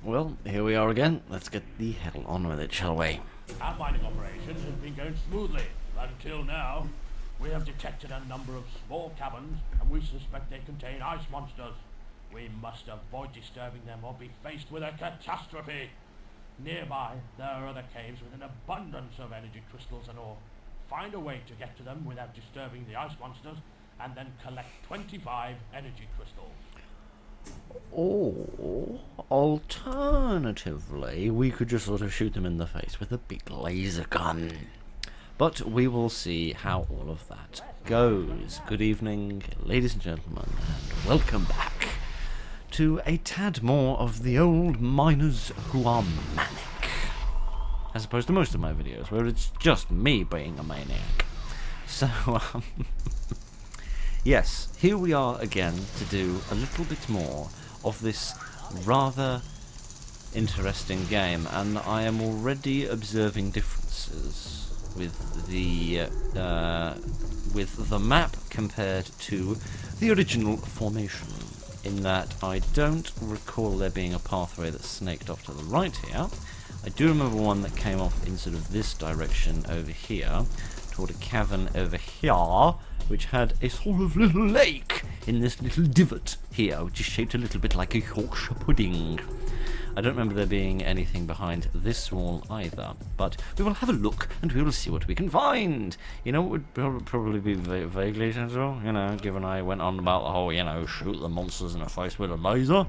well, here we are again. Let's get the hell on with it, shall we? Our mining operations have been going smoothly until now. We have detected a number of small caverns, and we suspect they contain ice monsters. We must avoid disturbing them or be faced with a catastrophe. Nearby, there are other caves with an abundance of energy crystals and ore. Find a way to get to them without disturbing the ice monsters, and then collect 25 energy crystals. Or, alternatively, we could just sort of shoot them in the face with a big laser gun. But we will see how all of that goes. Good evening, ladies and gentlemen, and welcome back to a tad more of the old miners who are manic. As opposed to most of my videos, where it's just me being a maniac. So, yes, here we are again to do a little bit more of this rather interesting game, and I am already observing differences with the map compared to the original formation, in that I don't recall there being a pathway that snaked off to the right here. I do remember one that came off in sort of this direction over here, toward a cavern over here, which had a sort of little lake in this little divot here, which is shaped a little bit like a Yorkshire pudding. I don't remember there being anything behind this wall either, but we will have a look and we will see what we can find. You know, it would probably be vaguely sensible, you know, given I went on about the whole, you know, shoot the monsters in the face with a laser.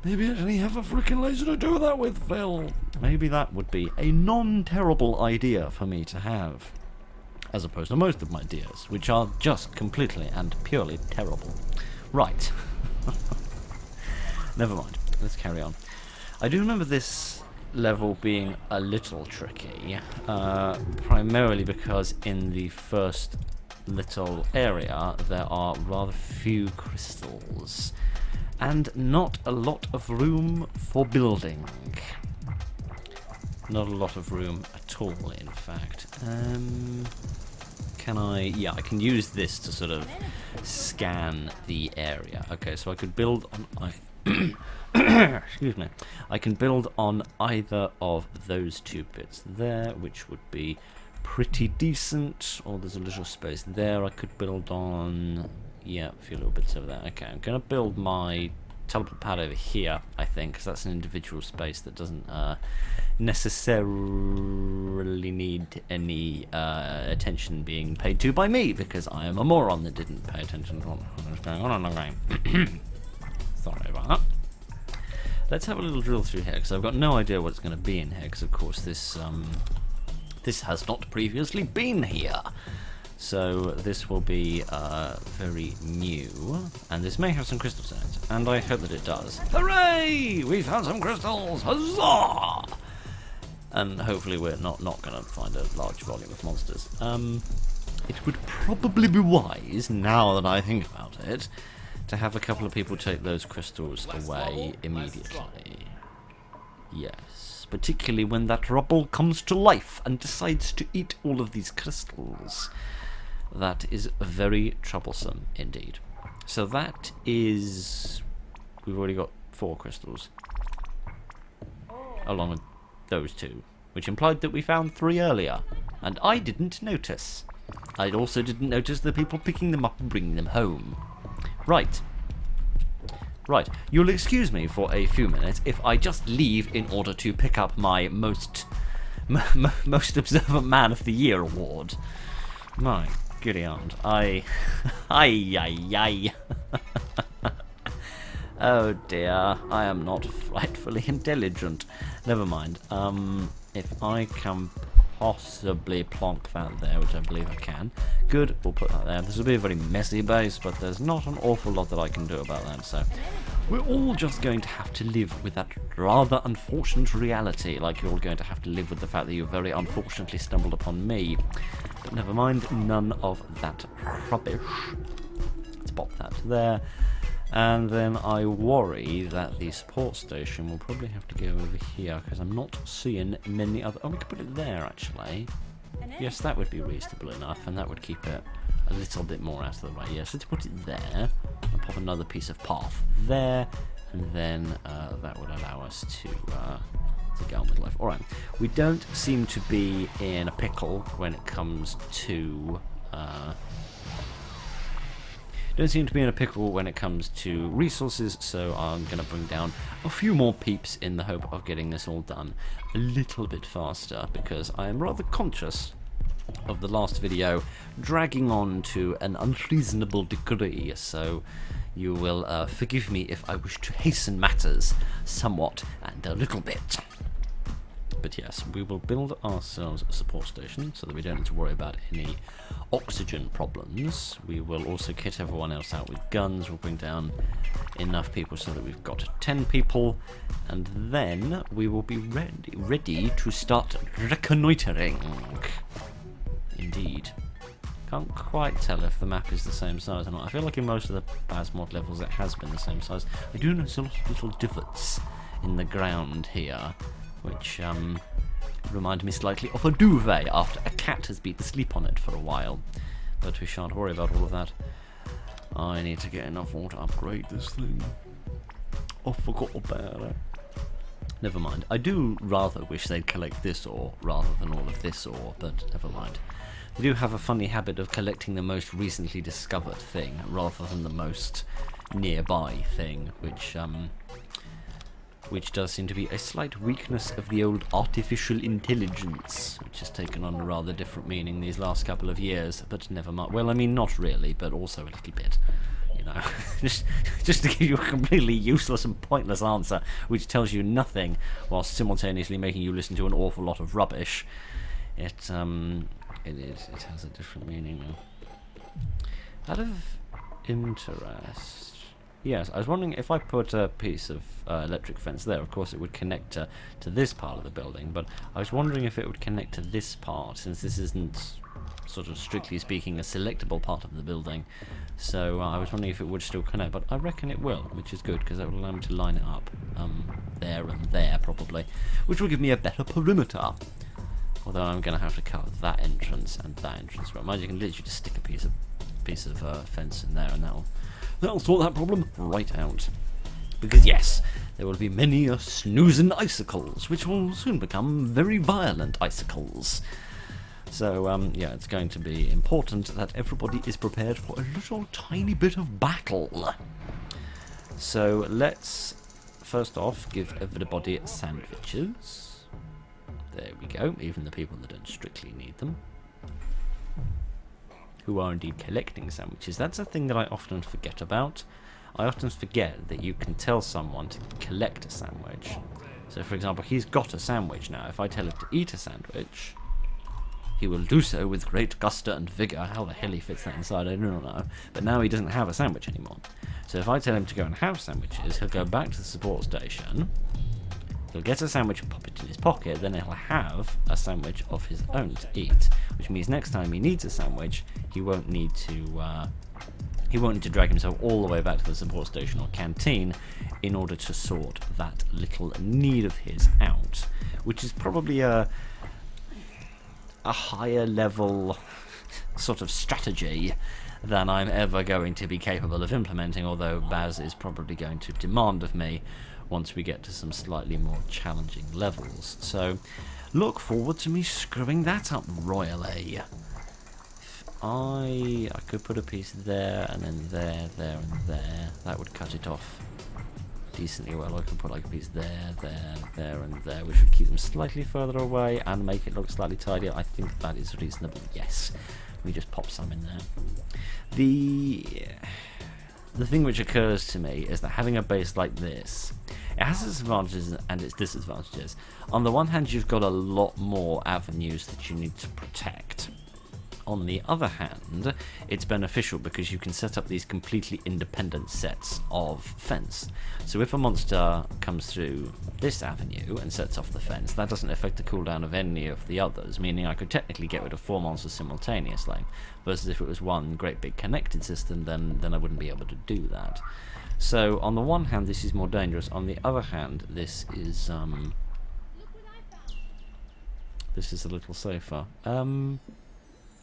Maybe actually have a freaking laser to do that with, Phil. Maybe that would be a non-terrible idea for me to have, as opposed to most of my ideas, which are just completely and purely terrible. Right. Never mind. Let's carry on. I do remember this level being a little tricky, primarily because in the first little area there are rather few crystals, and not a lot of room for building. Not a lot of room at all, in fact. Can I... yeah, I can use this to sort of scan the area. Okay, so I could build on... excuse me. I can build on either of those two bits there, which would be pretty decent. Or there's a little space there I could build on. Yeah, a few little bits over there. Okay, I'm going to build my teleport pad over here, I think, because that's an individual space that doesn't necessarily need any attention being paid to by me, because I am a moron that didn't pay attention to what was going on in the game. Sorry about that. Let's have a little drill through here, because I've got no idea what's going to be in here, because of course this has not previously been here. So this will be very new, and this may have some crystals in it, and I hope that it does. Hooray! We found some crystals! Huzzah! And hopefully we're not going to find a large volume of monsters. It would probably be wise, now that I think about it, to have a couple of people take those crystals away immediately. Yes, particularly when that rubble comes to life and decides to eat all of these crystals. That is very troublesome indeed. So that is... we've already got 4 crystals, along with those 2, which implied that we found 3 earlier, and I didn't notice. I also didn't notice the people picking them up and bringing them home. Right. Right. You'll excuse me for a few minutes if I just leave in order to pick up my most observant man of the year award. My goody aunt. Ay. Oh dear. I am not frightfully intelligent. Never mind. If I can possibly plonk that there, which I believe I can. Good, we'll put that there. This will be a very messy base, but there's not an awful lot that I can do about that, so we're all just going to have to live with that rather unfortunate reality, like you're all going to have to live with the fact that you very unfortunately stumbled upon me. But never mind, none of that rubbish. Let's pop that there. And then I worry that the support station will probably have to go over here, because I'm not seeing many other... oh, we could put it there, actually. Yes, that would be reasonable enough, and that would keep it a little bit more out of the way. Yes, let's put it there, and pop another piece of path there, and then that would allow us to get on with life. Alright, we don't seem to be in a pickle when it comes to resources, so I'm going to bring down a few more peeps in the hope of getting this all done a little bit faster, because I am rather conscious of the last video dragging on to an unreasonable degree, so you will forgive me if I wish to hasten matters somewhat and a little bit. But yes, we will build ourselves a support station so that we don't need to worry about any oxygen problems. We will also kit everyone else out with guns. We'll bring down enough people so that we've got 10 people, and then we will be ready to start reconnoitering. Indeed. Can't quite tell if the map is the same size or not. I feel like in most of the Baz Mod levels it has been the same size. I do notice a lot of little divots in the ground here, which remind me slightly of a duvet after a cat has been asleep on it for a while. But we shan't worry about all of that. I need to get enough ore to upgrade this thing. I forgot about it. Never mind. I do rather wish they'd collect this ore rather than all of this ore, but never mind. They do have a funny habit of collecting the most recently discovered thing rather than the most nearby thing, which does seem to be a slight weakness of the old artificial intelligence, which has taken on a rather different meaning these last couple of years, but never mind. Well, I mean, not really, but also a little bit, you know. just to give you a completely useless and pointless answer, which tells you nothing, whilst simultaneously making you listen to an awful lot of rubbish. It has a different meaning now. Out of interest... Yes, I was wondering if I put a piece of electric fence there, of course it would connect to this part of the building, but I was wondering if it would connect to this part, since this isn't, sort of strictly speaking, a selectable part of the building. So I was wondering if it would still connect, but I reckon it will, which is good, because that will allow me to line it up there and there, probably, which will give me a better perimeter. Although I'm going to have to cover that entrance and that entrance. But mind you, can literally just stick a piece of fence in there, and that'll sort that problem right out. Because yes, there will be many snoozing icicles, which will soon become very violent icicles. So yeah, it's going to be important that everybody is prepared for a little tiny bit of battle. So let's first off give everybody sandwiches. There we go, even the people that don't strictly need them. Who are indeed collecting sandwiches. That's a thing that I often forget about. I often forget that you can tell someone to collect a sandwich. So for example, he's got a sandwich now. If I tell him to eat a sandwich, he will do so with great gusto and vigour. How the hell he fits that inside, I don't know. But now he doesn't have a sandwich anymore. So if I tell him to go and have sandwiches, he'll go back to the support station. He'll get a sandwich and pop it in his pocket, then he'll have a sandwich of his own to eat, which means next time he needs a sandwich, he won't need to drag himself all the way back to the support station or canteen in order to sort that little need of his out, which is probably a higher level sort of strategy than I'm ever going to be capable of implementing, although Baz is probably going to demand of me once we get to some slightly more challenging levels. So look forward to me screwing that up royally. If I could put a piece there and then there and there, that would cut it off decently well. I could put like a piece there and there, which would keep them slightly further away and make it look slightly tidier. I think that is reasonable, yes. We just pop some in there. The thing which occurs to me is that having a base like this, it has its advantages and its disadvantages. On the one hand, you've got a lot more avenues that you need to protect. On the other hand, it's beneficial because you can set up these completely independent sets of fence. So if a monster comes through this avenue and sets off the fence, that doesn't affect the cooldown of any of the others, meaning I could technically get rid of 4 monsters simultaneously, versus if it was one great big connected system, then I wouldn't be able to do that. So on the one hand, this is more dangerous. On the other hand, this is a little safer.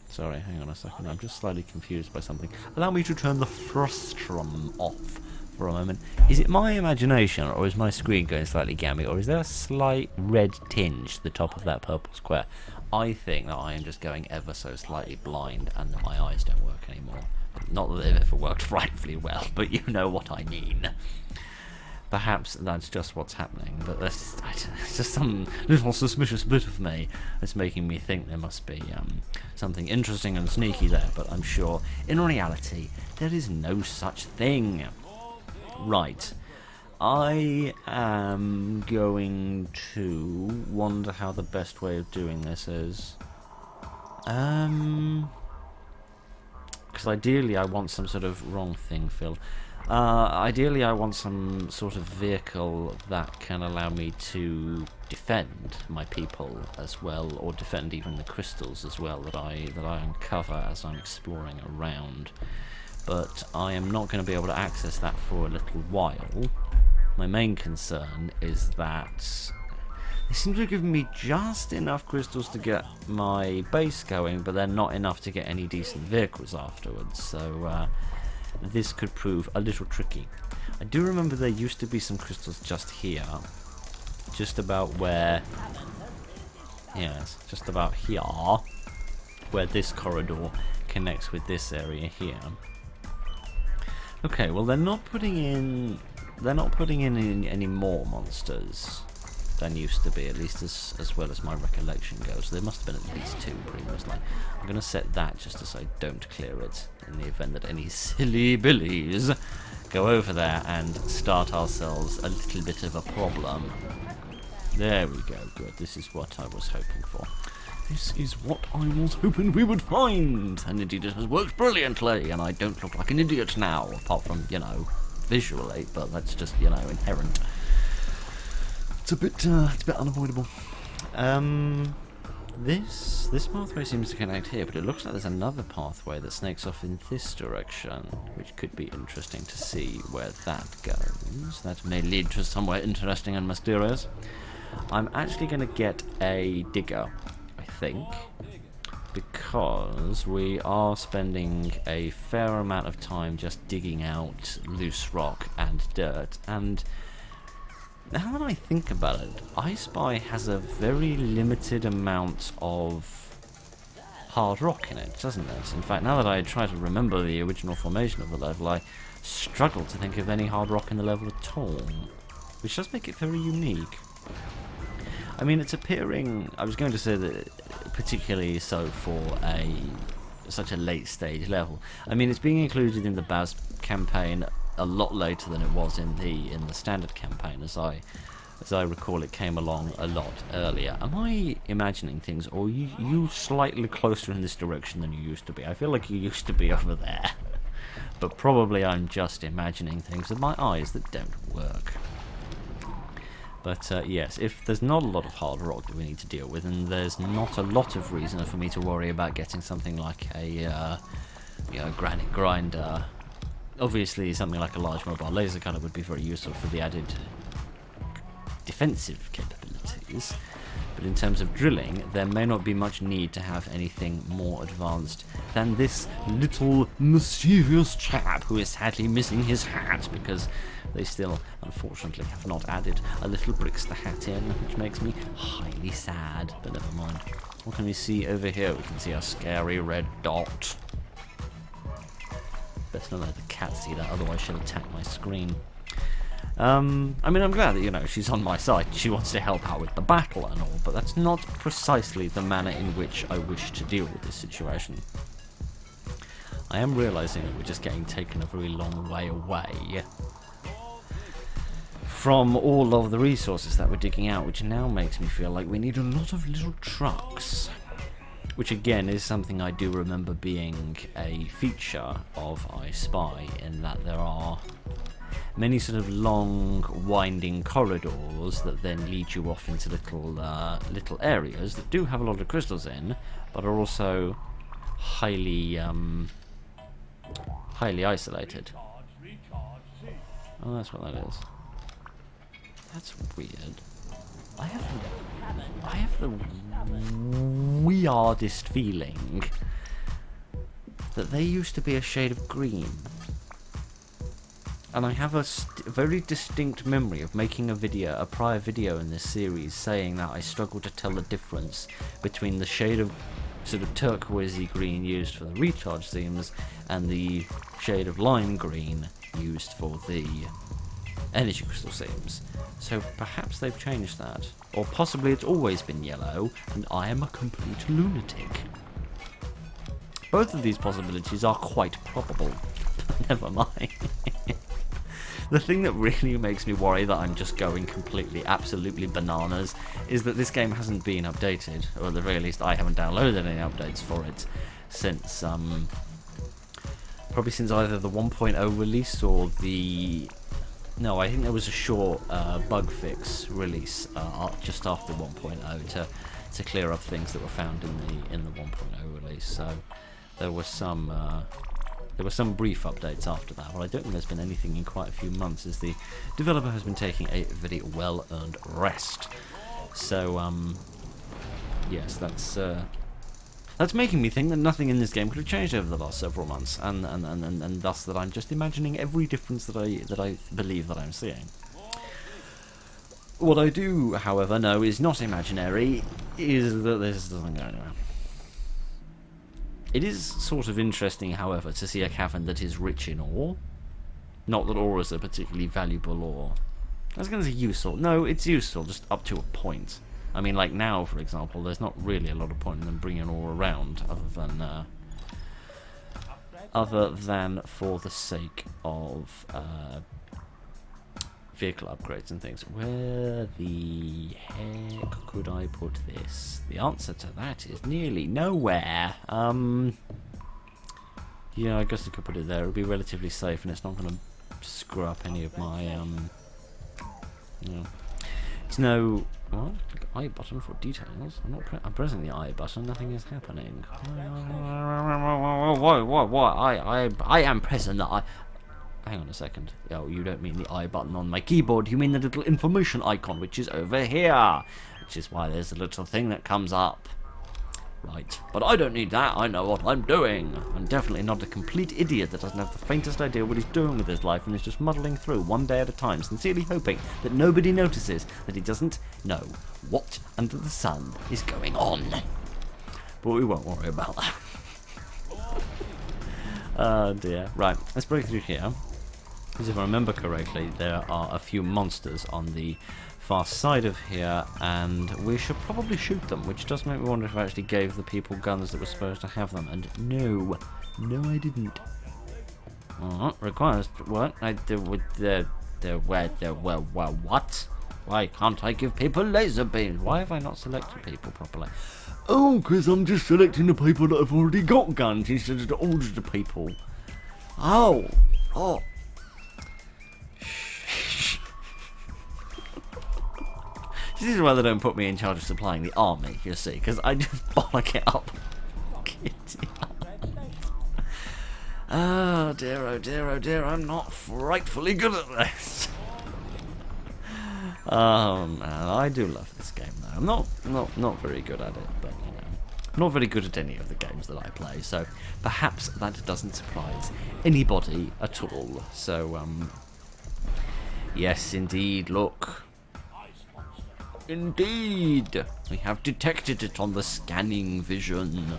Sorry, hang on a second. I'm just slightly confused by something. Allow me to turn the frustrum off for a moment. Is it my imagination, or is my screen going slightly gammy, or is there a slight red tinge to the top of that purple square? I think that I am just going ever so slightly blind and that my eyes don't work anymore. Not that they've ever worked frightfully well, but you know what I mean. Perhaps that's just what's happening, but it's just some little suspicious bit of me that's making me think there must be something interesting and sneaky there, but I'm sure in reality there is no such thing. Right, I am going to wonder how the best way of doing this is. Because ideally I want some sort of wrong thing, Phil. Ideally I want some sort of vehicle that can allow me to defend my people as well, or defend even the crystals as well that I uncover as I'm exploring around. But I am not going to be able to access that for a little while. My main concern is that they seem to have given me just enough crystals to get my base going, but they're not enough to get any decent vehicles afterwards, so this could prove a little tricky. I do remember there used to be some crystals just here, just about where, yes, just about here, where this corridor connects with this area here. Okay, well they're not putting in any more monsters than used to be, at least as well as my recollection goes. There must have been at least 2 previously. I'm going to set that just as I don't clear it, in the event that any silly billies go over there and start ourselves a little bit of a problem. There we go, good. This is what I was hoping for. This is what I was hoping we would find, and indeed it has worked brilliantly, and I don't look like an idiot now, apart from, you know, visually, but that's just, you know, inherent. It's a bit unavoidable. This pathway seems to connect here, but it looks like there's another pathway that snakes off in this direction, which could be interesting to see where that goes. That may lead to somewhere interesting and mysterious. I'm actually going to get a digger, I think, because we are spending a fair amount of time just digging out loose rock and dirt, and now that I think about it, I Spy has a very limited amount of hard rock in it, doesn't it? In fact, now that I try to remember the original formation of the level, I struggle to think of any hard rock in the level at all, which does make it very unique. I mean, it's appearing, I was going to say that particularly so for such a late stage level. I mean, it's being included in the Baz campaign a lot later than it was in the standard campaign, as I recall. It came along a lot earlier. Am I imagining things, or are you slightly closer in this direction than you used to be? I feel like you used to be over there, but probably I'm just imagining things with my eyes that don't work. But yes, if there's not a lot of hard rock that we need to deal with, and there's not a lot of reason for me to worry about getting something like a granite grinder. Obviously, something like a large mobile laser cutter would be very useful for the added defensive capabilities. But in terms of drilling, there may not be much need to have anything more advanced than this little mischievous chap who is sadly missing his hat, because they still, unfortunately, have not added a little Brickster hat in, which makes me highly sad, but never mind. What can we see over here? We can see a scary red dot. Best not let the cat see that, otherwise she'll attack my screen. I mean, I'm glad that, you know, she's on my side. She wants to help out with the battle and all, but that's not precisely the manner in which I wish to deal with this situation. I am realising that we're just getting taken a very long way away from all of the resources that we're digging out, which now makes me feel like we need a lot of little trucks. Which again is something I do remember being a feature of I Spy, in that there are many sort of long, winding corridors that then lead you off into little areas that do have a lot of crystals in, but are also highly isolated. Oh, that's what that is. That's weird. I have the weirdest feeling that they used to be a shade of green. and I have a very distinct memory of making a prior video in this series saying that I struggle to tell the difference between the shade of sort of turquoisey green used for the recharge themes and the shade of lime green used for the energy crystal themes. So perhaps they've changed that. Or possibly it's always been yellow and I am a complete lunatic. Both of these possibilities are quite probable. Never mind. The thing that really makes me worry that I'm just going completely, absolutely bananas is that this game hasn't been updated, or at the very least I haven't downloaded any updates for it since, probably since either the 1.0 release or the... No, I think there was a short bug fix release just after 1.0 to clear up things that were found in the 1.0 release, so there was some... There were some brief updates after that, but I don't think there's been anything in quite a few months, as the developer has been taking a very well-earned rest. So, yes, that's making me think that nothing in this game could have changed over the last several months, and thus that I'm just imagining every difference that I believe that I'm seeing. What I do, however, know is not imaginary, is that this doesn't go anywhere. It is sort of interesting, however, to see a cavern that is rich in ore. Not that ore is a particularly valuable ore. I was going to say useful. No, it's useful, just up to a point. I mean, like now, for example, there's not really a lot of point in them bringing ore around, other than for the sake of vehicle upgrades and things. Where the heck could I put this? The answer to that is nearly nowhere. Yeah, I guess I could put it there. It would be relatively safe, and it's not going to screw up any of my It's no... What? I button for details. I'm pressing the I button. Nothing is happening. What? I am pressing the I... Hang on a second. Oh, you don't mean the I button on my keyboard. You mean the little information icon, which is over here. Which is why there's a little thing that comes up. Right. But I don't need that. I know what I'm doing. I'm definitely not a complete idiot that doesn't have the faintest idea what he's doing with his life and is just muddling through one day at a time, sincerely hoping that nobody notices that he doesn't know what under the sun is going on. But we won't worry about that. Oh dear. Right. Let's break through here. Because if I remember correctly, there are a few monsters on the far side of here, and we should probably shoot them, which does make me wonder if I actually gave the people guns that were supposed to have them, and no, I didn't. Requires what? I do with what? Why can't I give people laser beams? Why have I not selected people properly? Oh, because I'm just selecting the people that have already got guns instead of all the people. Oh. This is why they don't put me in charge of supplying the army, you see, because I just bollock it up. Oh dear, I'm not frightfully good at this. Oh man, I do love this game though. I'm not very good at it, but you know, I'm not very good at any of the games that I play, so perhaps that doesn't surprise anybody at all. So, yes indeed, look. Indeed! We have detected it on the scanning vision.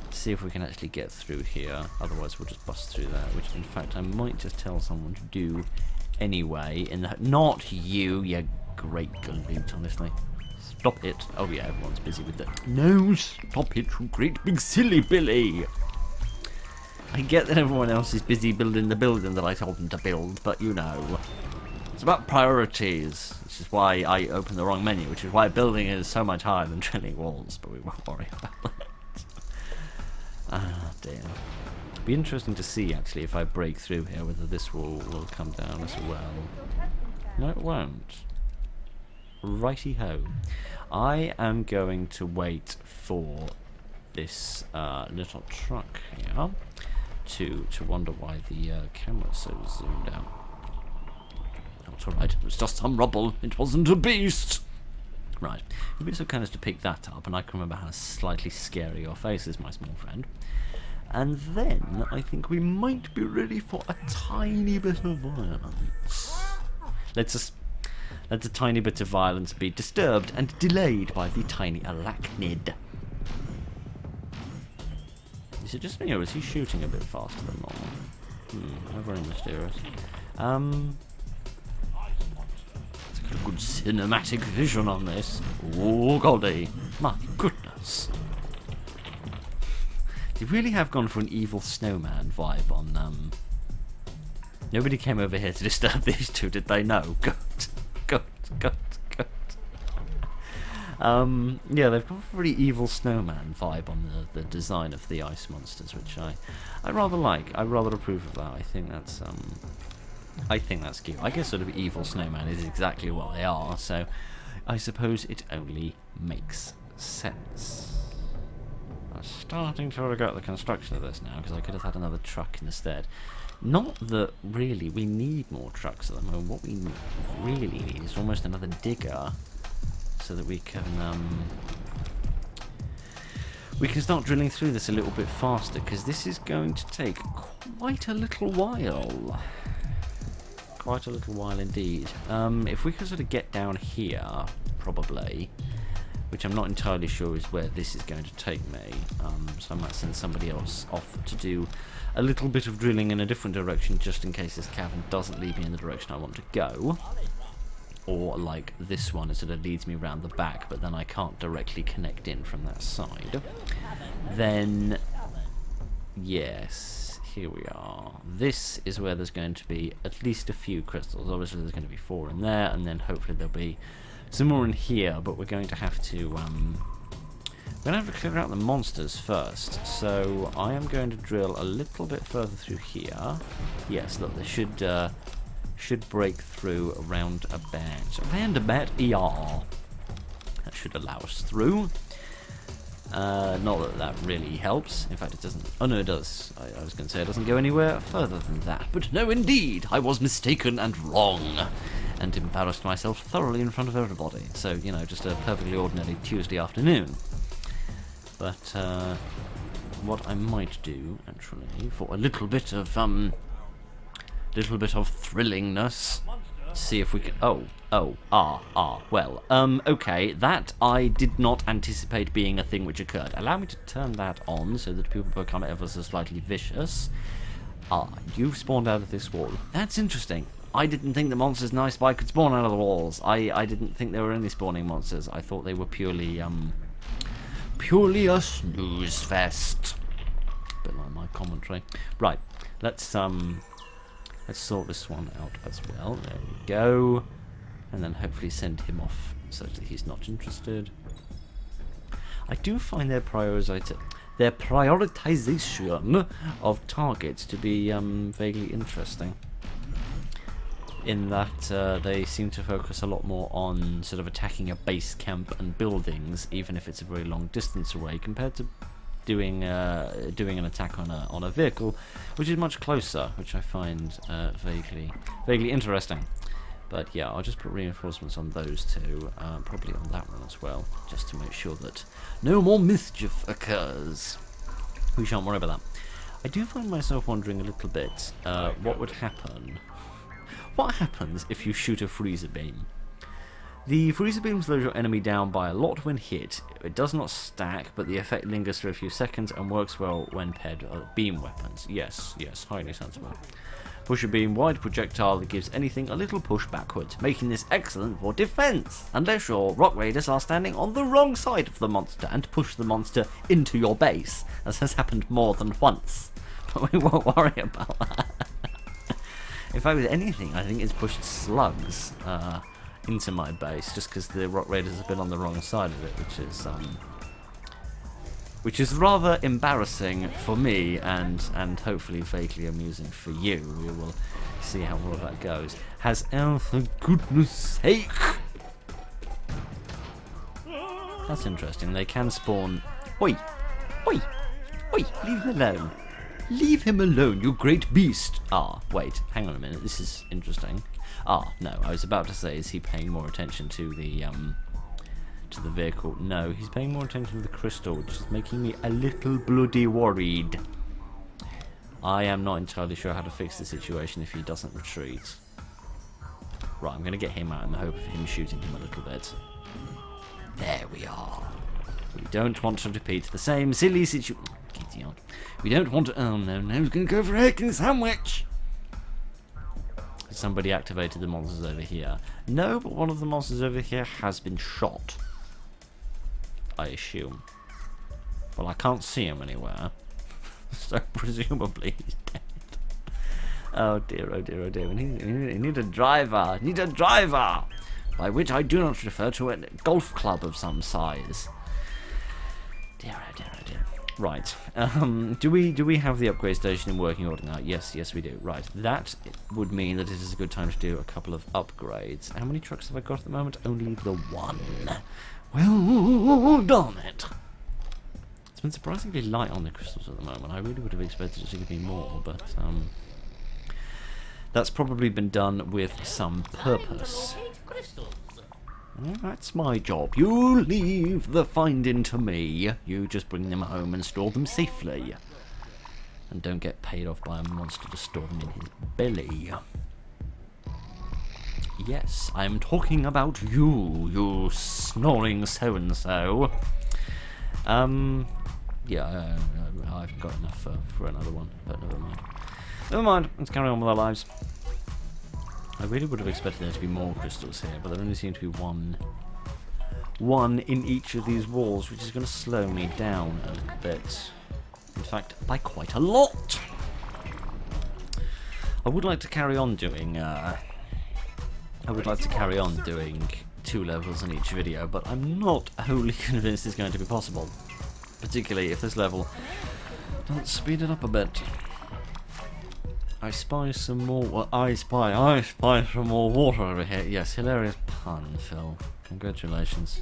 Let's see if we can actually get through here. Otherwise we'll just bust through there, which in fact I might just tell someone to do anyway. Not you great gunboot, honestly. Stop it. Oh yeah, everyone's busy with that. No, stop it, you great big silly Billy! I get that everyone else is busy building the building that I told them to build, but you know. It's about priorities, which is why I opened the wrong menu, which is why building is so much higher than drilling walls, but we won't worry about that. Ah, dear. It'll be interesting to see, actually, if I break through here, whether this will come down as well. No, it won't. Righty-ho. I am going to wait for this little truck here to wonder why the camera's so zoomed out. That's alright, it was just some rubble, it wasn't a beast! Right, you'll be so kind as to pick that up, and I can remember how slightly scary your face is, my small friend. And then I think we might be ready for a tiny bit of violence. Let a tiny bit of violence be disturbed and delayed by the tiny arachnid. Is it just me, or is he shooting a bit faster than normal? How very mysterious. Let's get a good cinematic vision on this. Oh golly, my goodness. They really have gone for an evil snowman vibe on, Nobody came over here to disturb these two, did they? No. Good. Yeah, they've got a pretty evil snowman vibe on the design of the ice monsters, which I rather like. I rather approve of that. I think that's cute. I guess sort of evil snowman is exactly what they are, so I suppose it only makes sense. I'm starting to regret the construction of this now, because I could have had another truck instead. Not that really we need more trucks at the moment. What we really need is almost another digger, so that we can start drilling through this a little bit faster, because this is going to take quite a little while. Quite a little while indeed. If we could sort of get down here, probably, which I'm not entirely sure is where this is going to take me, so I might send somebody else off to do a little bit of drilling in a different direction, just in case this cavern doesn't lead me in the direction I want to go. Or like this one, it sort of leads me around the back, but then I can't directly connect in from that side. Then, yes, here we are. This is where there's going to be at least a few crystals. Obviously there's going to be 4 in there, and then hopefully there'll be some more in here, but we're going to have to clear out the monsters first. So I am going to drill a little bit further through here. Yes, look, they should break through around about ER. That should allow us through. Not that really helps. In fact, it doesn't. Oh no, it does. I was going to say it doesn't go anywhere further than that. But no, indeed, I was mistaken and wrong, and embarrassed myself thoroughly in front of everybody. So, you know, just a perfectly ordinary Tuesday afternoon. But what I might do, actually, for a little bit of thrillingness, see if we can. Well, okay, that I did not anticipate being a thing which occurred. Allow me to turn that on so that people become ever so slightly vicious. You've spawned out of this wall. That's interesting. I didn't think the monsters nice by could spawn out of the walls. I didn't think there were any spawning monsters. I thought they were purely a snooze fest. Bit like my commentary. Right, let's sort this one out as well. There we go. And then hopefully send him off so that he's not interested. I do find their prioritization of targets to be vaguely interesting, in that they seem to focus a lot more on sort of attacking a base camp and buildings, even if it's a very long distance away, compared to doing an attack on a vehicle, which is much closer, which I find vaguely interesting. But yeah, I'll just put reinforcements on those two, probably on that one as well, just to make sure that no more mischief occurs. We shan't worry about that. I do find myself wondering a little bit what would happen. What happens if you shoot a freezer beam? The freezer beam slows your enemy down by a lot when hit. It does not stack, but the effect lingers for a few seconds and works well when paired with other beam weapons. Yes, highly sensible. Push a beam wide projectile that gives anything a little push backwards, making this excellent for defense, unless your rock raiders are standing on the wrong side of the monster and push the monster into your base, as has happened more than once. But we won't worry about that. If I was anything, I think it's pushed slugs into my base, just because the rock raiders have been on the wrong side of it, which is rather embarrassing for me, and hopefully vaguely amusing for you. We will see how all of that goes. For goodness sake! That's interesting. They can spawn. Oi! Leave him alone! Leave him alone, you great beast! Wait, hang on a minute. This is interesting. No, I was about to say, is he paying more attention to the vehicle? No, he's paying more attention to the crystal, which is making me a little bloody worried. I am not entirely sure how to fix the situation if he doesn't retreat. Right, I'm going to get him out in the hope of him shooting him a little bit. There we are. We don't want to repeat the same silly situation. We don't want to... Oh, no, he's going to go for a hacking sandwich! Somebody activated the monsters over here. No, but one of the monsters over here has been shot. I assume. Well, I can't see him anywhere. So presumably he's dead. Oh dear, oh dear, oh dear. We need a driver. Need a driver! By which I do not refer to a golf club of some size. Dear, oh dear, oh dear. Right. Do we have the upgrade station in working order now? Yes, yes we do. Right. That would mean that it is a good time to do a couple of upgrades. How many trucks have I got at the moment? Only the one. Well, darn it. It's been surprisingly light on the crystals at the moment. I really would have expected it to give me more, but that's probably been done with some purpose. Well, that's my job. You leave the finding to me. You just bring them home and store them safely. And don't get paid off by a monster to store them in his belly. Yes, I'm talking about you, you snoring so-and-so. Yeah, I've got enough for another one, but never mind. Never mind, let's carry on with our lives. I really would have expected there to be more crystals here, but there only seems to be one in each of these walls, which is going to slow me down a little bit. In fact, by quite a lot. I would like to carry on doing 2 levels in each video, but I'm not wholly convinced it's going to be possible. Particularly if this level doesn't speed it up a bit. I spy some more. Well, I spy some more water over here. Yes, hilarious pun, Phil. Congratulations.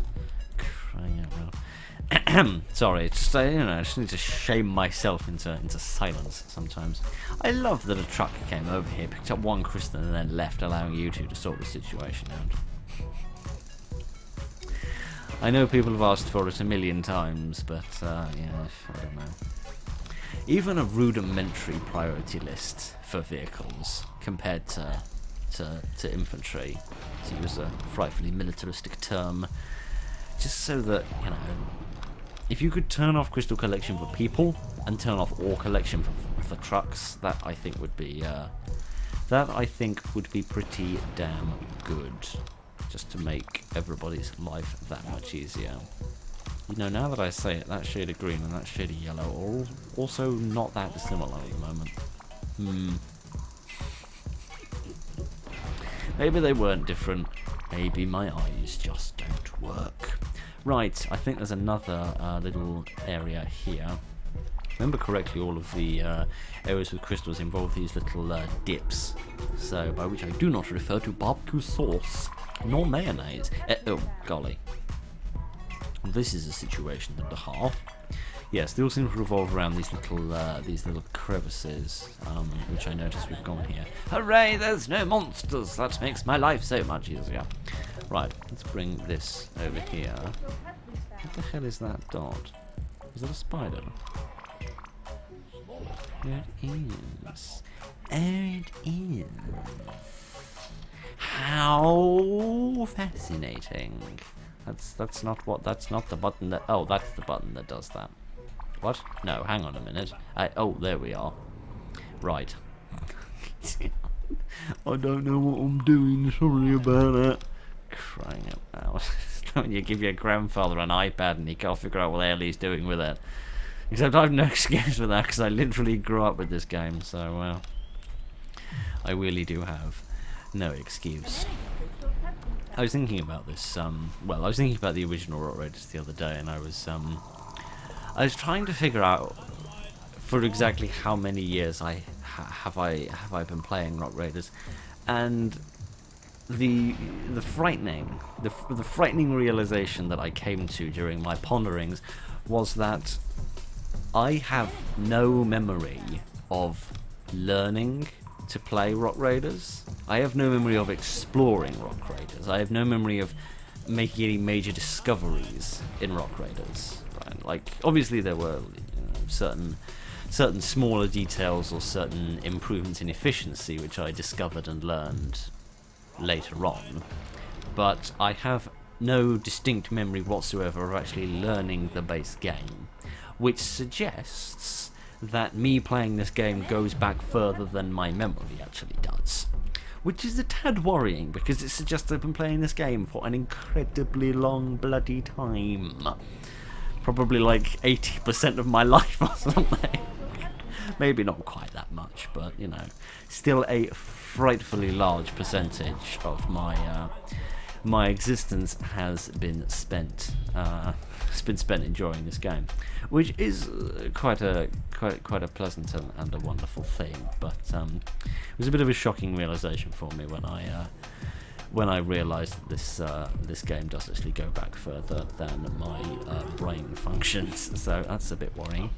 Crying out loud. Sorry, just I just need to shame myself into silence sometimes. I love that a truck came over here, picked up 1 crystal, and then left, allowing you two to sort the situation out. I know people have asked for it a million times, but yeah, I don't know. Even a rudimentary priority list for vehicles compared to infantry, to use a frightfully militaristic term, just so that, you know, if you could turn off crystal collection for people and turn off ore collection for trucks, that I think would be pretty damn good, just to make everybody's life that much easier. You know, now that I say it, that shade of green and that shade of yellow are also not that dissimilar at the moment. Maybe they weren't different. Maybe my eyes just don't work. Right, I think there's another little area here. Remember correctly, all of the areas with crystals involve these little dips. So, by which I do not refer to barbecue sauce, nor mayonnaise. Oh, golly. This is a situation and a half. Yes, they all seem to revolve around these little crevices, which I notice we've gone here. Hooray, there's no monsters! That makes my life so much easier. Right, let's bring this over here. What the hell is that dot? Is that a spider? There it is. Oh, it is. How fascinating. That's not the button that... Oh, that's the button that does that. What? No, hang on a minute. Oh, there we are. Right. I don't know what I'm doing, sorry about that. Crying out. When you give your grandfather an iPad and he can't figure out what the hell he's doing with it. Except I've no excuse for that, because I literally grew up with this game, so, I really do have no excuse. I was thinking about this, I was thinking about the original Rock Raiders the other day, and I was trying to figure out for exactly how many years have I been playing Rock Raiders, and the frightening realization that I came to during my ponderings was that I have no memory of learning to play Rock Raiders. I have no memory of exploring Rock Raiders. I have no memory of making any major discoveries in Rock Raiders. Right? Like, obviously there were certain certain smaller details or certain improvements in efficiency which I discovered and learned later on, but I have no distinct memory whatsoever of actually learning the base game, which suggests that me playing this game goes back further than my memory actually does. Which is a tad worrying, because it suggests I've been playing this game for an incredibly long bloody time. Probably like 80% of my life or something. Maybe not quite that much, but, you know, still a frightfully large percentage of my existence has been spent enjoying this game, which is quite a pleasant and a wonderful thing. But it was a bit of a shocking realization for me when I realised that this game does actually go back further than my brain functions. So that's a bit worrying.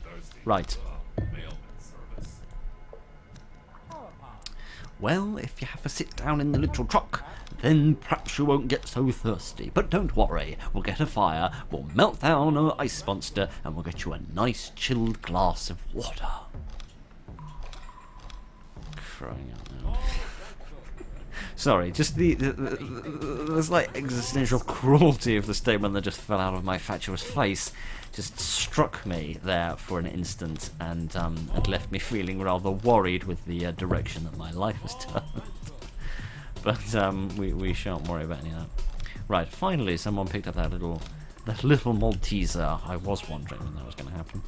Right. Well, if you have a sit down in the little truck, then perhaps you won't get so thirsty. But don't worry, we'll get a fire, we'll melt down an ice monster, and we'll get you a nice chilled glass of water. Crying out loud. Sorry, just there's like existential cruelty of the statement that just fell out of my fatuous face just struck me there for an instant, and it left me feeling rather worried with the direction that my life has turned. But we shan't worry about any of that. Right, finally someone picked up that little Malteser. I was wondering when that was going to happen.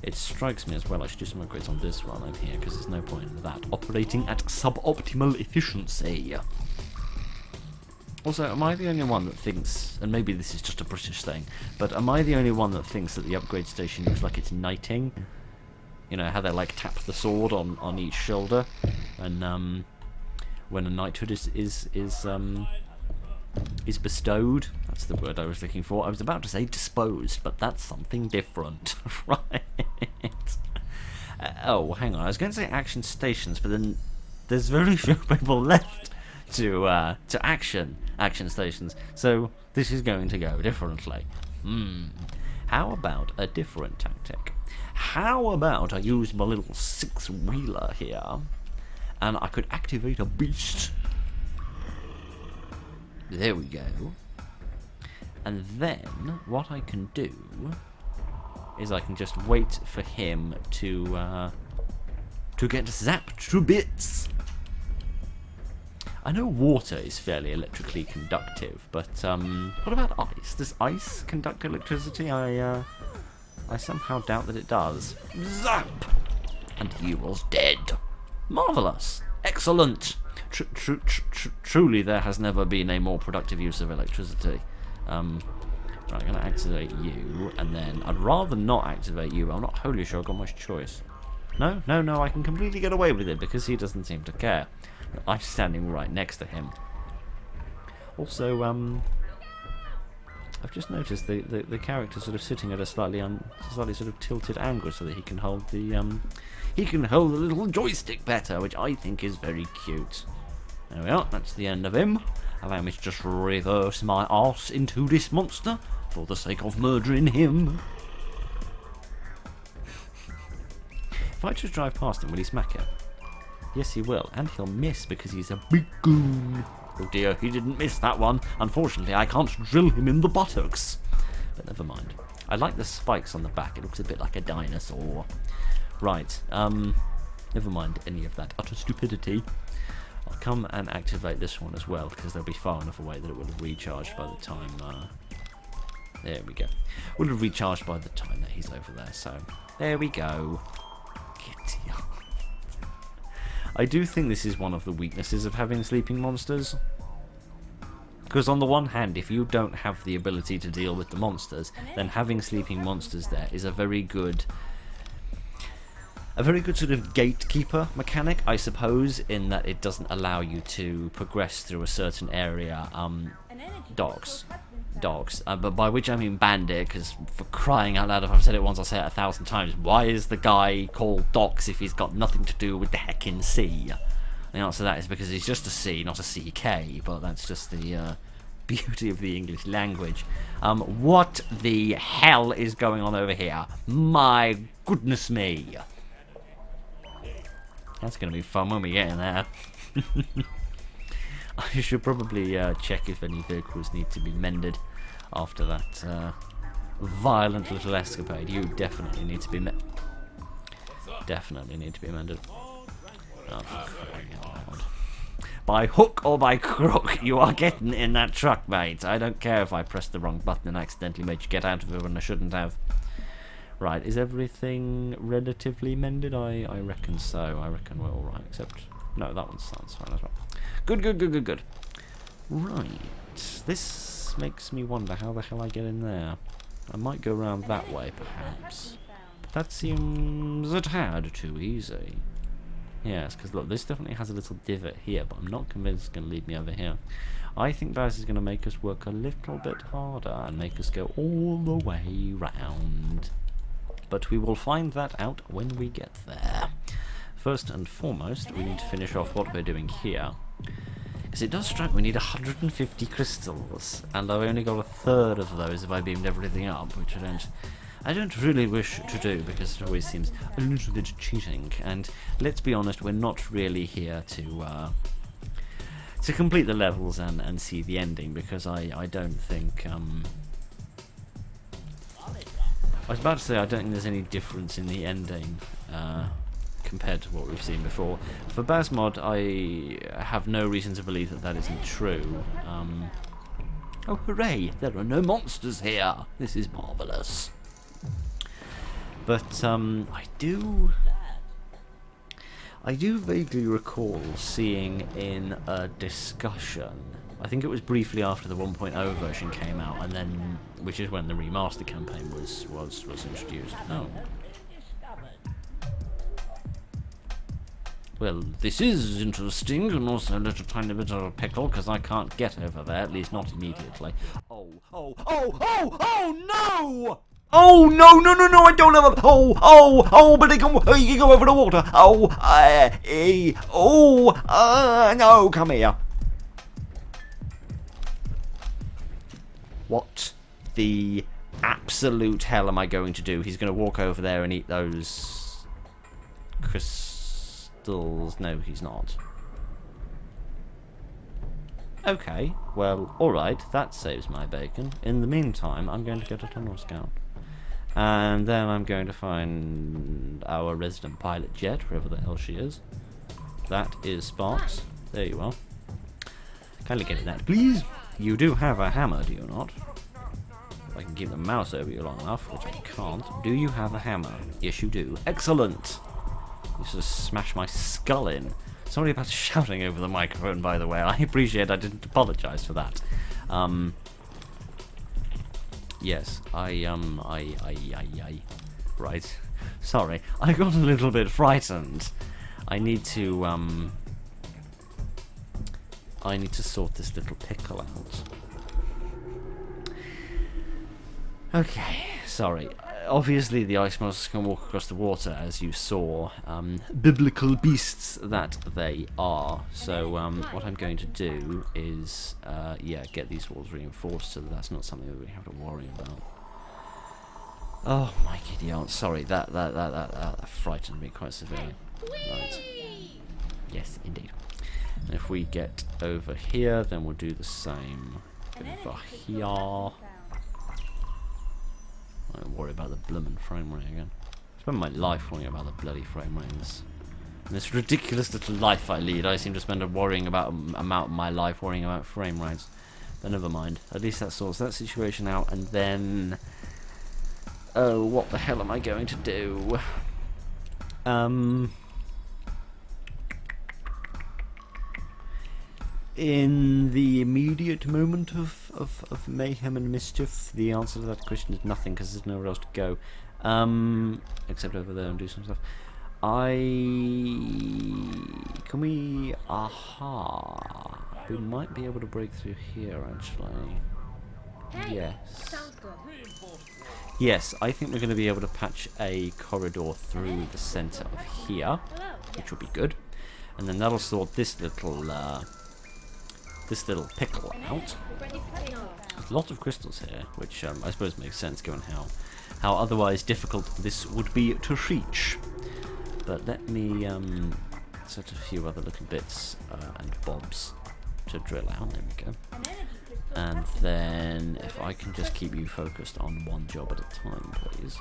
It strikes me as well I should do some upgrades on this one over here, because there's no point in that operating at suboptimal efficiency. Also, am I the only one that thinks, and maybe this is just a British thing, but am I the only one that thinks that the upgrade station looks like it's knighting? You know, how they like tap the sword on each shoulder, and when a knighthood is bestowed. That's the word I was looking for. I was about to say disposed, but that's something different. Right. Oh, hang on. I was going to say action stations, but then there's very few people left to action stations. So this is going to go differently. How about a different tactic? How about I use my little six-wheeler here, and I could activate a beast. There we go. And then what I can do is I can just wait for him to get zapped to bits. I know water is fairly electrically conductive, but what about ice? Does ice conduct electricity? I somehow doubt that it does. Zap! And he was dead. Marvellous. Excellent. Truly, there has never been a more productive use of electricity. Right, I'm going to activate you, and then I'd rather not activate you. I'm not wholly sure I've got much choice. No, I can completely get away with it because he doesn't seem to care. I'm standing right next to him. Also, I've just noticed the character sort of sitting at a slightly sort of tilted angle so that he can hold the little joystick better, which I think is very cute. There we are, that's the end of him. Allow me to just reverse my arse into this monster for the sake of murdering him. If I just drive past him, will he smack it? Yes, he will, and he'll miss because he's a big goon. Oh dear, he didn't miss that one. Unfortunately, I can't drill him in the buttocks. But never mind. I like the spikes on the back. It looks a bit like a dinosaur. Right, never mind any of that utter stupidity. I'll come and activate this one as well, because they'll be far enough away that it will have recharged by the time... there we go. Will have recharged by the time that he's over there, so... There we go. Giddy up. I do think this is one of the weaknesses of having sleeping monsters. Because on the one hand, if you don't have the ability to deal with the monsters, then having sleeping monsters there is a very good sort of gatekeeper mechanic, I suppose, in that it doesn't allow you to progress through a certain area. Dogs, but by which I mean bandit, because for crying out loud, if I've said it once, I'll say it 1,000 times. Why is the guy called Docks if he's got nothing to do with the heckin' sea? The answer to that is because he's just a C, not a CK, but that's just the beauty of the English language. What the hell is going on over here? My goodness me. That's going to be fun when we get in there. I should probably check if any vehicles need to be mended after that violent little escapade. You definitely need to be mended. Definitely need to be mended. Oh, for crying out loud. By hook or by crook, you are getting in that truck, mate. I don't care if I pressed the wrong button and accidentally made you get out of it when I shouldn't have. Right, is everything relatively mended? I reckon so. I reckon we're alright, except... No, that one sounds fine as well. Good, good, good, good, good. Right. This makes me wonder how the hell I get in there. I might go around that way, perhaps. But that seems a tad too easy. Yes, because look, this definitely has a little divot here, but I'm not convinced it's going to lead me over here. I think Baz is going to make us work a little bit harder and make us go all the way round. But we will find that out when we get there. First and foremost, we need to finish off what we're doing here. Because it does strike me we need 150 crystals, and I've only got a third of those if I beamed everything up, which I don't really wish to do, because it always seems a little bit cheating. And let's be honest, we're not really here to complete the levels and see the ending, because I don't think... I was about to say I don't think there's any difference in the ending compared to what we've seen before. For Baz Mod, I have no reason to believe that that isn't true. Oh hooray! There are no monsters here! This is marvellous. But I do vaguely recall seeing in a discussion, I think it was briefly after the 1.0 version came out, and then, which is when the remaster campaign was introduced. Oh. Well, this is interesting, and also a little tiny bit of a pickle, because I can't get over there, at least not immediately. Oh, no! Oh, no, I don't have a... but he can go over the water. No, come here. What the absolute hell am I going to do? He's going to walk over there and eat those crystals. No, he's not. Okay, well, alright, that saves my bacon. In the meantime, I'm going to get a tunnel scout. And then I'm going to find our resident pilot jet, wherever the hell she is. That is Sparks. There you are. Kindly get that, please. You do have a hammer, do you not? If I can keep the mouse over you long enough, which I can't. Do you have a hammer? Yes, you do. Excellent! You just smashed my skull in. Sorry about shouting over the microphone, by the way. I appreciate I didn't apologise for that. Yes, right. Sorry, I got a little bit frightened. I need to sort this little pickle out. Okay, sorry. Obviously the ice monsters can walk across the water, as you saw. Biblical beasts that they are. So what I'm going to do is, get these walls reinforced so that's not something that we have to worry about. Oh my giddy aunt, sorry, that frightened me quite severely. Right. Yes, indeed. And if we get over here, then we'll do the same over here. I don't worry about the bloomin' frame rate again. I spend my life worrying about the bloody frame rate. In this ridiculous little life I lead, I seem to spend worrying about amount of my life worrying about frame rates. But never mind. At least that sorts that situation out, and then... Oh, what the hell am I going to do? In the immediate moment of mayhem and mischief, the answer to that question is nothing, because there's nowhere else to go. Except over there and do some stuff. Can we... Aha! We might be able to break through here, actually. Hey, yes. sounds good. Yes, I think we're going to be able to patch a corridor through the centre of here, Hello. which will be good. And then that'll sort this little this little pickle out. Ready for takeoff. There's a lot of crystals here, which I suppose makes sense given how otherwise difficult this would be to reach. But let me set a few other little bits and bobs to drill out. There we go. An energy crystal. And then if I can just keep you focused on one job at a time, please.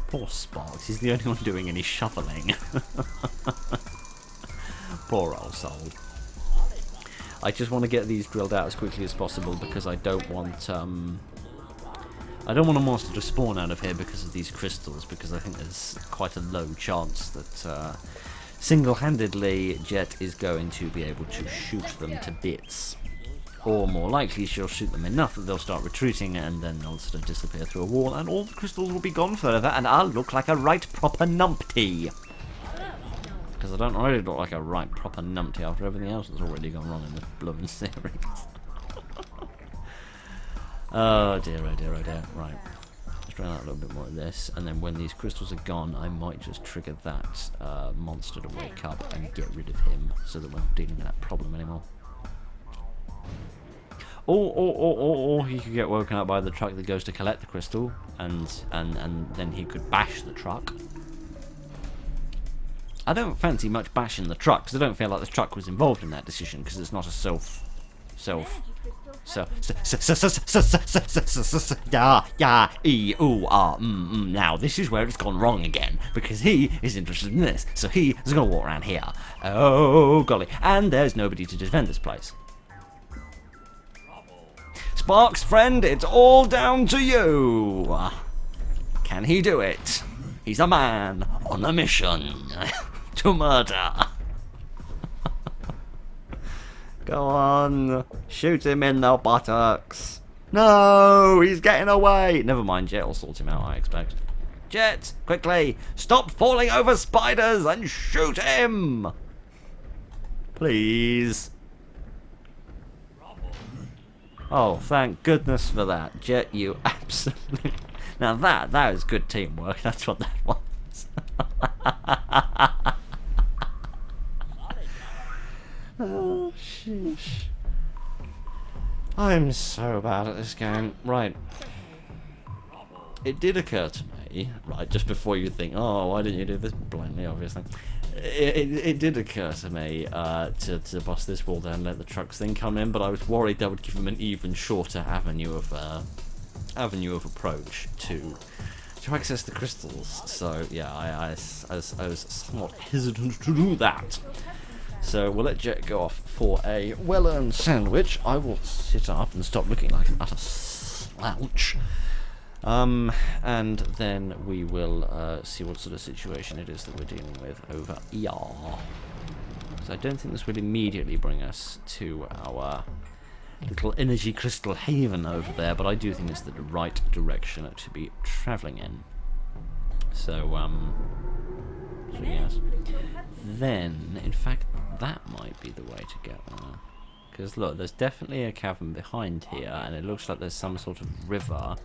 Poor Sparks, he's the only one doing any shoveling. Poor old soul. I just want to get these drilled out as quickly as possible because I don't want a monster to spawn out of here because of these crystals, because I think there's quite a low chance that single-handedly Jet is going to be able to shoot them to bits. Or more likely she'll shoot them enough that they'll start retreating and then they'll sort of disappear through a wall and all the crystals will be gone forever and I'll look like a right proper numpty. Because I don't really look like a right proper numpty after everything else that's already gone wrong in the blooming series. Oh dear, oh dear, oh dear. Right. Let's try out a little bit more of this, and then when these crystals are gone, I might just trigger that monster to wake up and get rid of him, so that we're not dealing with that problem anymore. Or he could get woken up by the truck that goes to collect the crystal, and then he could bash the truck. I don't fancy much bashing the truck, because I don't feel like the truck was involved in that decision, because it's not a now this is where it's gone wrong again, because he is interested in this, so he is going to walk around here. Oh golly, and there's nobody to defend this place. Sparks, friend, it's all down to you. Can he do it? He's a man on a mission to murder. Go on, shoot him in the buttocks. No, he's getting away. Never mind, Jet will sort him out, I expect. Jet, quickly, stop falling over spiders and shoot him. Please. Oh, thank goodness for that, Jet. You absolutely. Now that is good teamwork. That's what that was. Oh, sheesh. I'm so bad at this game. Right. It did occur to me, right, just before you think, oh, why didn't you do this blindly, obviously. It did occur to me to bust this wall down and let the trucks thing come in, but I was worried that would give him an even shorter avenue of approach to access the crystals. So yeah, I was somewhat hesitant to do that. So we'll let Jet go off for a well-earned sandwich. I will sit up and stop looking like an utter slouch. And then we will see what sort of situation it is that we're dealing with over here. So I don't think this will immediately bring us to our little energy crystal haven over there, but I do think it's the right direction to be travelling in. So yes. Then, in fact, that might be the way to get there. Because look, there's definitely a cavern behind here, and it looks like there's some sort of river,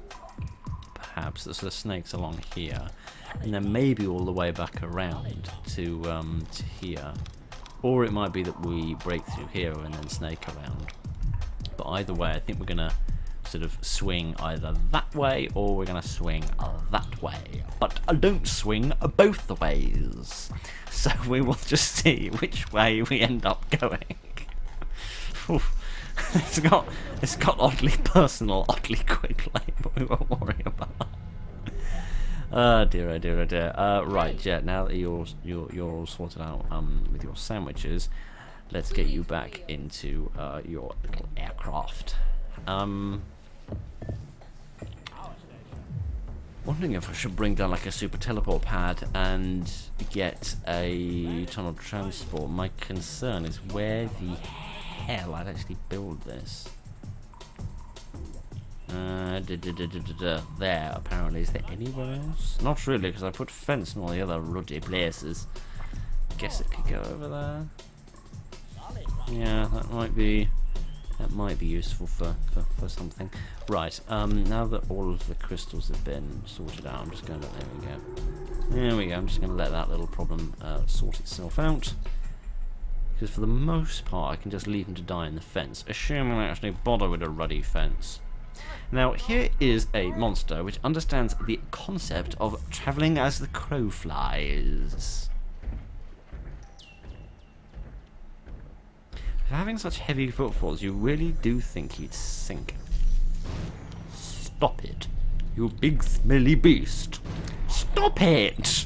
perhaps, that sort of snakes along here, and then maybe all the way back around to here. Or it might be that we break through here and then snake around. But either way, I think we're going to sort of swing either that way or we're going to swing that way. But don't swing both the ways. So we will just see which way we end up going. It's got oddly personal, oddly quickly, but we won't worry about. Oh dear, oh dear, oh dear. Right, Jet. Now that you're all sorted out with your sandwiches, let's get you back into your little aircraft. Wondering if I should bring down like a super teleport pad and get a tunnel transport. My concern is where the hell I'd actually build this. There, apparently. Is there anywhere else? Not really, because I put fence in all the other ruddy places. Guess it could go over there. Yeah, that might be useful for something. Right, now that all of the crystals have been sorted out, I'm just going to let There we go. I'm just going to let that little problem sort itself out. Because for the most part, I can just leave them to die in the fence, assuming I actually bother with a ruddy fence. Now, here is a monster which understands the concept of travelling as the crow flies. Having such heavy footfalls, you really do think he'd sink. Stop it, you big smelly beast. Stop it!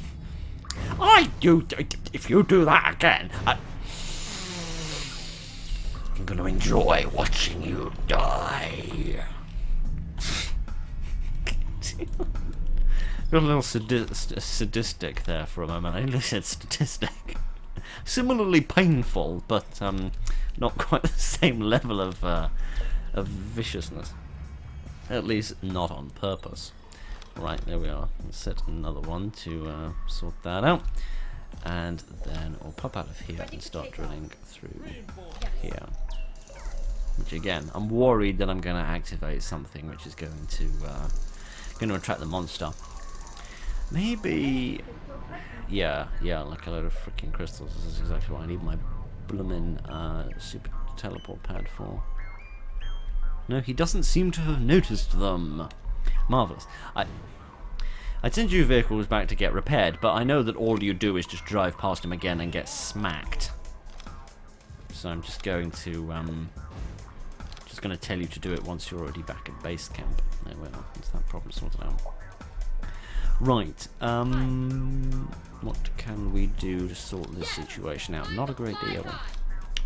If you do that again, I'm gonna enjoy watching you die. Got a little sadistic there for a moment. I only said statistic. Similarly painful, but not quite the same level of viciousness. At least not on purpose. Right, there we are. Let's set another one to sort that out. And then we'll pop out of here and start drilling through here. Which again, I'm worried that I'm going to activate something which is going to attract the monster. Maybe, yeah, like a load of freaking crystals. This is exactly what I need my bloomin' super teleport pad for. No, he doesn't seem to have noticed them. Marvellous. I'd send your vehicles back to get repaired, but I know that all you do is just drive past him again and get smacked. So I'm just going to tell you to do it once you're already back at base camp. There we are. That's that problem sorted out. Right. What can we do to sort this situation out? Not a great deal.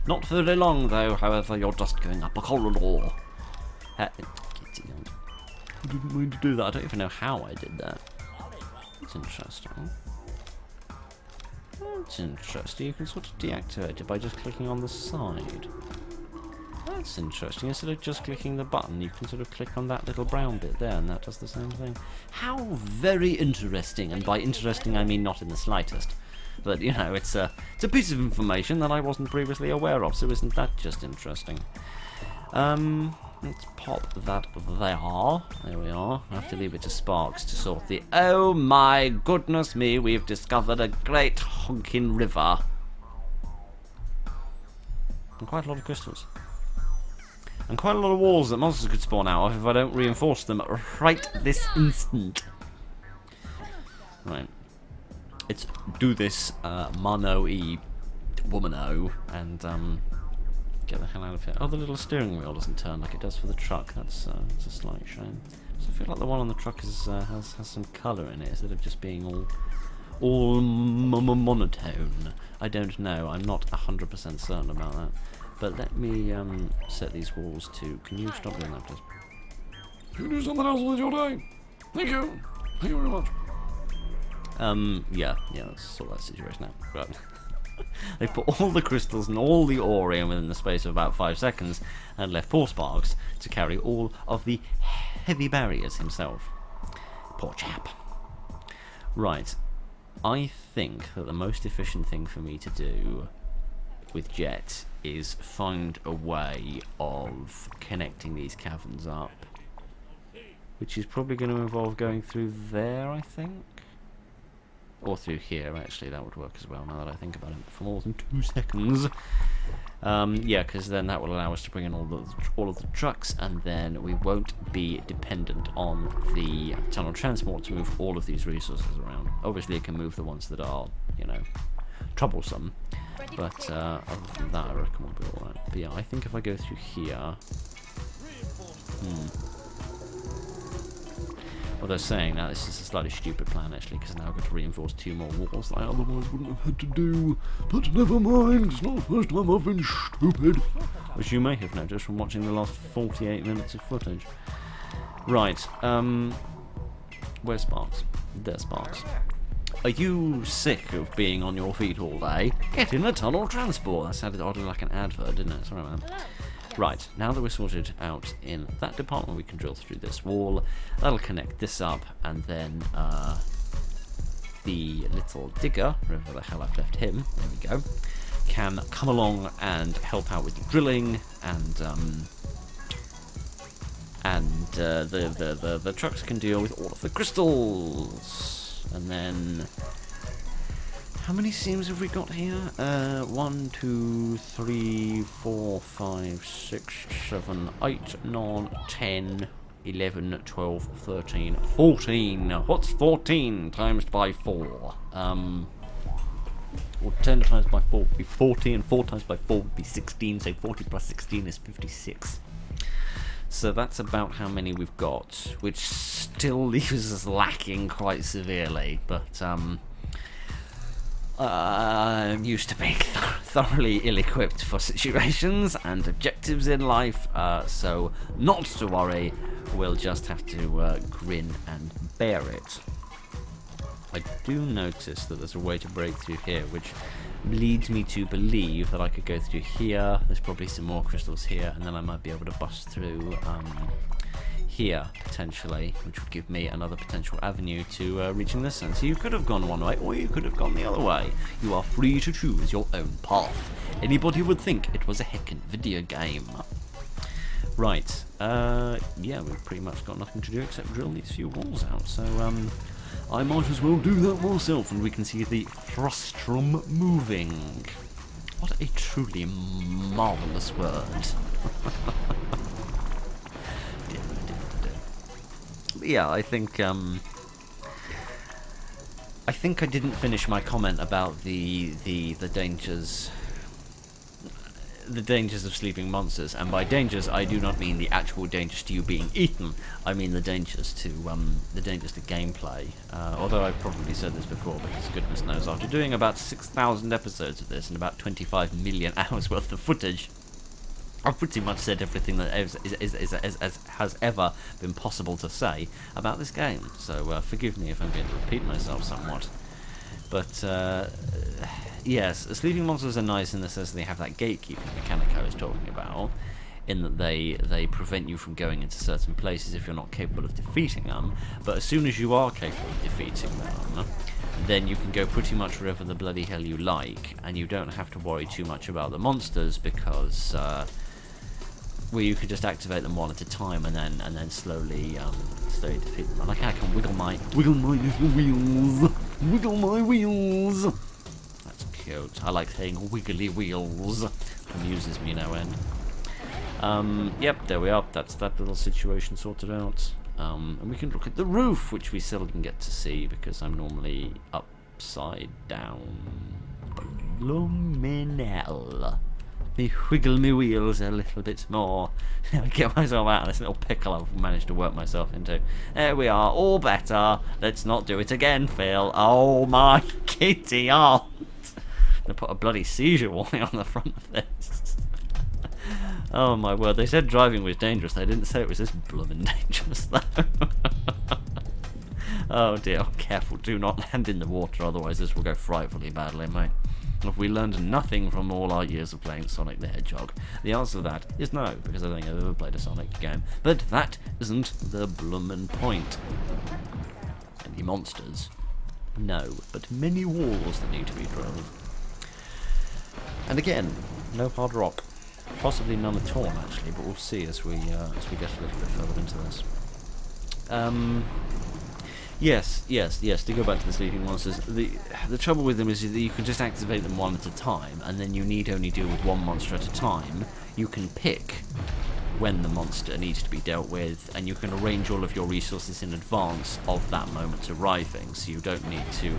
Not for very long, though. However, you're just going up a corridor. I didn't mean to do that. I don't even know how I did that. That's interesting. That's interesting. You can sort of deactivate it by just clicking on the side. That's interesting. Instead of just clicking the button, you can sort of click on that little brown bit there, and that does the same thing. How very interesting, and by interesting I mean not in the slightest. But, you know, it's a piece of information that I wasn't previously aware of, so isn't that just interesting? Let's pop that there. There we are. I have to leave it to Sparks to sort the... Oh my goodness me, we've discovered a great honking river. And quite a lot of crystals. And quite a lot of walls that monsters could spawn out of if I don't reinforce them right this instant. Right. Let's do this Mano-y Womano and get the hell out of here. Oh, the little steering wheel doesn't turn like it does for the truck. That's a slight shame. So I feel like the one on the truck is has some colour in it instead of just being all monotone. I don't know. I'm not 100% certain about that. But let me set these walls to... Can you stop doing that, please? You do something else with your day. Thank you. Thank you very much. Yeah, let's sort that situation out. Right. They put all the crystals and all the ore in within the space of about 5 seconds and left poor Sparks to carry all of the heavy barriers himself. Poor chap. Right. I think that the most efficient thing for me to do with Jet is find a way of connecting these caverns up, which is probably going to involve going through there, I think, or through here. Actually, that would work as well. Now that I think about it, for more than 2 seconds. Yeah, because then that will allow us to bring in all of the trucks, and then we won't be dependent on the tunnel transport to move all of these resources around. Obviously, it can move the ones that are, you know, troublesome. But other than that, I reckon we'll be alright. But yeah, I think if I go through here... Although saying that, this is a slightly stupid plan actually, because now I've got to reinforce 2 more walls that I otherwise wouldn't have had to do. But never mind, it's not the first time I've been stupid. Which you may have noticed from watching the last 48 minutes of footage. Right, where's Sparks? There's Sparks. Are you sick of being on your feet all day? Get in a tunnel transport. That sounded oddly like an advert, didn't it? Sorry about that. Right, now that we're sorted out in that department, we can drill through this wall. That'll connect this up, and then the little digger, wherever the hell I've left him, there we go, can come along and help out with the drilling, and the trucks can deal with all of the crystals. And then, how many seams have we got here? 1, 2, 3, 4, 5, 6, 7, 8, 9, 10, 11, 12, 13, 14. What's 14 times by 4? Well, 10 times by 4 would be 40, and 4 times by 4 would be 16, so 40 plus 16 is 56. So that's about how many we've got, which still leaves us lacking quite severely, but I'm used to being thoroughly ill-equipped for situations and objectives in life, so not to worry, we'll just have to grin and bear it. I do notice that there's a way to break through here, which leads me to believe that I could go through here. There's probably some more crystals here, and then I might be able to bust through here, potentially, which would give me another potential avenue to reaching this end. So you could have gone one way, or you could have gone the other way. You are free to choose your own path. Anybody would think it was a heckin' video game. Right, yeah, we've pretty much got nothing to do except drill these few walls out, so I might as well do that myself, and we can see the frustrum moving. What a truly marvellous word. Yeah, I think I didn't finish my comment about the dangers of sleeping monsters, and by dangers I do not mean the actual dangers to you being eaten. I mean the dangers to gameplay. Although I've probably said this before, because goodness knows, after doing about 6,000 episodes of this and about 25 million hours worth of footage, I've pretty much said everything that has ever been possible to say about this game. So forgive me if I'm going to repeat myself somewhat. But yes, sleeping monsters are nice in the sense that they have that gatekeeping mechanic I was talking about, in that they prevent you from going into certain places if you're not capable of defeating them. But as soon as you are capable of defeating them, then you can go pretty much wherever the bloody hell you like, and you don't have to worry too much about the monsters, because well, you can just activate them one at a time and then slowly defeat them. Like I can wiggle my little wheels, wiggle my wheels. That's cute. I like saying wiggly wheels. Amuses me no end. Yep, there we are. That's that little situation sorted out. And we can look at the roof, which we seldom get to see because I'm normally upside down. Bloomin' hell. Me wiggle me wheels a little bit more. Get myself out of this little pickle I've managed to work myself into. There we are, all better. Let's not do it again, Phil. Oh my kitty aunt. They put a bloody seizure warning on the front of this. Oh my word, they said driving was dangerous. They didn't say it was this bloomin' dangerous though. Oh dear, careful, do not land in the water, otherwise this will go frightfully badly, mate. Have we learned nothing from all our years of playing Sonic the Hedgehog? The answer to that is no, because I don't think I've ever played a Sonic game. But that isn't the bloomin' point. Any monsters? No, but many walls that need to be drilled. And again, no hard rock. Possibly none at all, actually, but we'll see as we get a little bit further into this. Yes, to go back to the sleeping monsters, the trouble with them is that you can just activate them one at a time, and then you need only deal with one monster at a time. You can pick when the monster needs to be dealt with, and you can arrange all of your resources in advance of that moment arriving, so you don't need to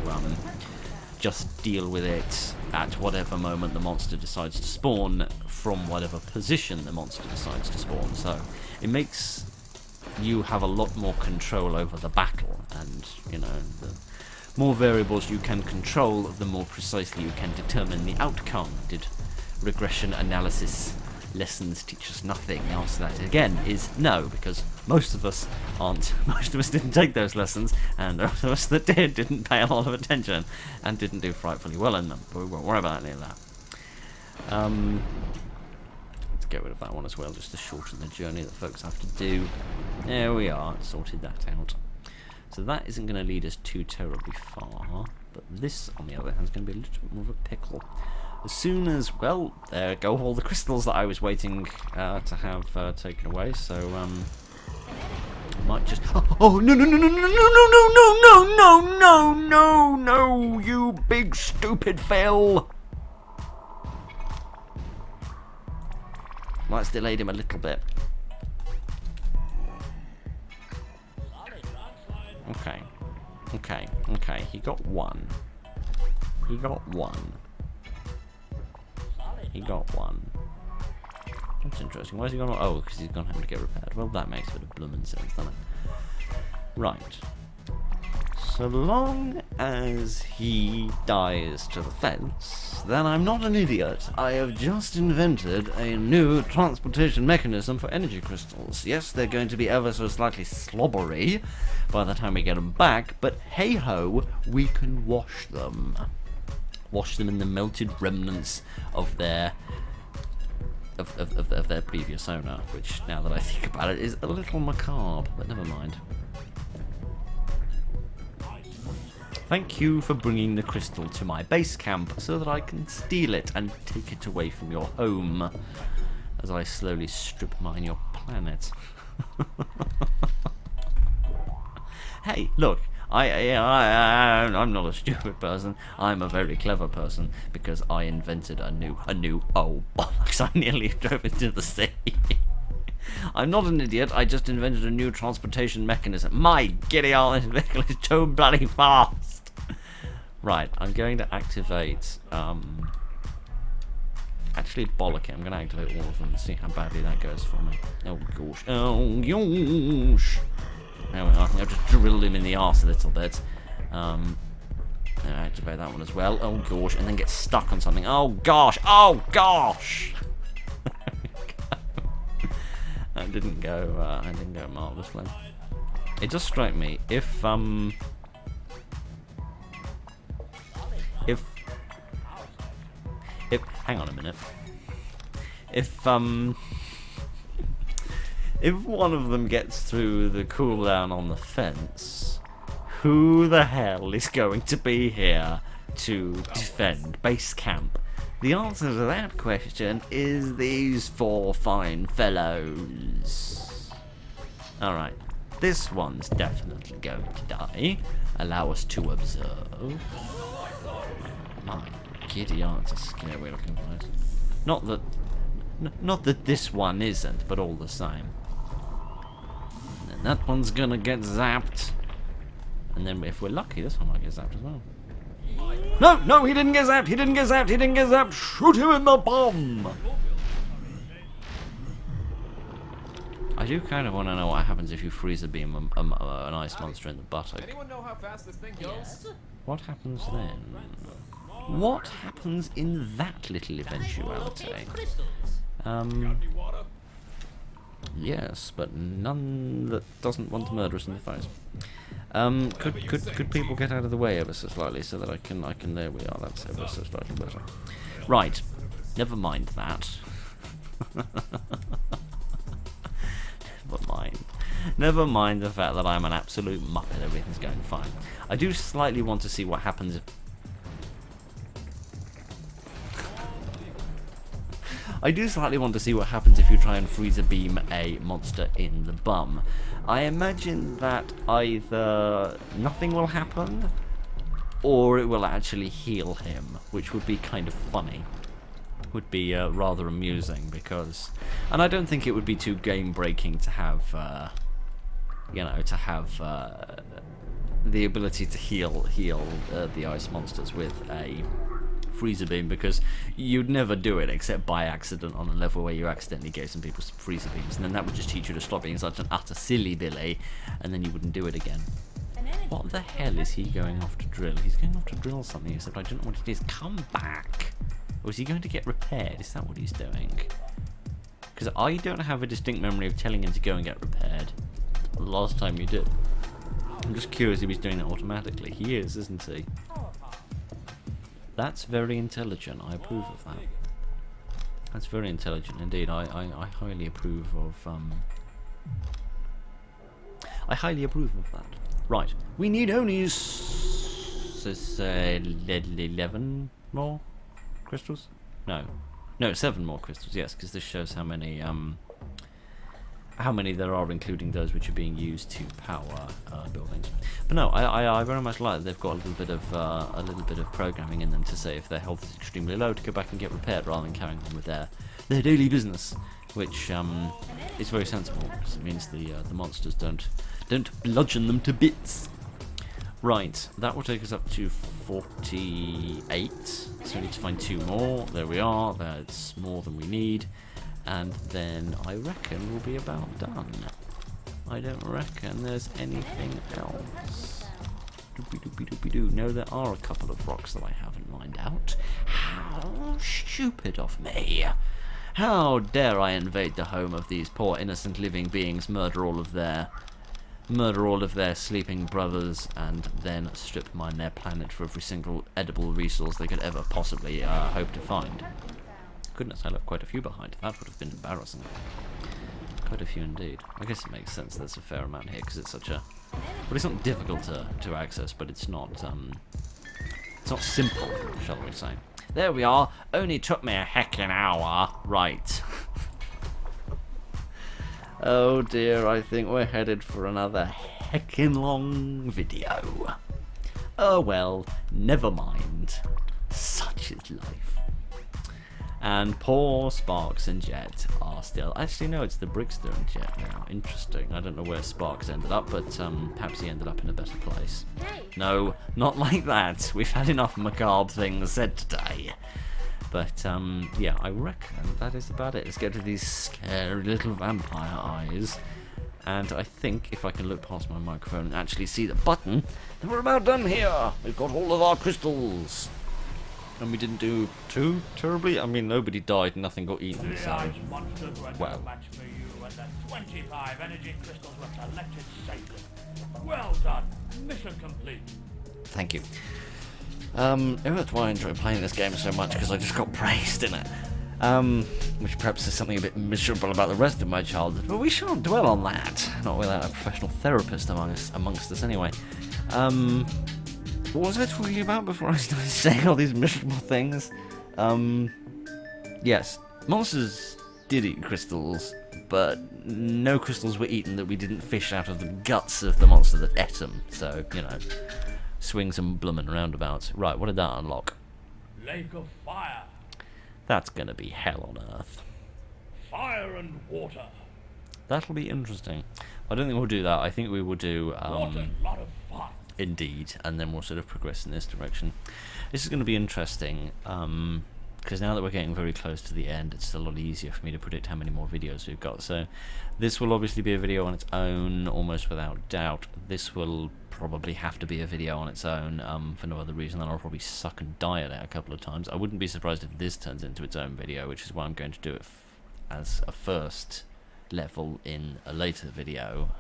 just deal with it at whatever moment the monster decides to spawn from whatever position the monster decides to spawn. So it makes you have a lot more control over the battle, and you know, the more variables you can control, the more precisely you can determine the outcome. Did regression analysis lessons teach us nothing? The answer to that again is no, because most of us didn't take those lessons, and those of us that didn't pay a lot of attention and didn't do frightfully well in them, but we won't worry about any of that. Get rid of that one as well, just to shorten the journey that folks have to do. There we are, sorted that out. So that isn't going to lead us too terribly far, but this, on the other hand, is going to be a little bit more of a pickle. As soon as, well, there go all the crystals that I was waiting to have taken away, so Might just. Oh no no no no no no no no no no no no! You big stupid Phil! Might have delayed him a little bit. Okay. Okay. Okay. He got one. He got one. He got one. That's interesting. Why is he gone? Oh, because he's gone home to get repaired. Well, that makes a bit of bloomin' sense, doesn't it? Right. So long as he dies to the fence, then I'm not an idiot. I have just invented a new transportation mechanism for energy crystals. Yes, they're going to be ever so slightly slobbery by the time we get them back, but hey-ho, we can wash them. Wash them in the melted remnants of their of their previous owner, which, now that I think about it, is a little macabre, but never mind. Thank you for bringing the crystal to my base camp so that I can steal it and take it away from your home as I slowly strip mine your planet. Hey, look, I'm not a stupid person. I'm a very clever person because I invented a new. Oh bollocks! I nearly drove into the sea. I'm not an idiot. I just invented a new transportation mechanism. My giddy old, this vehicle is too bloody fast. Right, I'm going to activate. Actually, bollock it. I'm going to activate all of them and see how badly that goes for me. Oh gosh. Oh gosh. There we are. I've just drilled him in the arse a little bit. Activate that one as well. Oh gosh, and then get stuck on something. Oh gosh! Oh gosh! That didn't go. Marvelously. It does strike me if hang on a minute. If one of them gets through the cooldown on the fence, who the hell is going to be here to defend base camp? The answer to that question is these four fine fellows. Alright, this one's definitely going to die. Allow us to observe. My giddy aunt, it's a scary looking place. Not that this one isn't, but all the same. And that one's gonna get zapped. And then if we're lucky, this one might get zapped as well. No, he didn't get zapped, he didn't get zapped. Shoot him in the bum! I do kind of want to know what happens if you freeze a beam an ice monster in the buttock. Anyone know how fast this thing goes? What happens then? What happens in that little eventuality? Yes, but none that doesn't want to murder us in the face. Could people get out of the way ever so slightly so that I can there we are, that's ever so slightly better. Right. Never mind that. Never mind the fact that I'm an absolute muppet, everything's going fine. I do slightly want to see what happens if you try and freeze a beam a monster in the bum. I imagine that either nothing will happen, or it will actually heal him, which would be kind of funny. Would be rather amusing because, and I don't think it would be too game-breaking to have, the ability to heal the ice monsters with a freezer beam, because you'd never do it except by accident on a level where you accidentally gave some people some freezer beams, and then that would just teach you to stop being such an utter silly billy, and then you wouldn't do it again. What the hell is he going off to drill? He's going off to drill something, except I don't know what it is. Come back! Or is he going to get repaired? Is that what he's doing? Because I don't have a distinct memory of telling him to go and get repaired the last time you did. I'm just curious if he's doing that automatically. He is, isn't he? That's very intelligent. I approve of that. That's very intelligent indeed. I highly approve of I highly approve of that. Right. We need only 11 more crystals? No, 7 more crystals. Yes, because this shows how many how many there are, including those which are being used to power buildings. But no, I very much like that they've got a little bit of programming in them to say if their health is extremely low to go back and get repaired rather than carrying on with their daily business, which is very sensible because it means the monsters don't bludgeon them to bits. Right, that will take us up to 48. So we need to find 2 more. There we are. That's more than we need. And then I reckon we'll be about done. I don't reckon there's anything else. Doopy-doopy-doopy-doo. No, there are a couple of rocks that I haven't mined out. How stupid of me. How dare I invade the home of these poor innocent living beings, murder all of their sleeping brothers, and then strip mine their planet for every single edible resource they could ever possibly hope to find. Goodness, I left quite a few behind. That would have been embarrassing. Quite a few indeed. I guess it makes sense there's a fair amount here because it's such a... Well, it's not difficult to access, but it's not simple, shall we say. There we are. Only took me a heckin' hour. Right. Oh dear, I think we're headed for another heckin' long video. Oh well, never mind. Such is life. And poor Sparks and Jet are still... Actually, no, it's the Brickster and Jet now. Interesting. I don't know where Sparks ended up, but perhaps he ended up in a better place. Hey. No, not like that. We've had enough macabre things said today. But, yeah, I reckon that is about it. Let's get to these scary little vampire eyes. And I think if I can look past my microphone and actually see the button, then we're about done here. We've got all of our crystals. And we didn't do too terribly. I mean, nobody died, nothing got eaten. The So, ice monsters were well. no match for you, and the 25 energy crystals were collected safely. Well done. Mission complete. thank you. That's why I enjoy playing this game so much, because I just got praised in it. Which perhaps is something a bit miserable about the rest of my childhood, but we shan't dwell on that. Not without a professional therapist amongst us anyway. What was I talking about before I started saying all these miserable things? Yes, monsters did eat crystals, but no crystals were eaten that we didn't fish out of the guts of the monster that ate them. So, you know, swings and bloomin' roundabouts. Right, what did that unlock? Lake of fire. That's gonna be hell on earth. Fire and water. That'll be interesting. I don't think we'll do that. I think we will do... What a lot of fun. Indeed, and then we'll sort of progress in this direction. This is going to be interesting, because now that we're getting very close to the end, it's a lot easier for me to predict how many more videos we've got. So this will obviously be a video on its own, almost without doubt. This will probably have to be a video on its own, for no other reason than I'll probably suck and die at it a couple of times. I wouldn't be surprised if this turns into its own video, which is why I'm going to do it as a first level in a later video.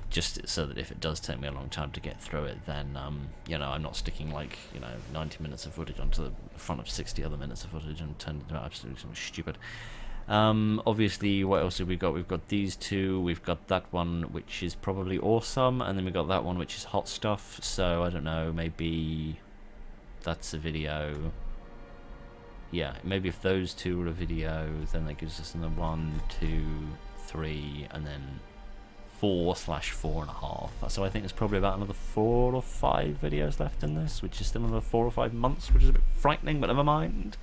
Just so that if it does take me a long time to get through it, then you know, I'm not sticking like 90 minutes of footage onto the front of 60 other minutes of footage and turn it into absolutely something stupid. Obviously, what else have we got? We've got these two, we've got that one which is probably awesome, and then we've got that one which is hot stuff. So I don't know, maybe that's a video. Yeah, maybe if those two were a video, then that gives us another 1, 2, 3, and then 4/4.5. So I think there's probably about another 4 or 5 videos left in this, which is still another 4 or 5 months, which is a bit frightening, but never mind.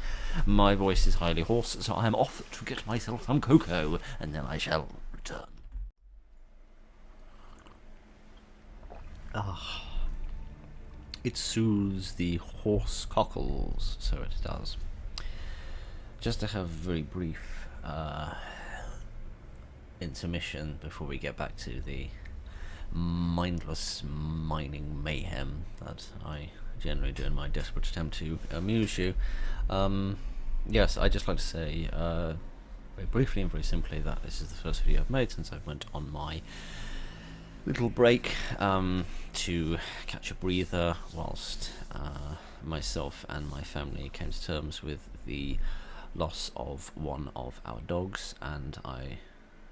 My voice is highly hoarse, so I am off to get myself some cocoa, and then I shall return. Ah, it soothes the hoarse cockles, so it does. Just to have a very brief intermission before we get back to the mindless mining mayhem that I generally do in my desperate attempt to amuse you. Yes, I'd just like to say very briefly and very simply that this is the first video I've made since I went on my little break to catch a breather whilst myself and my family came to terms with the loss of one of our dogs, and I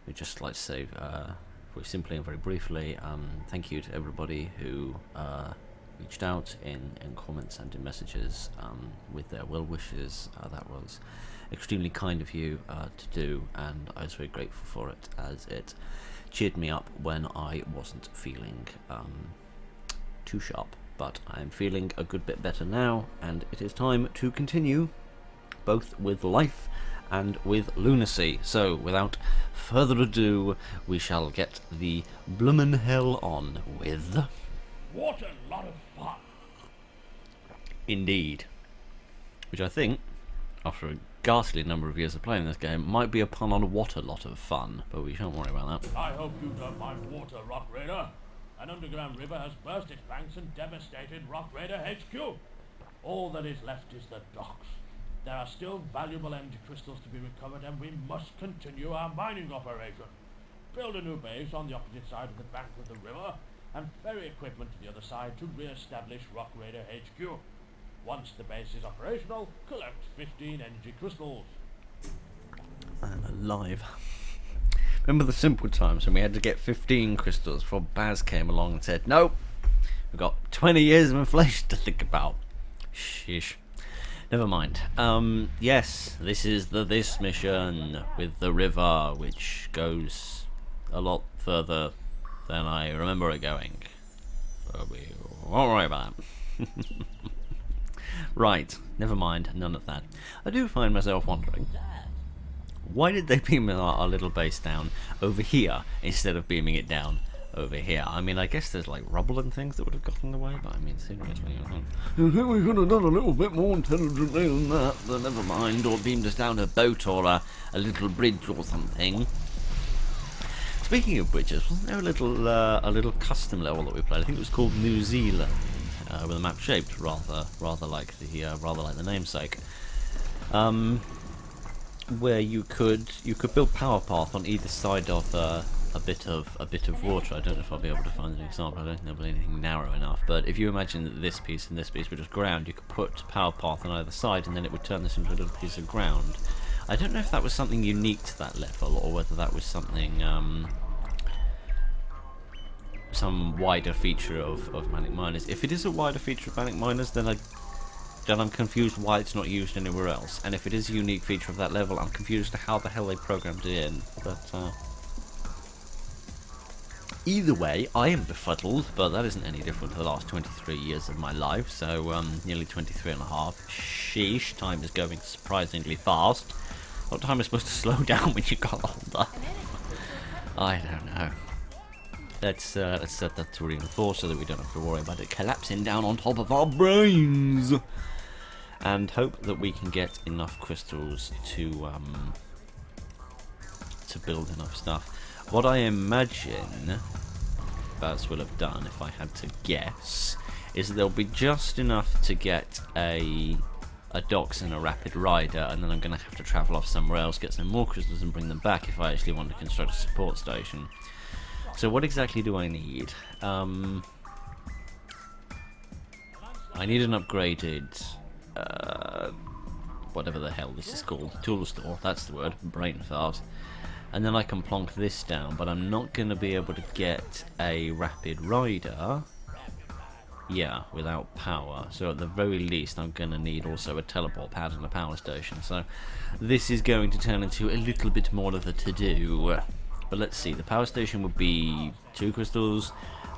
would just like to say very simply and very briefly thank you to everybody who reached out in comments and in messages with their well wishes. That was extremely kind of you to do, and I was very grateful for it, as it cheered me up when I wasn't feeling too sharp. But I am feeling a good bit better now, and it is time to continue, both with life and with lunacy. So, without further ado, we shall get the bloomin' hell on with... What a lot of fun! Indeed. Which I think, after a ghastly number of years of playing this game, might be a pun on what a lot of fun, but we shan't worry about that. I hope you don't mind water, Rock Raider. An underground river has burst its banks and devastated Rock Raider HQ. All that is left is the docks. There are still valuable energy crystals to be recovered, and we must continue our mining operation. Build a new base on the opposite side of the bank of the river, and ferry equipment to the other side to re-establish Rock Raider HQ. Once the base is operational, collect 15 energy crystals. I'm alive. Remember the simple times when we had to get 15 crystals before Baz came along and said, nope, we've got 20 years of inflation to think about. Sheesh. Never mind. Yes, this is this mission with the river, which goes a lot further than I remember it going. But we won't worry about it. Right, never mind, none of that. I do find myself wondering, why did they beam our little base down over here instead of beaming it down over here? I mean, I guess there's like rubble and things that would have gotten in the way, but I mean, seriously, I think we could have done a little bit more intelligently than that, but never mind, or beamed us down a boat or a little bridge or something. Speaking of bridges, wasn't there a little custom level that we played? I think it was called New Zealand, with a map shaped rather like the namesake. Where you could build power path on either side of a bit of water. I don't know if I'll be able to find an example. I don't think there'll be anything narrow enough. But if you imagine that this piece and this piece were just ground, you could put power path on either side, and then it would turn this into a little piece of ground. I don't know if that was something unique to that level, or whether that was something some wider feature of Manic Miners. If it is a wider feature of Manic Miners, then I'm confused why it's not used anywhere else. And if it is a unique feature of that level, I'm confused as to how the hell they programmed it in. But either way, I am befuddled, but that isn't any different to the last 23 years of my life, so nearly 23 and a half. Sheesh, time is going surprisingly fast. What time is supposed to slow down when you got older? I don't know. Let's set that to reinforce so that we don't have to worry about it collapsing down on top of our brains. And hope that we can get enough crystals to build enough stuff. What I imagine Baz will have done, if I had to guess, is that there'll be just enough to get a docks and a rapid rider, and then I'm going to have to travel off somewhere else, get some more crystals and bring them back if I actually want to construct a support station. So what exactly do I need? I need an upgraded, whatever the hell this is called, tool store, that's the word, brain fart. And then I can plonk this down, but I'm not going to be able to get a rapid rider, without power. So at the very least I'm going to need also a teleport pad and a power station. So this is going to turn into a little bit more of a to-do. But let's see, the power station would be 2 crystals,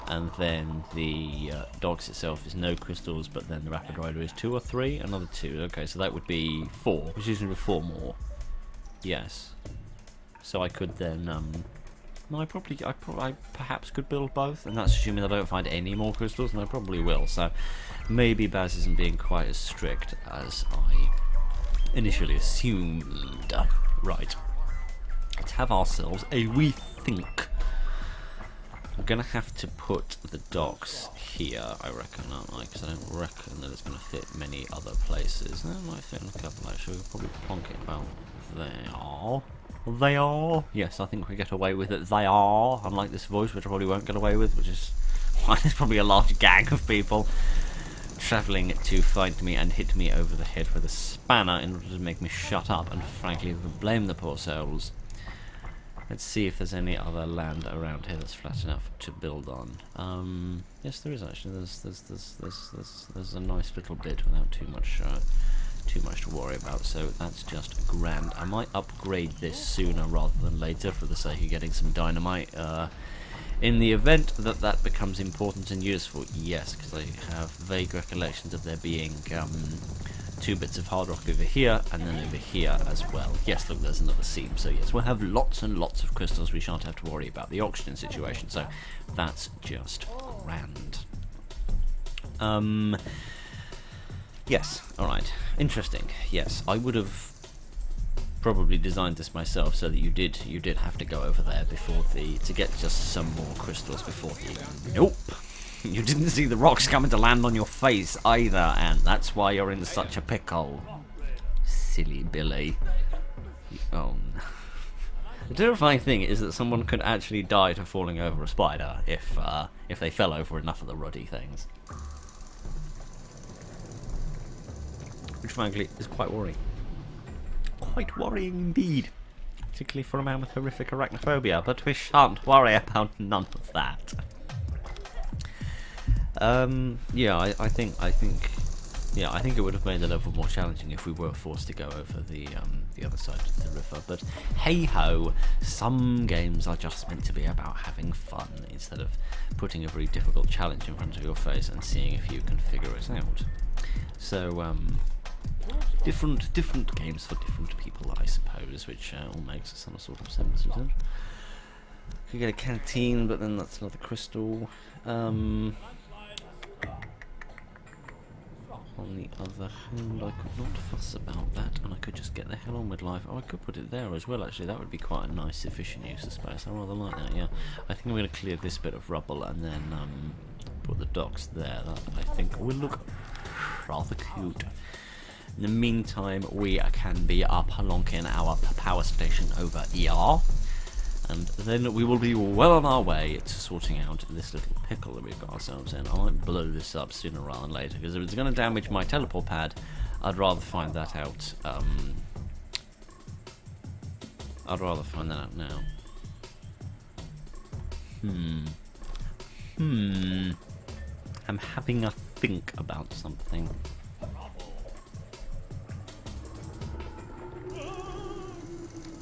and then the docks itself is no crystals, but then the rapid rider is 2 or 3, another 2. Okay, so that would be 4, which is 4 more. Yes. So I could then, no, I perhaps could build both, and that's assuming that I don't find any more crystals, and I probably will. So maybe Baz isn't being quite as strict as I initially assumed. Right. Let's have ourselves a wee think. I'm going to have to put the docks here, I reckon, aren't I? Because I don't reckon that it's going to fit many other places. No, it might fit in a couple, actually. We'll probably plonk it about there. They are. Yes, I think we get away with it. They are. Unlike this voice, which I probably won't get away with, which is why there's probably a large gang of people travelling to find me and hit me over the head with a spanner in order to make me shut up, and frankly, blame the poor souls. Let's see if there's any other land around here that's flat enough to build on. Yes, there is actually. There's a nice little bit without too much to worry about. So that's just grand. I might upgrade this sooner rather than later for the sake of getting some dynamite. In the event that that becomes important and useful, yes, because I have vague recollections of there being 2 bits of hard rock over here, and then over here as well. Yes, look, there's another seam, so yes, we'll have lots and lots of crystals. We shan't have to worry about the oxygen situation, so that's just grand. Yes, alright. Interesting. Yes, I would have probably designed this myself so that you did have to go over there before to get just some more crystals before the... Nope! You didn't see the rocks coming to land on your face either, and that's why you're in such a pickle. Silly Billy. Oh no. The terrifying thing is that someone could actually die to falling over a spider if they fell over enough of the ruddy things. Which frankly is quite worrying. Quite worrying indeed. Particularly for a man with horrific arachnophobia, but we shan't worry about none of that. Yeah, I think it would have made the level more challenging if we were forced to go over the other side of the river. But hey ho, some games are just meant to be about having fun instead of putting a very difficult challenge in front of your face and seeing if you can figure it out. So different games for different people, I suppose, which all makes some sort of sense. Could get a canteen, but then that's another crystal. On the other hand, I could not fuss about that, and I could just get the hell on with life. Oh, I could put it there as well, actually. That would be quite a nice, efficient use of space. I rather like that, yeah. I think I'm going to clear this bit of rubble and then put the docks there. That, I think, will look rather cute. In the meantime, we can be unlocking our power station over here. And then we will be well on our way to sorting out this little pickle that we've got ourselves in. I might blow this up sooner rather than later, because if it's going to damage my teleport pad, I'd rather find that out. I'd rather find that out now. I'm having a think about something.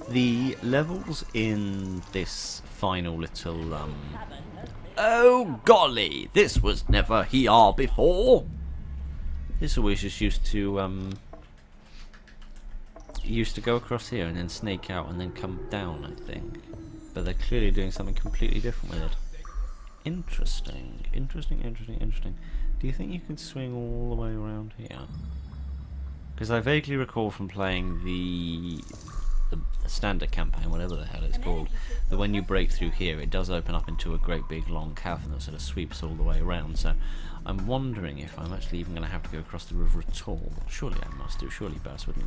The levels in this final little, oh golly, this was never here before. This always just used to go across here and then snake out and then come down, I think. But they're clearly doing something completely different with it. Interesting. Do you think you can swing all the way around here? Because I vaguely recall from playing the standard campaign, whatever the hell it's called, that when you break through here it does open up into a great big long cavern that sort of sweeps all the way around. So I'm wondering if I'm actually even going to have to go across the river at all. Surely I must do. Surely Baz wouldn't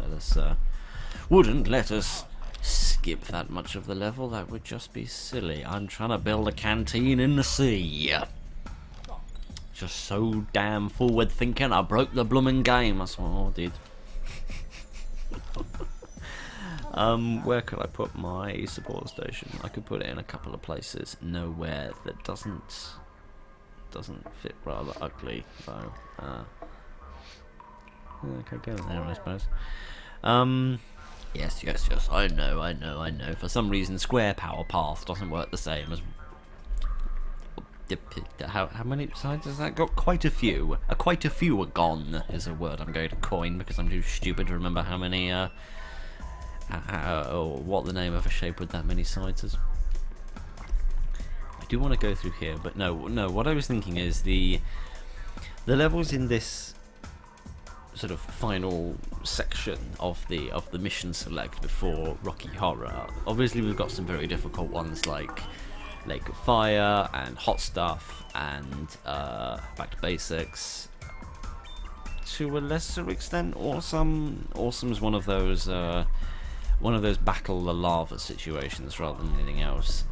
let us skip that much of the level. That would just be silly. I'm trying to build a canteen in the sea. Just so damn forward thinking, I broke the blooming game. That's what I did. Where could I put my support station? I could put it in a couple of places. Nowhere that doesn't fit rather ugly though. Okay, go there, I suppose. Yes. I know. For some reason, square power path doesn't work the same as. How many sides has that got? Quite a few. Quite a few are gone is a word I'm going to coin because I'm too stupid to remember how many. Or what the name of a shape with that many sides is. I do want to go through here, but no. What I was thinking is the levels in this sort of final section of the mission select before Rocky Horror. Obviously, we've got some very difficult ones like Lake of Fire and Hot Stuff and Back to Basics. To a lesser extent, Awesome. Awesome's one of those battle the lava situations rather than anything else.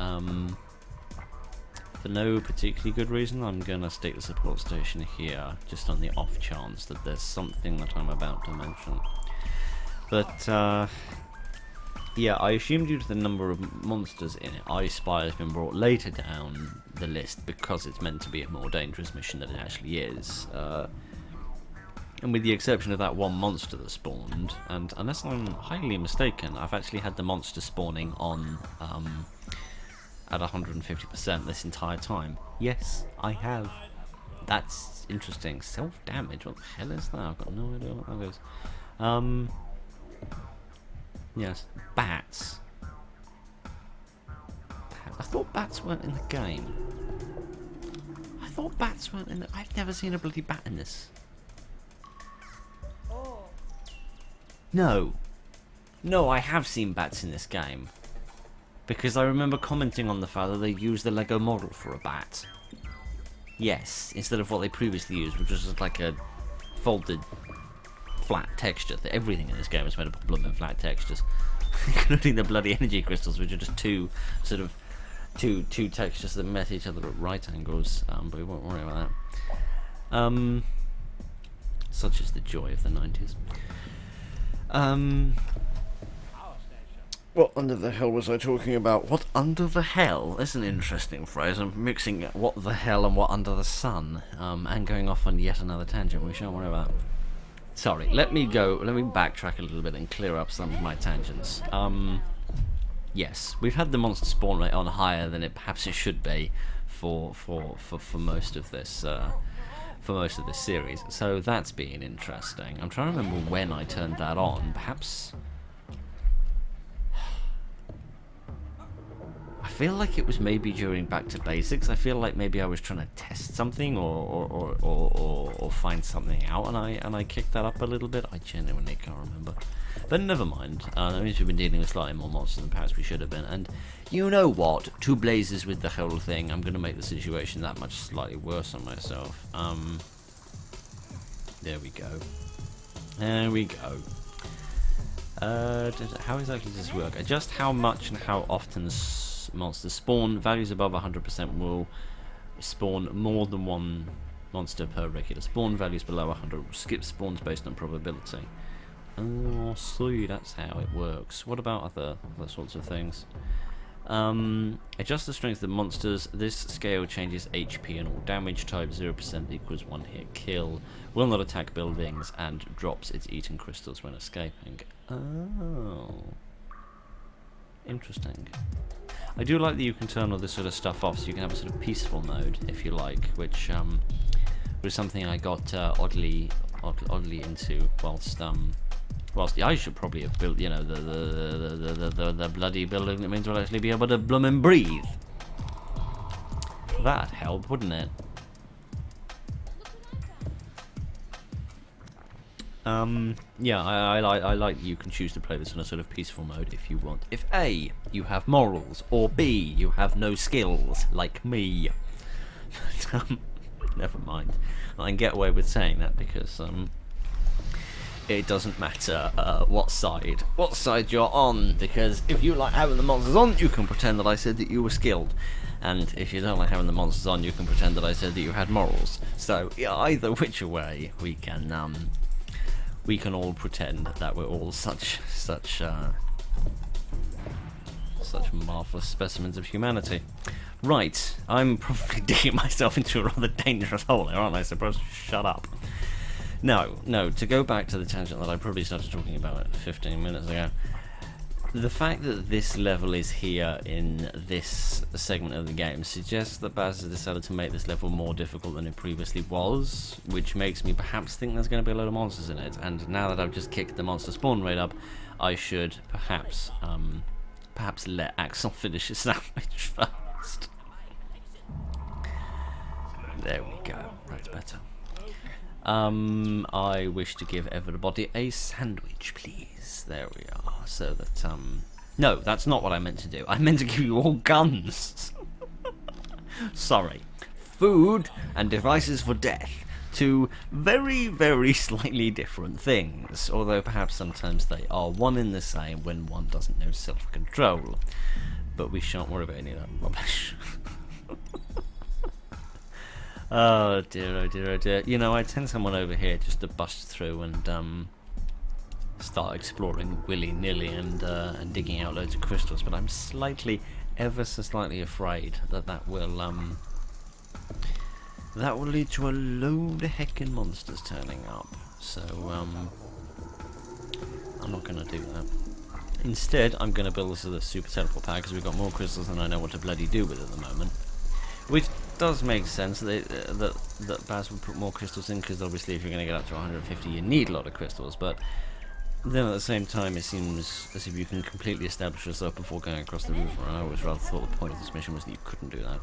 For no particularly good reason, I'm gonna stick the support station here, just on the off chance that there's something that I'm about to mention. But Yeah, I assume due to the number of monsters in it, I Spy has been brought later down the list because it's meant to be a more dangerous mission than it actually is. And with the exception of that one monster that spawned, and unless I'm highly mistaken, I've actually had the monster spawning on at 150% this entire time. Yes, I have. That's interesting. Self-damage, what the hell is that? I've got no idea what that is. Yes, bats. I thought bats weren't in the game. I thought bats weren't in the... I've never seen a bloody bat in this. Oh. No. No, I have seen bats in this game. Because I remember commenting on the fact that they used the Lego model for a bat. Yes, instead of what they previously used, which was just like a folded flat texture. Everything in this game is made up of blooming flat textures. Including the bloody energy crystals, which are just two textures that met each other at right angles, but we won't worry about that. Such is the joy of the 90s. What under the hell was I talking about? What under the hell? That's an interesting phrase. I'm mixing what the hell and what under the sun, and going off on yet another tangent. We shan't worry about that. Sorry, let me backtrack a little bit and clear up some of my tangents. Yes, we've had the monster spawn rate on higher than it perhaps it should be for most of this series. So that's been interesting. I'm trying to remember when I turned that on. Perhaps I feel like it was maybe during Back to Basics. I feel like maybe I was trying to test something or find something out, and I kicked that up a little bit. I genuinely can't remember. But never mind. That means we've been dealing with slightly more monsters than perhaps we should have been. And you know what? Two blazes with the whole thing. I'm going to make the situation that much slightly worse on myself. There we go. There we go. How exactly does this work? Adjust how much and how often monsters spawn. Values above 100% will spawn more than one monster per regular spawn. Values below 100 will skip spawns based on probability. Oh, see, that's how it works. What about other sorts of things? Adjust the strength of the monsters. This scale changes HP and all damage type. 0% equals 1 hit kill. Will not attack buildings and drops its eaten crystals when escaping. Oh, interesting. I do like that you can turn all this sort of stuff off, so you can have a sort of peaceful mode, if you like, which was something I got oddly into whilst I should probably have built, you know, the bloody building that means we'll actually be able to bloom and breathe. That'd help, wouldn't it? Yeah, I like that you can choose to play this in a sort of peaceful mode if you want. If A, you have morals, or B, you have no skills, like me. But, never mind. I can get away with saying that because, it doesn't matter what side you're on, because if you like having the monsters on, you can pretend that I said that you were skilled, and if you don't like having the monsters on, you can pretend that I said that you had morals. So yeah, either which way, we can all pretend that we're all such marvelous specimens of humanity. Right, I'm probably digging myself into a rather dangerous hole here, aren't I? Supposed to shut up. No, to go back to the tangent that I probably started talking about 15 minutes ago, the fact that this level is here in this segment of the game suggests that Baz has decided to make this level more difficult than it previously was, which makes me perhaps think there's going to be a load of monsters in it, and now that I've just kicked the monster spawn rate up, I should perhaps let Axel finish his sandwich first. There we go, that's better. I wish to give everybody a sandwich, please. There we are. So that, no, that's not what I meant to do. I meant to give you all guns. Sorry. Food and devices for death. Two very, very slightly different things. Although perhaps sometimes they are one in the same when one doesn't know self-control. But we shan't worry about any of that rubbish. Oh dear, oh dear, oh dear. You know, I'd send someone over here just to bust through and start exploring willy-nilly and digging out loads of crystals, but I'm ever so slightly afraid that will lead to a load of heckin' monsters turning up. So I'm not going to do that. Instead, I'm going to build this as a super teleport pad because we've got more crystals than I know what to bloody do with at the moment. Which does make sense that Baz would put more crystals in, because obviously if you're going to get up to 150 you need a lot of crystals, but then at the same time it seems as if you can completely establish yourself before going across the river, and I always rather thought the point of this mission was that you couldn't do that.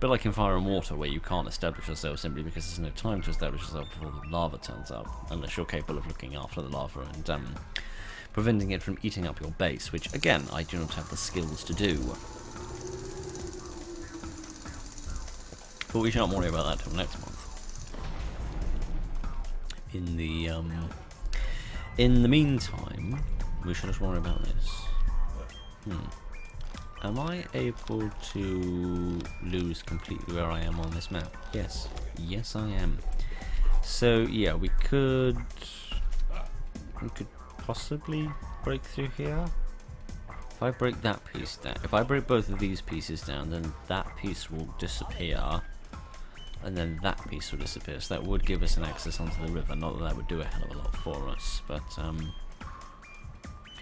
But like in Fire and Water, where you can't establish yourself simply because there's no time to establish yourself before the lava turns up, unless you're capable of looking after the lava and preventing it from eating up your base, which again I do not have the skills to do. But we shan't worry about that till next month. In the meantime, we should just worry about this. Am I able to lose completely where I am on this map? Yes. Yes, I am. So yeah, we could possibly break through here. If I break that piece down, if I break both of these pieces down, then that piece will disappear, and then that piece will disappear. So that would give us an access onto the river. Not that that would do a hell of a lot for us, but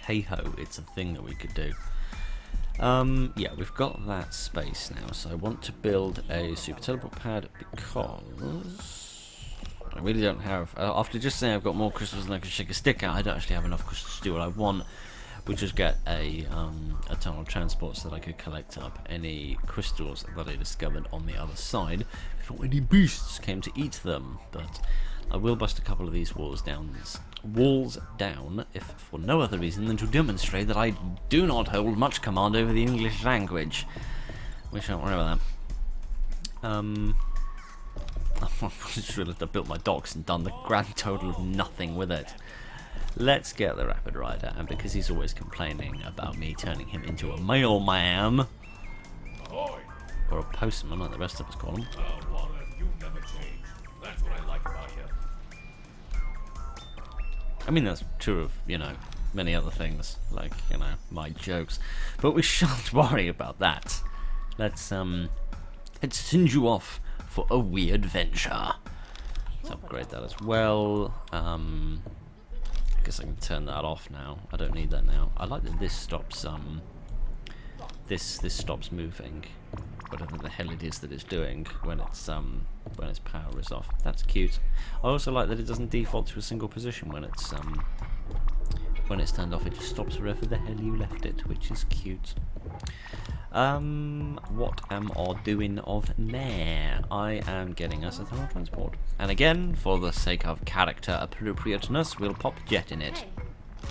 hey ho, it's a thing that we could do. Yeah, we've got that space now, so I want to build a super teleport pad because I really don't have, after just saying I've got more crystals than I can shake a stick at, I don't actually have enough crystals to do what I want, which is get a tunnel of transport so that I could collect up any crystals that I discovered on the other side before any beasts came to eat them. But I will bust a couple of these walls down, if for no other reason than to demonstrate that I do not hold much command over the English language. We shan't worry about that. I just realised I built my docks and done the grand total of nothing with it. Let's get the Rapid Rider, and because he's always complaining about me turning him into a mailman, or a postman like the rest of us call him. You never change. That's what I like about you. I mean, that's true of, you know, many other things, like, you know, my jokes. But we shan't worry about that. Let's send you off for a wee adventure. Let's upgrade that as well. I guess I can turn that off now. I don't need that now. I like that this stops this stops moving, whatever the hell it is that it's doing when its power is off. That's cute. I also like that it doesn't default to a single position when it's turned off. It just stops wherever the hell you left it, which is cute. What am I doing of now? I am getting us a thermal transport. And again, for the sake of character appropriateness, we'll pop Jet in it. Hey,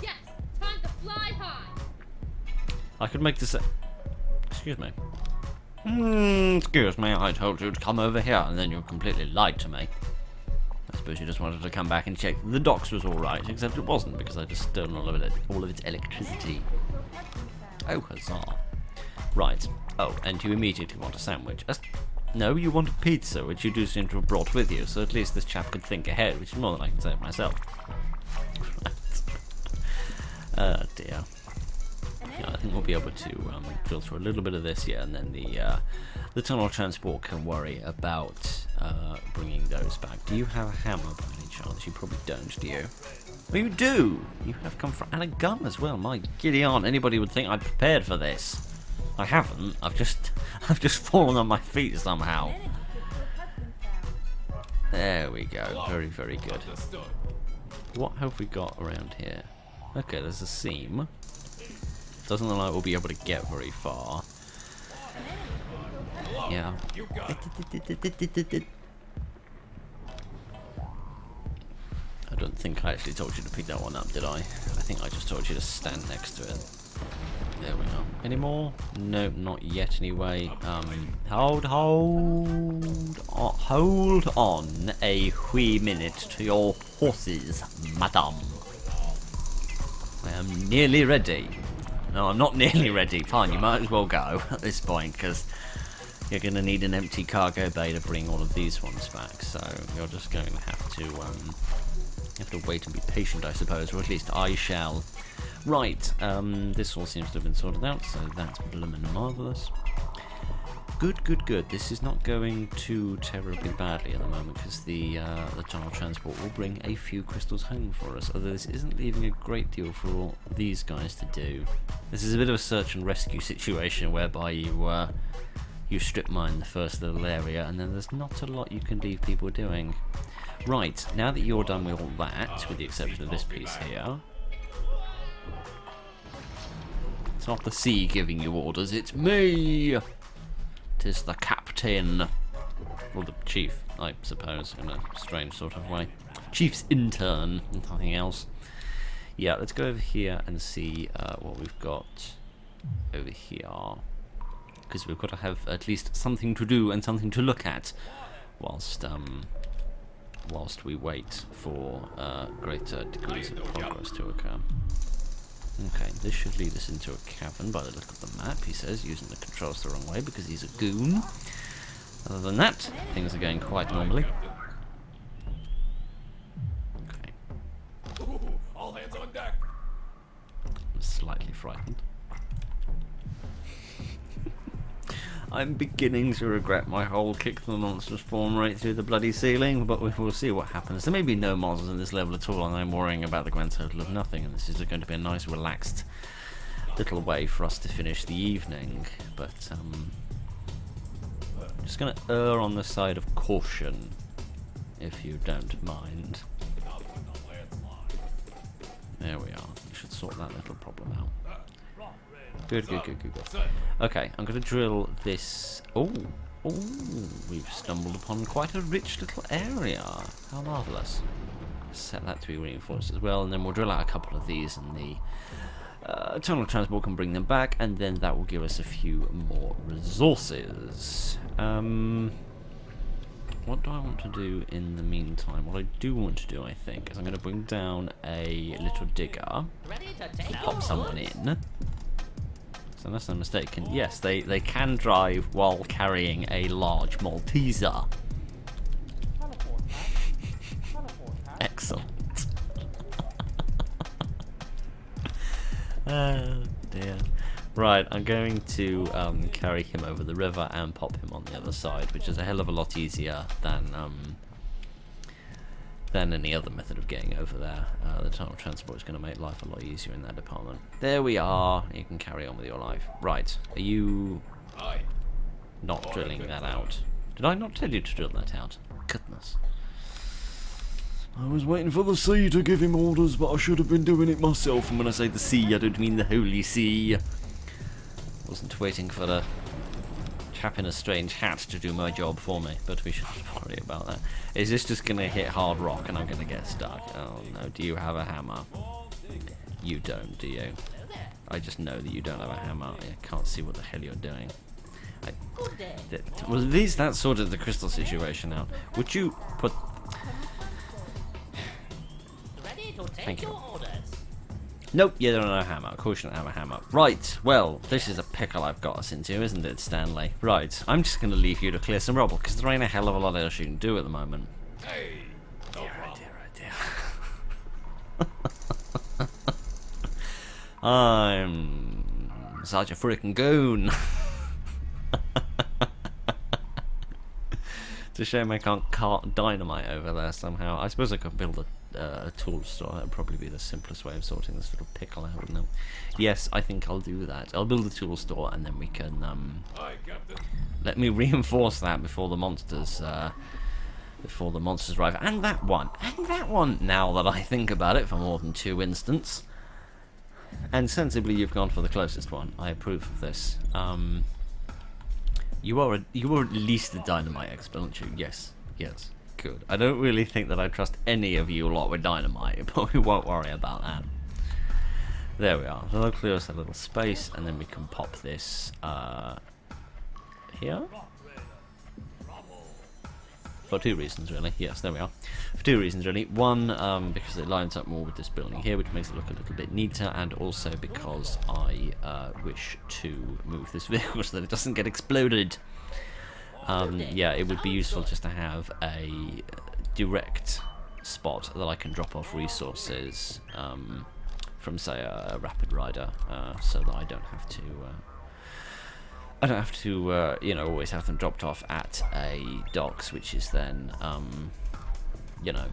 yes, time to fly high. I could make this excuse me. Excuse me, I told you to come over here, and then you completely lied to me. I suppose you just wanted to come back and check that the docks was alright, except it wasn't, because I just stolen all of its electricity. Oh, huzzah. Right. Oh, and you immediately want a sandwich. No, you want a pizza, which you do seem to have brought with you, so at least this chap could think ahead, which is more than I can say of myself. Right. Oh dear. Yeah, I think we'll be able to drill through a little bit of this, yeah, and then the tunnel transport can worry about bringing those back. Do you have a hammer by any chance? You probably don't, do you? Well, you do! You have come from, and a gun as well. My giddy aunt, anybody would think I'd prepared for this. I haven't. I've just fallen on my feet somehow. There we go. Very, very good. What have we got around here? Okay, there's a seam. Doesn't look like we'll be able to get very far. Yeah. I don't think I actually told you to pick that one up, did I? I think I just told you to stand next to it. There we go. Any more? Nope, not yet anyway. Hold on a wee minute to your horses, madam. I am nearly ready. No, I'm not nearly ready. Fine, you might as well go at this point, because you're going to need an empty cargo bay to bring all of these ones back. So you're just going to have to have to wait and be patient, I suppose, or at least I shall. Right, this all seems to have been sorted out, so that's bloomin' marvellous. Good, good, good. This is not going too terribly badly at the moment, because the tunnel transport will bring a few crystals home for us, although this isn't leaving a great deal for all these guys to do. This is a bit of a search and rescue situation, whereby you strip mine the first little area, and then there's not a lot you can leave people doing. Right, now that you're done with all that, with the exception of this piece here, it's not the sea giving you orders, it's me! 'Tis the captain. Or the chief, I suppose, in a strange sort of way. Chief's intern, nothing else. Yeah, let's go over here and see what we've got over here. Because we've got to have at least something to do and something to look at whilst we wait for greater degrees of progress to occur. Okay, this should lead us into a cavern by the look of the map, he says, using the controls the wrong way because he's a goon. Other than that, things are going quite normally. Okay. Ooh, all hands on deck. I'm slightly frightened. I'm beginning to regret my whole kick the monsters form right through the bloody ceiling, but we'll see what happens. There may be no monsters in this level at all, and I'm worrying about the grand total of nothing, and this is going to be a nice, relaxed little way for us to finish the evening. But, I'm just going to err on the side of caution, if you don't mind. There we are. We should sort that little problem out. Good, good, good, good, good. Okay, I'm going to drill this. Oh, we've stumbled upon quite a rich little area. How marvellous. Set that to be reinforced as well, and then we'll drill out a couple of these, and the tunnel transport can bring them back, and then that will give us a few more resources. What do I want to do in the meantime? What I do want to do, I think, is I'm going to bring down a little digger, pop someone in. So unless I'm mistaken, yes, they can drive while carrying a large Malteser. Excellent. Oh dear. Right, I'm going to carry him over the river and pop him on the other side, which is a hell of a lot easier than any other method of getting over there. The tunnel transport is going to make life a lot easier in that department. There we are. You can carry on with your life. Right, are you not drilling that out? Did I not tell you to drill that out? Goodness. I was waiting for the sea to give him orders, but I should have been doing it myself. And when I say the sea, I don't mean the holy sea. Wasn't waiting for the chap in a strange hat to do my job for me, but we shouldn't worry about that. Is this just going to hit hard rock and I'm going to get stuck? Oh no, do you have a hammer? You don't, do you? I just know that you don't have a hammer. I can't see what the hell you're doing. Well, at least that sorted the crystal situation out. Would you put... Thank you. Nope, you don't have a hammer. Of course you don't have a hammer. Right, well, this is a pickle I've got us into, isn't it, Stanley? Right, I'm just going to leave you to clear some rubble, because there ain't a hell of a lot else you can do at the moment. Hey, no problem. Dear. I'm such a freaking goon. It's a shame I can't cart dynamite over there somehow. I suppose I could build a tool store. That would probably be the simplest way of sorting this little pickle out, wouldn't it? Yes, I think I'll do that. I'll build a tool store and then we can Aye, Captain. let me reinforce that before the monsters arrive. And that one, now that I think about it, for more than 2 instants. And sensibly you've gone for the closest one. I approve of this. You are at least a dynamite expert, aren't you? Yes. Good. I don't really think that I trust any of you lot with dynamite, but we won't worry about that. There we are. So that'll clear us a little space, and then we can pop this here. For 2 reasons, really. Yes, there we are. For 2 reasons, really. One, because it lines up more with this building here, which makes it look a little bit neater, and also because I wish to move this vehicle so that it doesn't get exploded. Yeah, it would be useful just to have a direct spot that I can drop off resources from, say, a rapid rider, so that I don't have to. You know, always have them dropped off at a docks, which is then, you know,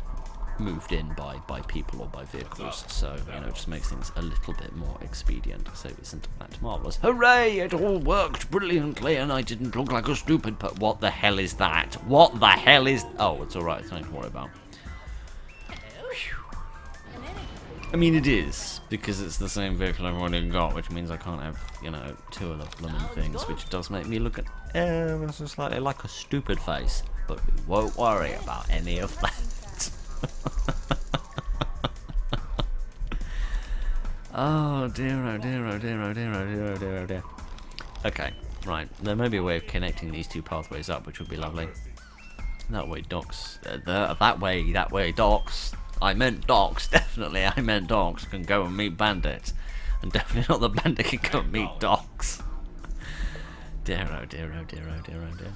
moved in by people or by vehicles. So, you know, it just makes things a little bit more expedient. So isn't that marvellous? Hooray! It all worked brilliantly, and I didn't look like a stupid. But what the hell is that? What the hell is? Oh, it's all right. It's nothing to worry about. I mean, it is, because it's the same vehicle I've already got, which means I can't have, you know, two of the blooming things, which does make me look at ever so slightly like a stupid face. But we won't worry about any of that. Oh dear, oh dear, oh dear, oh dear, oh dear, oh dear, oh dear. Okay, right, there may be a way of connecting these two pathways up, which would be lovely. That way, docks, that way, docks. I meant dogs, definitely, I meant dogs can go and meet bandits. And definitely not the bandit can go and meet dogs. Dear, oh dear, oh dear, oh dear, oh dear.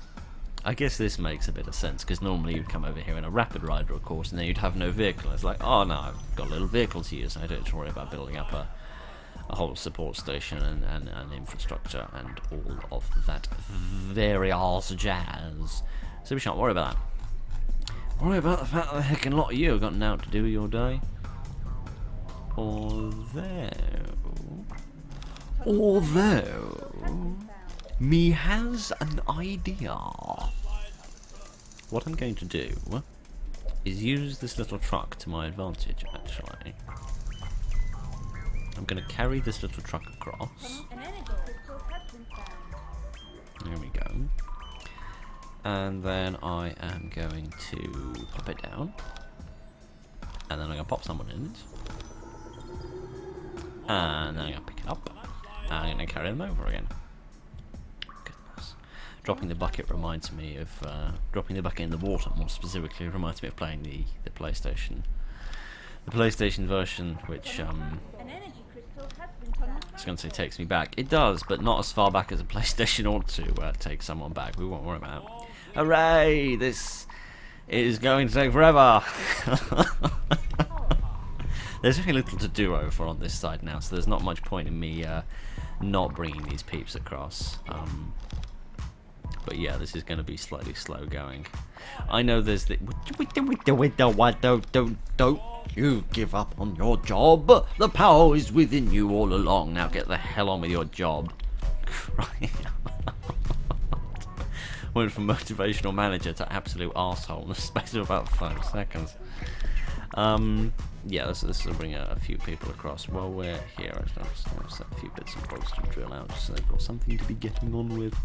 I guess this makes a bit of sense, because normally you'd come over here in a rapid rider, of course, and then you'd have no vehicle. It's like, oh no, I've got a little vehicle to use, I don't have to worry about building up a whole support station and infrastructure and all of that various jazz. So we shan't worry about that. Worry about the fact that the heckin' lot of you have got nothing to do with your day. Although, me has an idea. What I'm going to do is use this little truck to my advantage, actually. I'm going to carry this little truck across. There we go. And then I am going to pop it down. And then I'm going to pop someone in it. And then I'm going to pick it up. And I'm going to carry them over again. Goodness. Dropping the bucket reminds me of... dropping the bucket in the water, more specifically, reminds me of playing the PlayStation. The PlayStation version, which... I was going to say takes me back. It does, but not as far back as a PlayStation ought to take someone back. We won't worry about it. Hooray! This is going to take forever! There's very little to do over on this side now, so there's not much point in me not bringing these peeps across. But yeah, this is going to be slightly slow going. I know there's the... Don't you give up on your job. The power is within you all along. Now get the hell on with your job. Went from motivational manager to absolute arsehole in the space of about 5 seconds. Yeah, this will bring a few people across. While we're here, I'll set a few bits and bobs to drill out, so they've got something to be getting on with.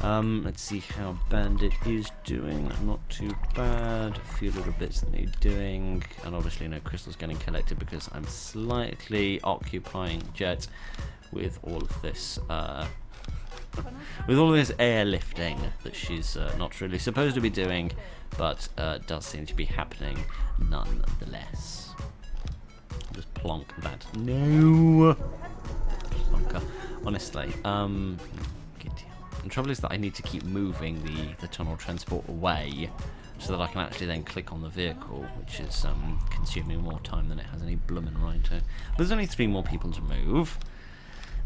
Let's see how Bandit is doing. Not too bad. A few little bits that need doing, and obviously no crystals getting collected because I'm slightly occupying Jet with all of this. With all this airlifting that she's not really supposed to be doing, but does seem to be happening nonetheless. Just plonk that. No! Plonker. Honestly, the trouble is that I need to keep moving the tunnel transport away so that I can actually then click on the vehicle, which is consuming more time than it has any bloomin' right to. But there's only 3 more people to move.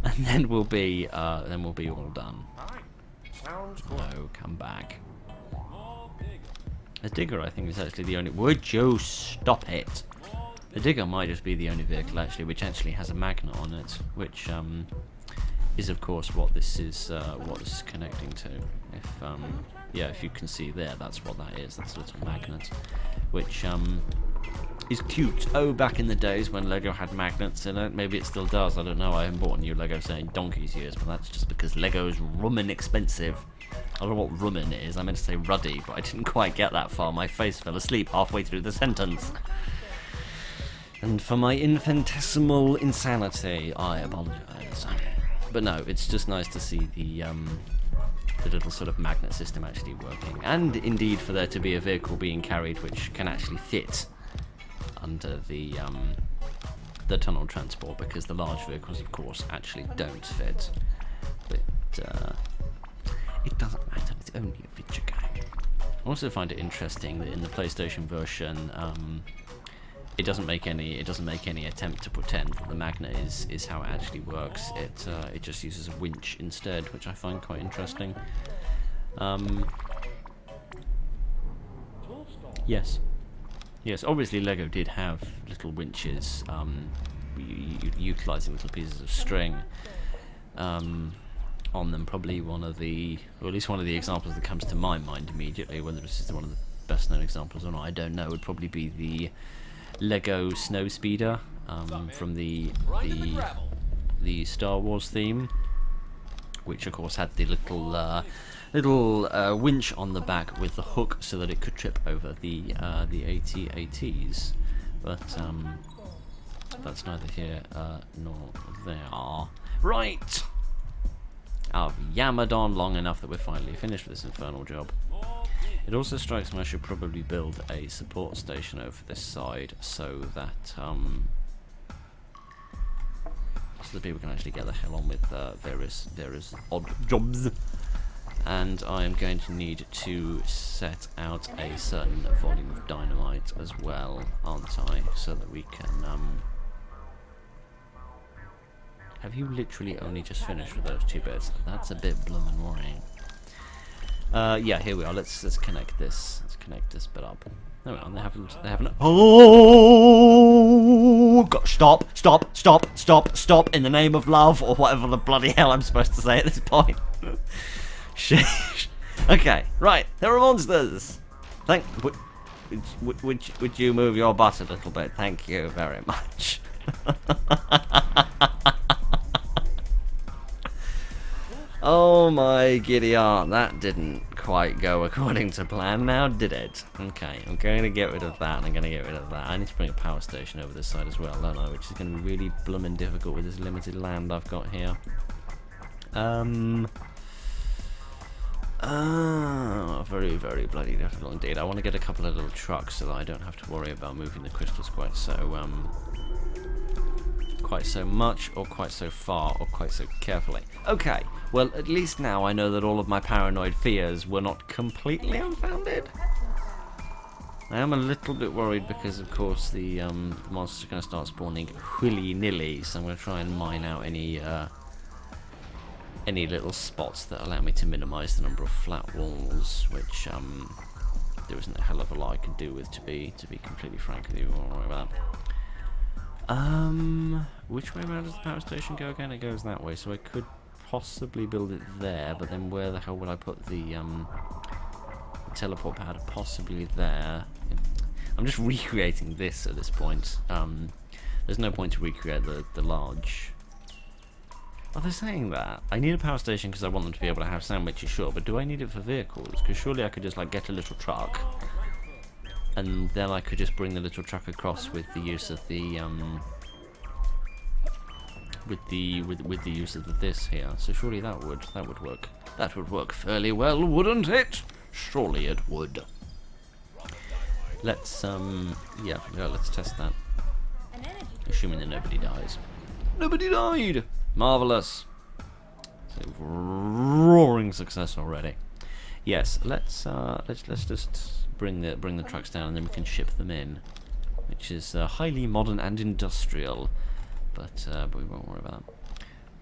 And then we'll be all done. No, come back. The digger, I think, is actually the only. Would you stop it? The digger might just be the only vehicle actually, which actually has a magnet on it, which is of course what this is connecting to. If yeah, if you can see there, that's what that is. That's a little magnet, which is cute. Oh, back in the days when Lego had magnets in it. Maybe it still does, I don't know. I haven't bought a new Lego set in donkey's years, but that's just because Lego's rummin' expensive. I don't know what rummin' is. I meant to say ruddy, but I didn't quite get that far. My face fell asleep halfway through the sentence. And for my infinitesimal insanity, I apologise. But no, it's just nice to see the little sort of magnet system actually working. And indeed for there to be a vehicle being carried which can actually fit under the tunnel transport, because the large vehicles of course actually don't fit. But it doesn't matter, it's only a video game. I also find it interesting that in the PlayStation version, it doesn't make any attempt to pretend that the magnet is how it actually works. It just uses a winch instead, which I find quite interesting. Yes. Yes, obviously Lego did have little winches, utilising little pieces of string on them. Probably one of the, or at least one of the examples that comes to my mind immediately, whether this is one of the best known examples or not, I don't know, would probably be the Lego Snow Speeder from the Star Wars theme, which of course had the little winch on the back with the hook so that it could trip over the AT-ATs, but that's neither here nor there. Right, I've yammered on long enough that we're finally finished with this infernal job. It also strikes me I should probably build a support station over this side so that people can actually get the hell on with various odd jobs. And I am going to need to set out a certain volume of dynamite as well, aren't I? So that we can. Have you literally only just finished with those 2 bits? That's a bit bloomin' worrying. Yeah, here we are. Let's connect this. Let's connect this bit up. No, they haven't. Oh, God, stop! In the name of love, or whatever the bloody hell I'm supposed to say at this point. Shit. Okay, right. There are monsters. Would you move your butt a little bit? Thank you very much. Oh my giddy aunt, that didn't quite go according to plan now, did it? Okay, I'm going to get rid of that, and I'm going to get rid of that. I need to bring a power station over this side as well, don't I? Which is going to be really bloomin' difficult with this limited land I've got here. Very, very bloody difficult indeed. I want to get a couple of little trucks so that I don't have to worry about moving the crystals quite so much, or quite so far, or quite so carefully. Okay, well, at least now I know that all of my paranoid fears were not completely unfounded. I am a little bit worried because, of course, the monsters are going to start spawning willy-nilly, so I'm going to try and mine out any little spots that allow me to minimise the number of flat walls, which there isn't a hell of a lot I can do with, to be completely frank with you. Don't worry about that. Which way around does the power station go again? It goes that way, so I could possibly build it there, but then where the hell would I put the teleport pad? Possibly there. I'm just recreating this at this point. There's no point to recreate the large. Oh, they're saying that. I need a power station because I want them to be able to have sandwiches, sure, but do I need it for vehicles? Because surely I could just like get a little truck, and then I could just bring the little truck across with the use of the with the use of this here. So surely that would work. That would work fairly well, wouldn't it? Surely it would. Let's yeah, let's test that. Assuming that nobody dies. Nobody died. Marvelous. So roaring success already. Yes, let's just bring the trucks down and then we can ship them in, which is highly modern and industrial. But we won't worry about that.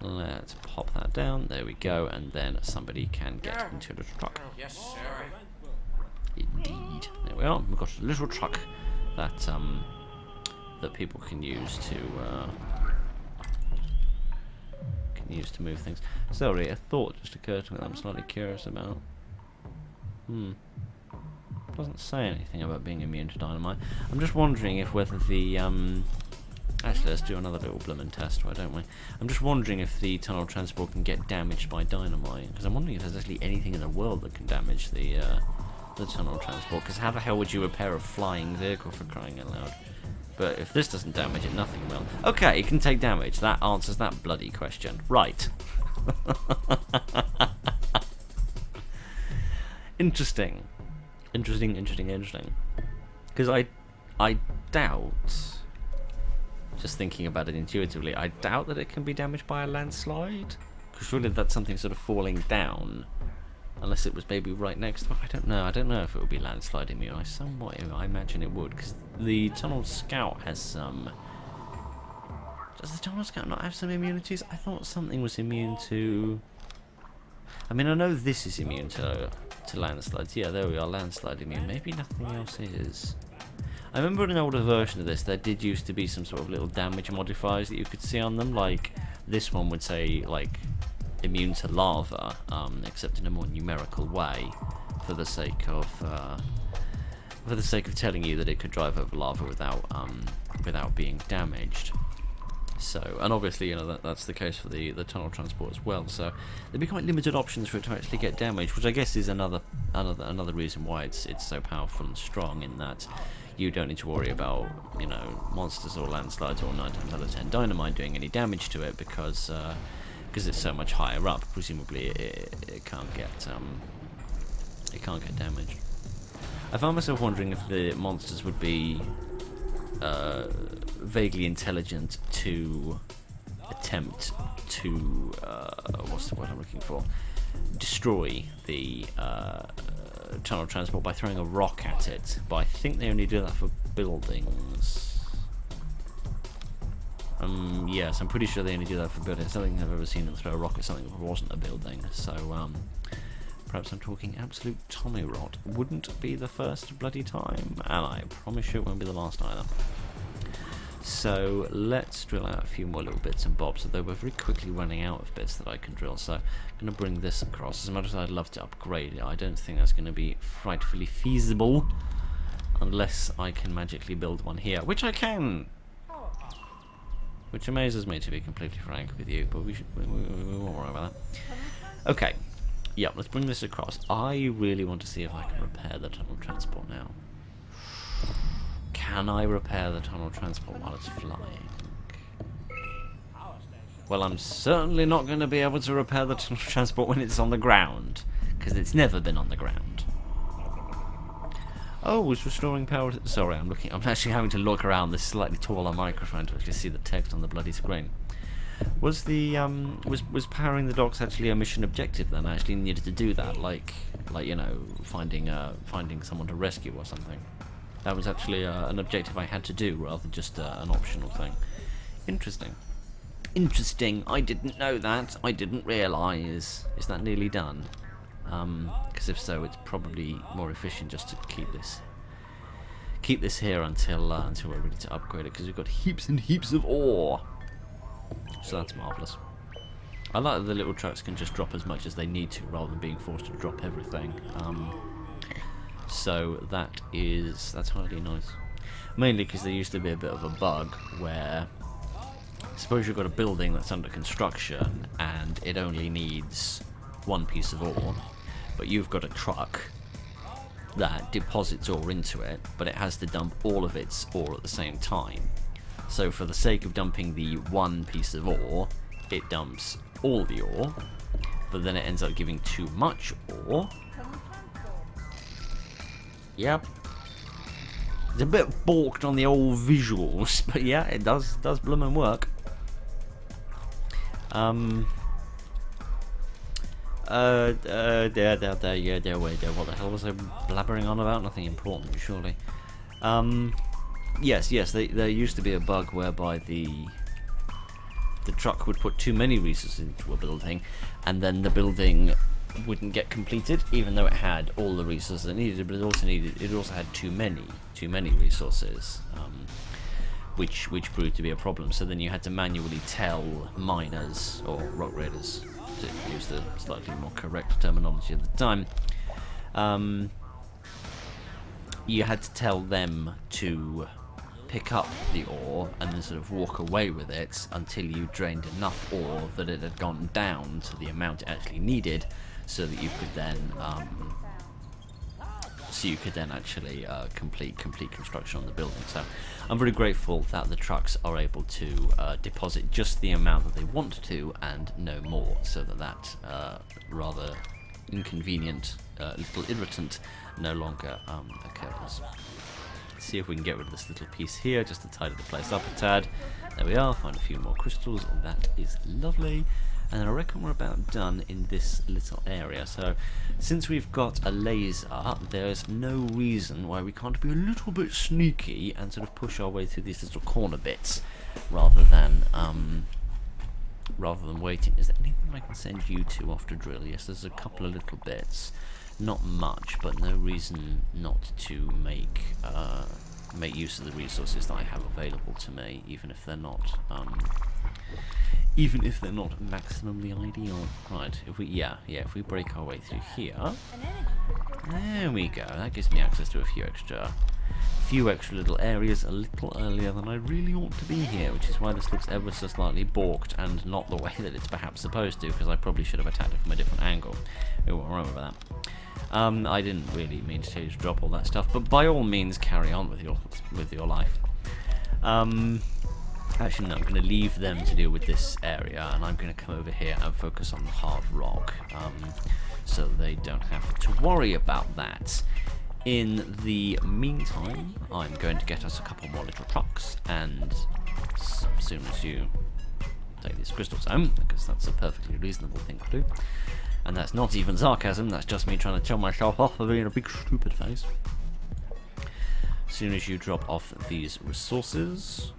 Let's pop that down. There we go, and then somebody can get into the truck. Yes, sir. Indeed. There we are. We've got a little truck that that people can use to move things. Sorry, a thought just occurred to me that I'm slightly curious about. Doesn't say anything about being immune to dynamite. I'm just wondering if whether the actually, let's do another little bloomin' test, why don't we? I'm just wondering if the tunnel transport can get damaged by dynamite, because I'm wondering if there's actually anything in the world that can damage the tunnel transport, because how the hell would you repair a flying vehicle, for crying out loud? But if this doesn't damage it, nothing will. Okay, it can take damage. That answers that bloody question. Right. Interesting. Because I doubt, just thinking about it intuitively, I doubt that it can be damaged by a landslide. Because surely that's something sort of falling down. Unless it was maybe right next to it. I don't know. I don't know if it would be landslide immune. I imagine it would, because the Tunnel Scout has some... Does the Tunnel Scout not have some immunities? I thought something was immune to... I mean, I know this is immune to landslides. Yeah, there we are, landslide immune. Maybe nothing else is. I remember in an older version of this, there did used to be some sort of little damage modifiers that you could see on them. Like, this one would say, like, immune to lava, except in a more numerical way, for the sake of telling you that it could drive over lava without being damaged. So, and obviously, you know, that's the case for the tunnel transport as well. So there'd be quite limited options for it to actually get damaged, which I guess is another reason why it's so powerful and strong, in that you don't need to worry about, you know, monsters or landslides or 9 times out of 10 dynamite doing any damage to it, because it's so much higher up. Presumably, it can't get damaged. I found myself wondering if the monsters would be vaguely intelligent to attempt to what's the word I'm looking for? Destroy the tunnel transport by throwing a rock at it. But I think they only do that for buildings. Yes, I'm pretty sure they only do that for buildings. I don't think I've ever seen them throw a rock at something that wasn't a building. So perhaps I'm talking absolute Tommy rot. Wouldn't be the first bloody time, and I promise you it won't be the last either. So let's drill out a few more little bits and bobs, although we're very quickly running out of bits that I can drill. So I'm going to bring this across. As much as I'd love to upgrade it, I don't think that's going to be frightfully feasible unless I can magically build one here, which I can. Which amazes me, to be completely frank with you, but we won't worry about that. Okay, yeah, let's bring this across. I really want to see if I can repair the tunnel transport now. Can I repair the tunnel transport while it's flying? Well, I'm certainly not going to be able to repair the tunnel transport when it's on the ground, because it's never been on the ground. Oh, it's restoring power. Sorry, I'm actually having to look around this slightly taller microphone to actually see the text on the bloody screen. Was the was powering the docks actually a mission objective then? I actually needed to do that, like you know, finding someone to rescue or something. That was actually an objective I had to do rather than just an optional thing. Interesting. Interesting. I didn't know that. I didn't realise. Is that nearly done? Because if so, it's probably more efficient just to keep this here until we're ready to upgrade it, because we've got heaps and heaps of ore. So that's marvellous. I like that the little trucks can just drop as much as they need to, rather than being forced to drop everything. So that's highly nice. Mainly because there used to be a bit of a bug where, suppose you've got a building that's under construction and it only needs one piece of ore, but you've got a truck that deposits ore into it, but it has to dump all of its ore at the same time. So for the sake of dumping the one piece of ore, it dumps all the ore, but then it ends up giving too much ore. Yep. It's a bit balked on the old visuals, but yeah, it does bloomin' work. There, what the hell was I blabbering on about? Nothing important, surely. Yes, there used to be a bug whereby the truck would put too many resources into a building, and then the building wouldn't get completed, even though it had all the resources it needed, but it also had too many resources, which proved to be a problem. So then you had to manually tell miners, or rock raiders, to use the slightly more correct terminology at the time, you had to tell them to pick up the ore and then sort of walk away with it until you drained enough ore that it had gone down to the amount it actually needed, so that you could then actually complete construction on the building. So I'm very grateful that the trucks are able to deposit just the amount that they want to and no more, so that rather inconvenient little irritant no longer occurs. Let's see if we can get rid of this little piece here just to tidy the place up a tad. There we are, find a few more crystals, that is lovely. And I reckon we're about done in this little area. So, since we've got a laser, there's no reason why we can't be a little bit sneaky and sort of push our way through these little corner bits, rather than waiting. Is there anything I can send you to after drill? Yes, there's a couple of little bits, not much, but no reason not to make use of the resources that I have available to me, even if they're not maximally ideal. Right, if we break our way through here, there we go. That gives me access to a few extra little areas a little earlier than I really ought to be here, which is why this looks ever so slightly balked and not the way that it's perhaps supposed to, because I probably should have attacked it from a different angle. Oh, I'll remember that. I didn't really mean to tell you to drop all that stuff, but by all means carry on with your life. Actually, no, I'm going to leave them to deal with this area, and I'm going to come over here and focus on the hard rock, so they don't have to worry about that. In the meantime, I'm going to get us a couple more little trucks, and as soon as you take these crystals home, because that's a perfectly reasonable thing to do, and that's not even sarcasm, that's just me trying to tell myself off for being a big stupid face. As soon as you drop off these resources,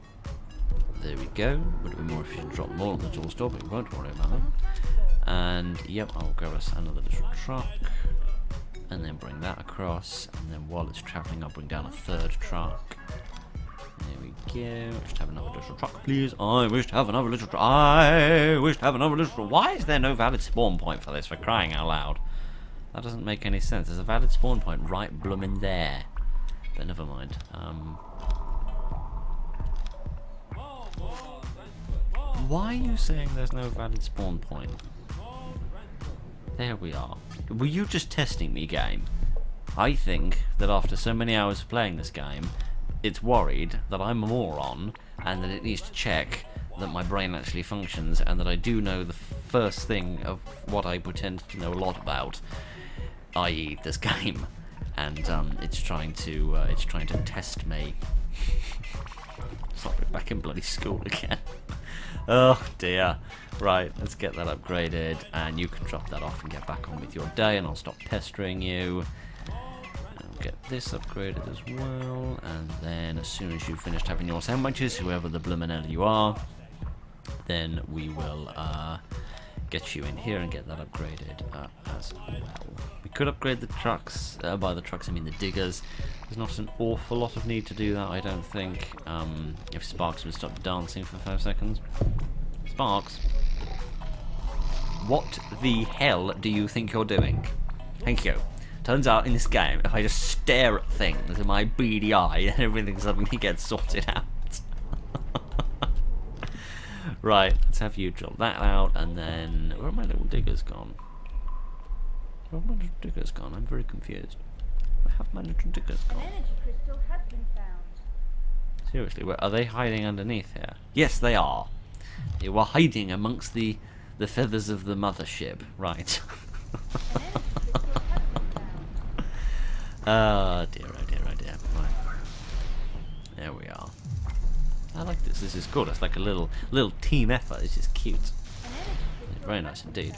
there we go. Would it be more efficient to drop more on the tool store, but we won't worry about that. And yep, I'll grab us another little truck, and then bring that across, and then while it's travelling, I'll bring down a third truck. There we go. Wish to have another little truck, please. I wish to have another little truck. I wish to have another little. Why is there no valid spawn point for this? For crying out loud, that doesn't make any sense. There's a valid spawn point right bloomin' there. But never mind. Why are you saying there's no valid spawn point? There we are. Were you just testing me, game? I think that after so many hours of playing this game, it's worried that I'm a moron and that it needs to check that my brain actually functions and that I do know the first thing of what I pretend to know a lot about, i.e. this game, and it's trying to test me. Sorry, back in bloody school again. Oh dear. Right, let's get that upgraded, and you can drop that off and get back on with your day, and I'll stop pestering you. I'll get this upgraded as well, and then as soon as you've finished having your sandwiches, whoever the bloomin' hell you are, then we will get you in here and get that upgraded as well. We could upgrade the trucks. By the trucks I mean the diggers. There's not an awful lot of need to do that, I don't think. If Sparks would stop dancing for 5 seconds. Sparks, what the hell do you think you're doing? Thank you. Turns out in this game, if I just stare at things with my beady eye, then everything suddenly gets sorted out. Right, let's have you drill that out, and then... Where are my little diggers gone? Where are my little diggers gone? I'm very confused. Where have my little diggers gone? An energy crystal has been found. Seriously, where, are they hiding underneath here? Yes, they are. They were hiding amongst the feathers of the mothership. Right. Oh dear, oh dear, oh dear. Right. There we are. I like this. This is cool. It's like a little team effort. It's just cute. Very nice indeed.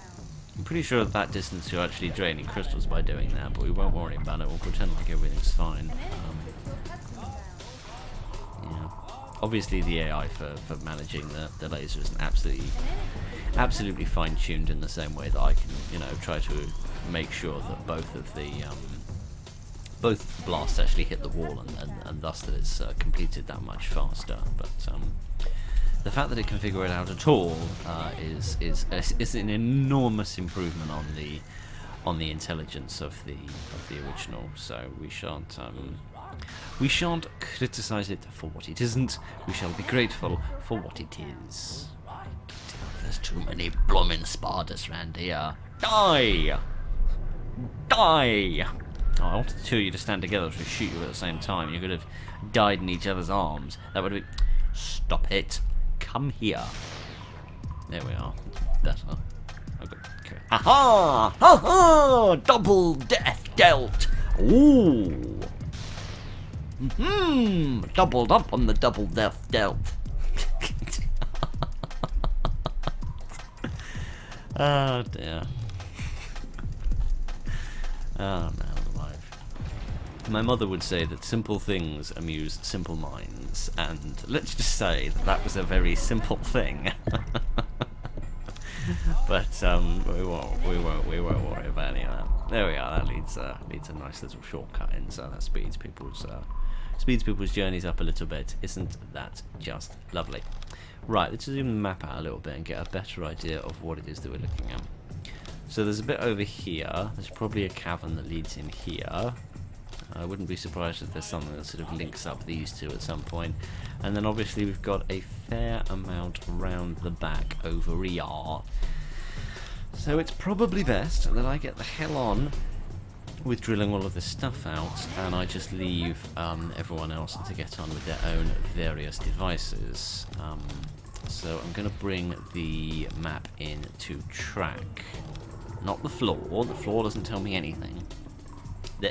I'm pretty sure at that distance you're actually draining crystals by doing that, but we won't worry about it. We'll pretend like everything's fine. Yeah. Obviously the AI for managing the laser isn't absolutely fine-tuned in the same way that I can, try to make sure that both of the both blasts actually hit the wall and thus that it's completed that much faster. But the fact that it can figure it out at all is an enormous improvement on the intelligence of the original. So we shan't criticize it for what it isn't. We shall be grateful for what it is. Right. There's too many bloomin' spiders around here. Die! Die! Oh, I wanted the two of you to stand together to shoot you at the same time. You could have died in each other's arms. That would have been... Stop it. Come here. There we are. Better. Okay. Aha! Ha-ha! Double death dealt! Ooh! Doubled up on the double death dealt. Oh dear. Oh no, life. My mother would say that simple things amuse simple minds, and let's just say that that was a very simple thing. But we won't worry about any of that. There we are. That leads a nice little shortcut in, so that speeds people's journeys up a little bit. Isn't that just lovely? Right, let's zoom the map out a little bit and get a better idea of what it is that we're looking at. So there's a bit over here. There's probably a cavern that leads in here. I wouldn't be surprised if there's something that sort of links up these two at some point. And then obviously we've got a fair amount round the back over here. So it's probably best that I get the hell on with drilling all of this stuff out, and I just leave everyone else to get on with their own various devices. So I'm going to bring the map into track. Not the floor. The floor doesn't tell me anything. There.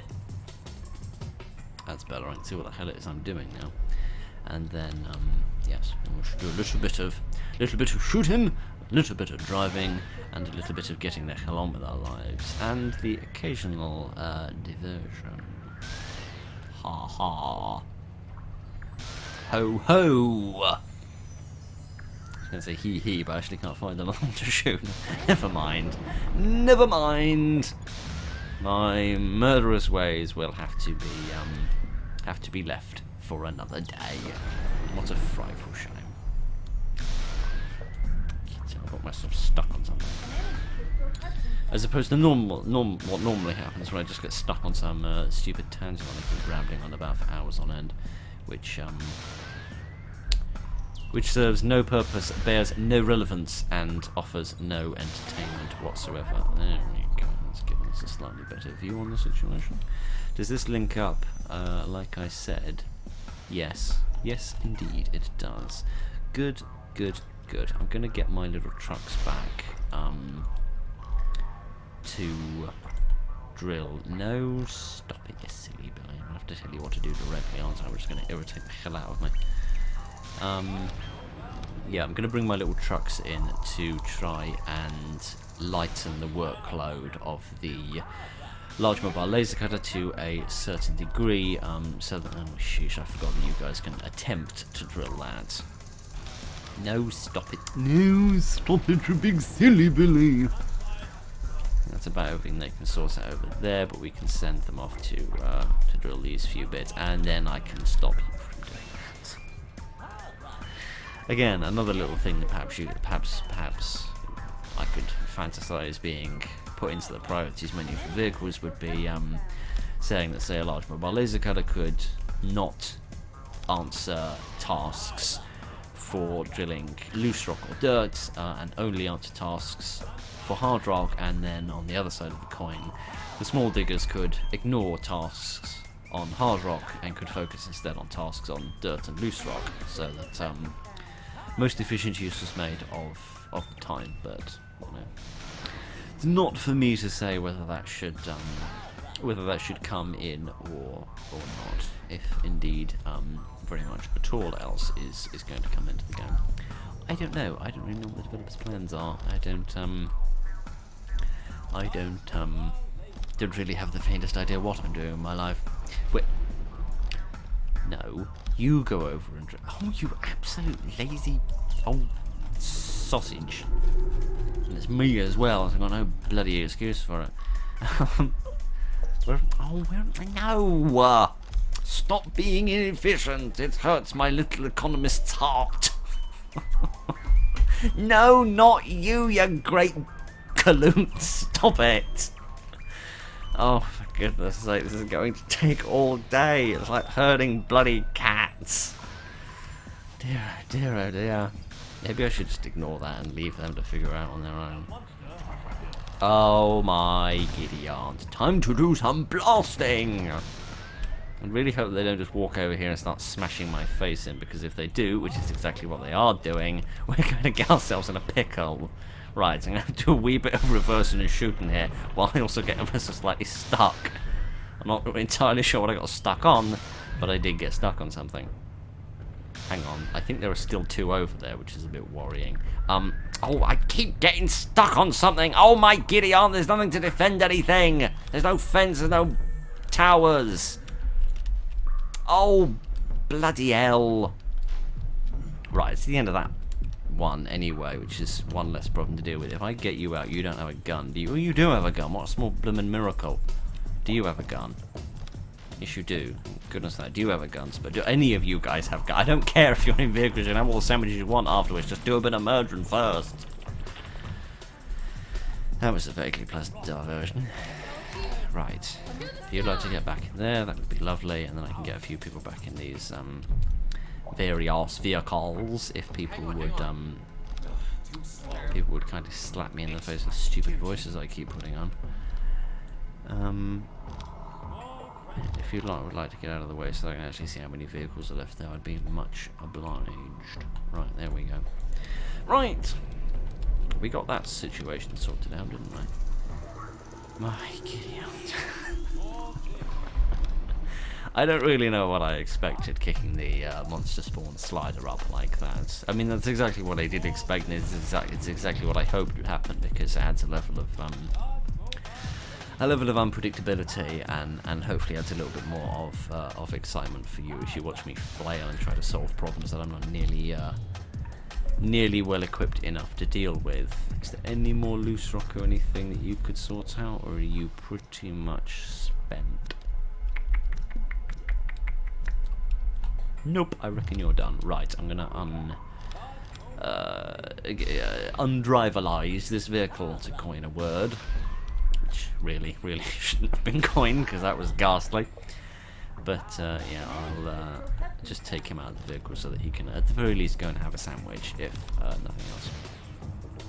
That's better. I can see what the hell it is I'm doing now. And then, yes, we should do a little bit of shooting, a little bit of driving, and a little bit of getting the hell on with our lives, and the occasional diversion. Ha ha. Ho ho. I was going to say hee hee, but I actually can't find anyone to shoot. Never mind. Never mind. My murderous ways will have to be left for another day. What a frightful shame. I got myself stuck on something. As opposed to what normally happens when I just get stuck on some stupid tangent I keep rambling on about for hours on end, which serves no purpose, bears no relevance, and offers no entertainment whatsoever. There we go. Let's give us a slightly better view on the situation. Does this link up, like I said? Yes. Yes, indeed, it does. Good, good, good. I'm going to get my little trucks back to drill. No, stop it, you silly Billy. I'm going to have to tell you what to do directly, aren't I? We're just going to irritate the hell out of me. Yeah, I'm going to bring my little trucks in to try and lighten the workload of the large mobile laser cutter to a certain degree, so that, oh sheesh, I forgot that you guys can attempt to drill that. No, stop it. No, stop it, you big silly Billy. That's about everything they can sort out over there, but we can send them off to drill these few bits, and then I can stop you from doing that. Again, another little thing that perhaps I could fantasize being put into the priorities menu for vehicles would be saying that, say, a large mobile laser cutter could not answer tasks for drilling loose rock or dirt, and only answer tasks for hard rock, and then on the other side of the coin, the small diggers could ignore tasks on hard rock and could focus instead on tasks on dirt and loose rock, so that most efficient use was made of the time. But you know, it's not for me to say whether that should come in or not, if indeed very much at all else is going to come into the game. I don't know. I don't really know what the developers' plans are. I don't really have the faintest idea what I'm doing in my life. Wait. No, you go over and oh, you absolute lazy old sausage. And it's me as well, so I've got no bloody excuse for it. No! Stop being inefficient. It hurts my little economist's heart. No, not you, you great galoot. Stop it. Oh, for goodness sake, this is going to take all day. It's like herding bloody cats. Dear, dear, oh dear. Maybe I should just ignore that and leave them to figure out on their own. Oh my giddy aunt. Time to do some blasting! I really hope they don't just walk over here and start smashing my face in, because if they do, which is exactly what they are doing, we're going to get ourselves in a pickle. Right, I'm going to do a wee bit of reversing and shooting here, while I also get ever so slightly stuck. I'm not entirely sure what I got stuck on, but I did get stuck on something. Hang on, I think there are still 2 over there, which is a bit worrying. Oh, I keep getting stuck on something. Oh my giddy aunt, there's nothing to defend anything. There's no fence, there's no towers. Oh, bloody hell. Right, it's the end of that one anyway, which is one less problem to deal with. If I get you out, you don't have a gun, do you? Oh, you do have a gun. What a small bloomin' miracle. Do you have a gun? Yes, you do. Goodness that. Do you have a gun? But do any of you guys have guns? I don't care if you're in vehicles. You can have all the sandwiches you want afterwards. Just do a bit of murdering first. That was a vaguely pleasant diversion. Right. If you'd like to get back in there, that would be lovely. And then I can get a few people back in these various vehicles if people would kind of slap me in the face with stupid voices I keep putting on. If you would like to get out of the way so I can actually see how many vehicles are left there, I'd be much obliged. Right, there we go. Right! We got that situation sorted out, didn't we? My giddy aunt. I don't really know what I expected kicking the monster spawn slider up like that. I mean, that's exactly what I did expect, and it's exactly what I hoped would happen, because it adds a level of unpredictability, and hopefully adds a little bit more of excitement for you as you watch me flail and try to solve problems that I'm not nearly well equipped enough to deal with. Is there any more loose rock or anything that you could sort out, or are you pretty much spent? Nope, I reckon you're done. Right, I'm gonna undrivalize this vehicle, to coin a word. Which really shouldn't have been coined, because that was ghastly. But yeah, I'll just take him out of the vehicle so that he can at the very least go and have a sandwich, if nothing else.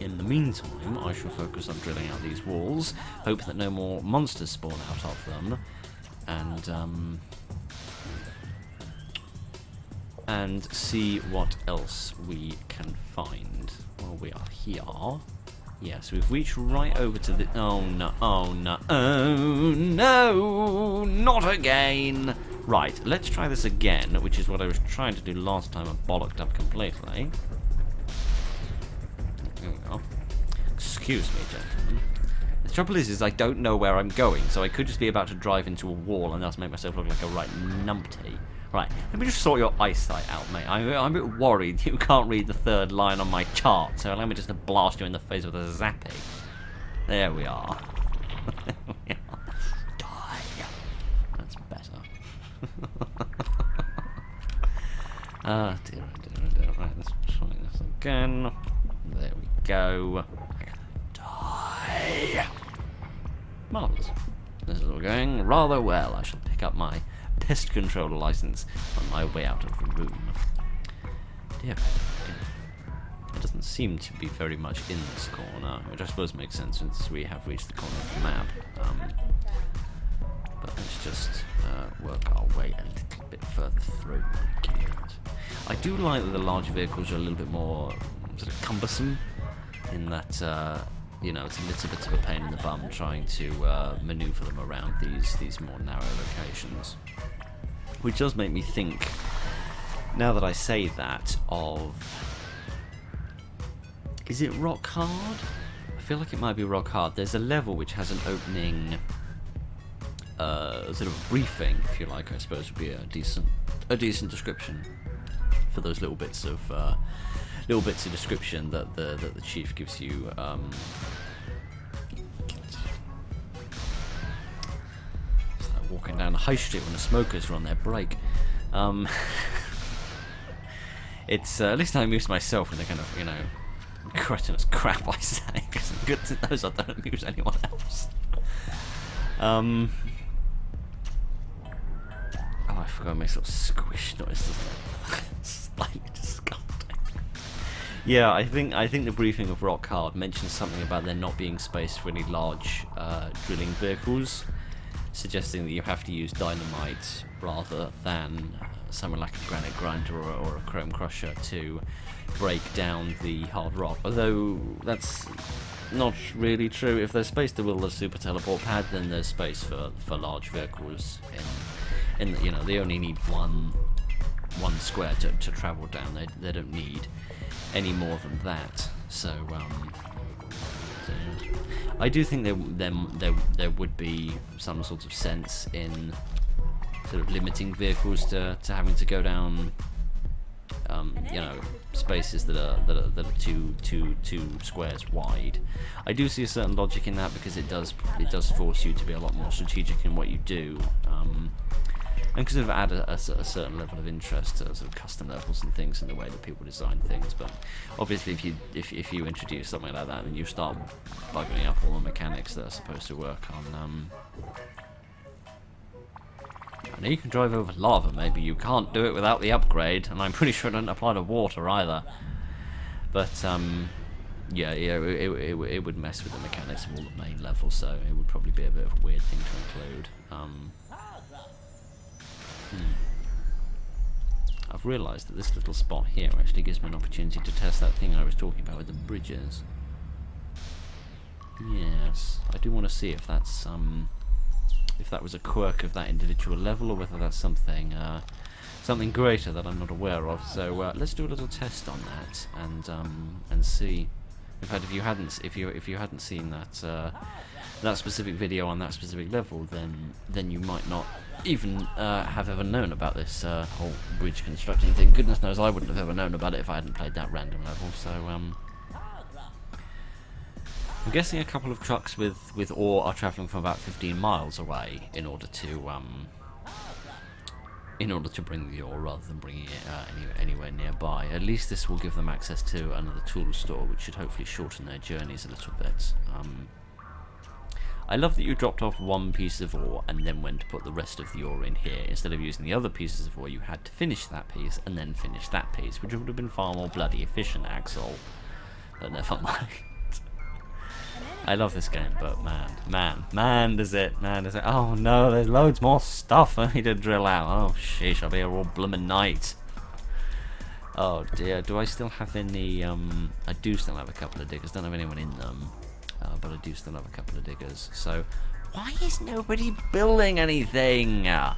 In the meantime, I shall focus on drilling out these walls, hope that no more monsters spawn out of them, and see what else we can find. Well, we are here. Yes, we've reached right over to the... Oh no, oh no, oh no, not again! Right, let's try this again, which is what I was trying to do last time and bollocked up completely. There we go. Excuse me, gentlemen. The trouble is I don't know where I'm going, so I could just be about to drive into a wall and thus make myself look like a right numpty. Right, let me just sort your eyesight out, mate. I'm a bit worried you can't read the 3rd line on my chart, so allow me just to blast you in the face with a zappy. There we are. There we are. Die. That's better. Ah, dear, dear, dear. Right, let's try this again. There we go. Die. Marvellous. This is all going rather well. I shall pick up my pest controller license on my way out of the room. Dear, dear. It doesn't seem to be very much in this corner, which I suppose makes sense since we have reached the corner of the map. But let's just work our way a little bit further through. I do like that the large vehicles are a little bit more sort of cumbersome, in that you know, it's a little bit of a pain in the bum trying to maneuver them around these more narrow locations. Which does make me think, now that I say that, of... Is it Rock Hard? I feel like it might be Rock Hard. There's a level which has an opening, sort of briefing, if you like, I suppose would be a decent description for those little bits of description that the chief gives you. It's like walking down the high street when the smokers are on their break. It's at least I amuse myself when they kind of, you know, cretinous crap I say, because it's good to know so I don't amuse anyone else. Oh, I forgot it makes a little squish noise, doesn't it? Slightly disgusting. Yeah, I think the briefing of Rock Hard mentions something about there not being space for any large drilling vehicles, suggesting that you have to use dynamite rather than something like a granite grinder or a chrome crusher to break down the hard rock. Although that's not really true. If there's space to build a super teleport pad, then there's space for large vehicles. In you know, they only need one one square to travel down. They don't need any more than that. So I do think there would be some sort of sense in sort of limiting vehicles to having to go down, you know, spaces that are two squares wide. I do see a certain logic in that because it does force you to be a lot more strategic in what you do, and sort of add a certain level of interest to sort of custom levels and things in the way that people design things. But obviously, if you introduce something like that, then you start bugging up all the mechanics that are supposed to work on. I know you can drive over lava, maybe you can't do it without the upgrade, and I'm pretty sure it doesn't apply to water either. But yeah, it would mess with the mechanics of all the main levels, so it would probably be a bit of a weird thing to include. I've realised that this little spot here actually gives me an opportunity to test that thing I was talking about with the bridges. Yes, I do want to see if that's if that was a quirk of that individual level, or whether that's something something greater that I'm not aware of. So let's do a little test on that and see. In fact, if you hadn't seen that that specific video on that specific level, then you might not even have ever known about this whole bridge constructing thing. Goodness knows I wouldn't have ever known about it if I hadn't played that random level. So I'm guessing a couple of trucks with ore are travelling from about 15 miles away in order to bring the ore rather than bringing it anywhere nearby. At least this will give them access to another tool store, which should hopefully shorten their journeys a little bit. I love that you dropped off one piece of ore and then went to put the rest of the ore in here. Instead of using the other pieces of ore, you had to finish that piece and then finish that piece, which would have been far more bloody efficient, Axel. But never mind. I love this game, but man, does it. Oh no, there's loads more stuff I need to drill out. Oh sheesh, I'll be here all bloomin' night. Oh dear, do I still have any, I do still have a couple of diggers, don't have anyone in them. But I do still have a couple of diggers, so why is nobody building anything? The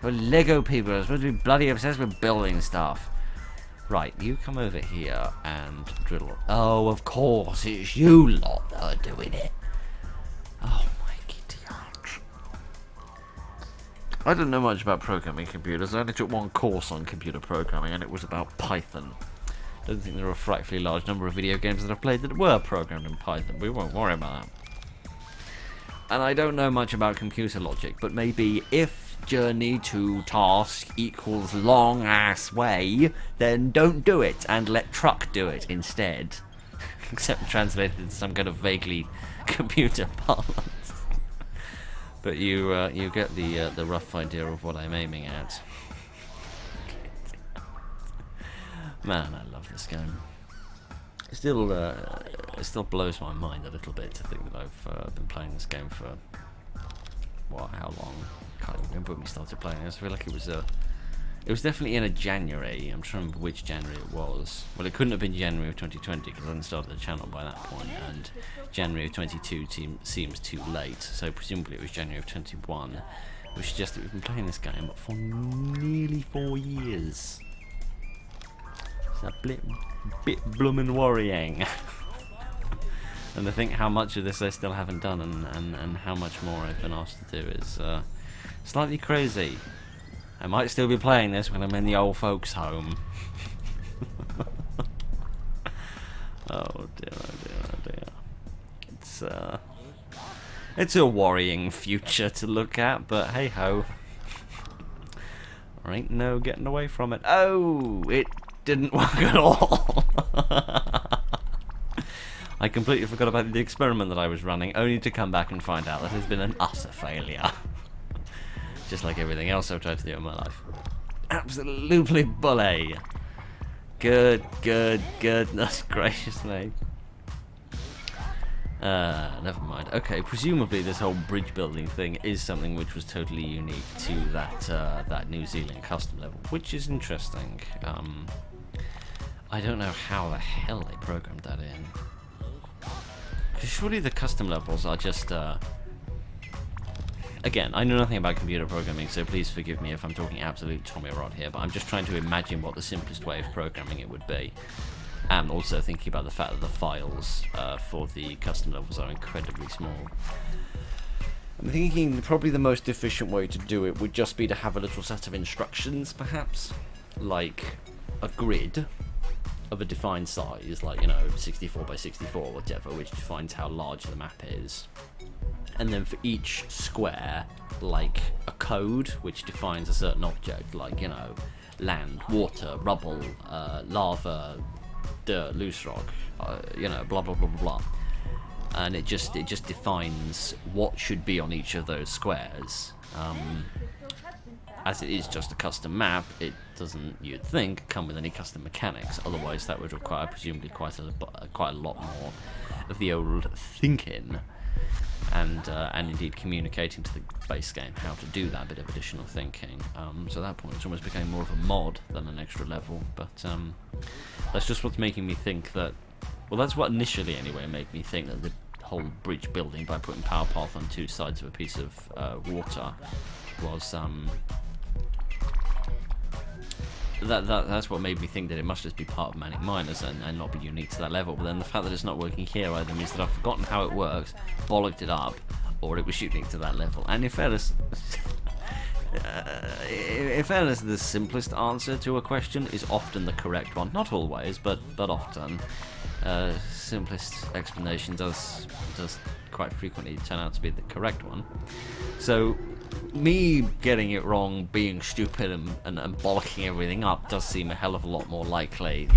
Lego people are supposed to be bloody obsessed with building stuff. Right, you come over here and drill. Oh, of course, it's you lot that are doing it. Oh my idiot. I don't know much about programming computers. I only took one course on computer programming, and it was about Python. I don't think there are a frightfully large number of video games that I've played that were programmed in Python. We won't worry about that. And I don't know much about computer logic, but maybe if journey to task equals long ass way, then don't do it and let truck do it instead. Except translated into some kind of vaguely computer parlance. But you get the rough idea of what I'm aiming at. Man, I love this game. It still blows my mind a little bit to think that I've been playing this game for how long? Can't even remember when we started playing this. I feel like it was definitely in a January. I'm trying to remember which January it was. Well, it couldn't have been January of 2020 because I hadn't started the channel by that point, and January of 22 seems too late. So presumably it was January of 21, which suggests that we've been playing this game for nearly 4 years. It's a bit bloomin' worrying. And to think how much of this I still haven't done and how much more I've been asked to do is slightly crazy. I might still be playing this when I'm in the old folks' home. Oh dear, oh dear, oh dear. It's a worrying future to look at, but hey ho. There ain't no getting away from it. Oh, it didn't work at all. I completely forgot about the experiment that I was running, only to come back and find out that it has been an utter failure. Just like everything else I've tried to do in my life. Absolutely bully. Goodness gracious me. Never mind. Okay, presumably this whole bridge building thing is something which was totally unique to that New Zealand custom level, which is interesting. I don't know how the hell they programmed that in. Because surely the custom levels are just again, I know nothing about computer programming, so please forgive me if I'm talking absolute Tommy Rod here, but I'm just trying to imagine what the simplest way of programming it would be. And also thinking about the fact that the files for the custom levels are incredibly small. I'm thinking probably the most efficient way to do it would just be to have a little set of instructions, perhaps, like a grid of a defined size, like, you know, 64 by 64 or whatever, which defines how large the map is. And then for each square, like a code which defines a certain object, like, you know, land, water, rubble, lava, dirt, loose rock, you know, blah blah blah blah blah. And it just defines what should be on each of those squares. As it is just a custom map, it doesn't, you'd think, come with any custom mechanics. Otherwise, that would require presumably quite a lot more of the old thinking, and indeed communicating to the base game how to do that bit of additional thinking. So at that point, it's almost became more of a mod than an extra level. But that's just what's making me think that. Well, that's what initially, anyway, made me think that the whole breach building by putting power path on two sides of a piece of water was that's what made me think that it must just be part of Manic Miners and not be unique to that level. But then the fact that it's not working here either means that I've forgotten how it works, bollocked it up, or it was unique to that level. And in fairness, the simplest answer to a question is often the correct one. Not always, but often. Simplest explanation does quite frequently turn out to be the correct one. So me getting it wrong, being stupid and bollocking everything up does seem a hell of a lot more likely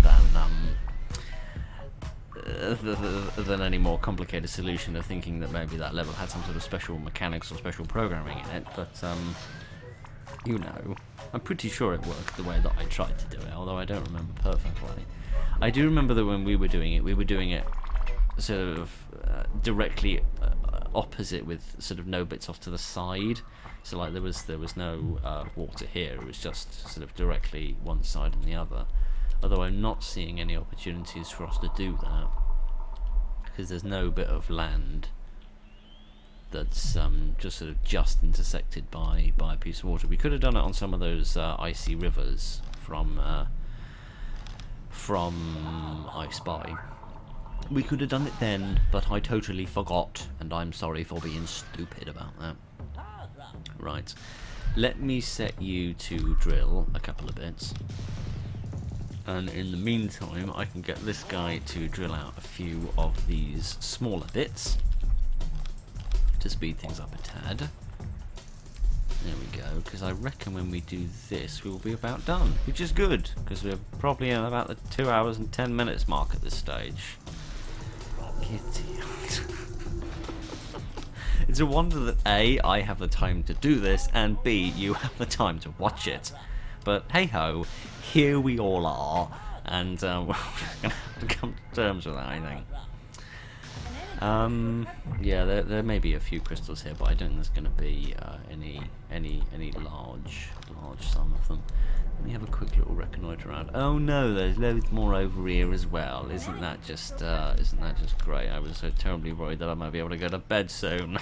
than any more complicated solution of thinking that maybe that level had some sort of special mechanics or special programming in it. But you know, I'm pretty sure it worked the way that I tried to do it, although I don't remember perfectly. I do remember that when we were doing it sort of directly opposite, with sort of no bits off to the side. So like there was no water here. It was just sort of directly one side and the other. Although I'm not seeing any opportunities for us to do that, because there's no bit of land that's just sort of just intersected by a piece of water. We could have done it on some of those icy rivers from I Spy. We could have done it then, but I totally forgot, and I'm sorry for being stupid about that. Right, let me set you to drill a couple of bits, and in the meantime I can get this guy to drill out a few of these smaller bits to speed things up a tad. There we go, because I reckon when we do this we will be about done, which is good, because we're probably in about the 2 hours and 10 minutes mark at this stage. It's a wonder that A, I have the time to do this, and B, you have the time to watch it. But hey ho, here we all are, and we're going to have to come to terms with that, I think. Yeah, there may be a few crystals here, but I don't think there's going to be any large sum of them. Let me have a quick little reconnoiter around. Oh no, there's loads more over here as well. Isn't that just great? I was so terribly worried that I might be able to go to bed soon.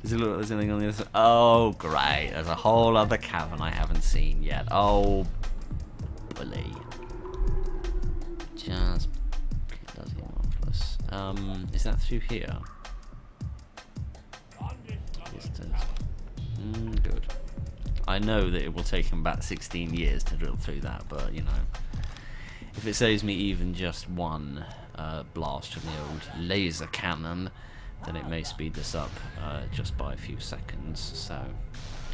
There's anything on the other side? Oh great, there's a whole other cavern I haven't seen yet. Oh bully. Just bloody marvelous. Is that through here? Good. I know that it will take him about 16 years to drill through that, but you know, if it saves me even just one blast from the old laser cannon, then it may speed this up just by a few seconds. So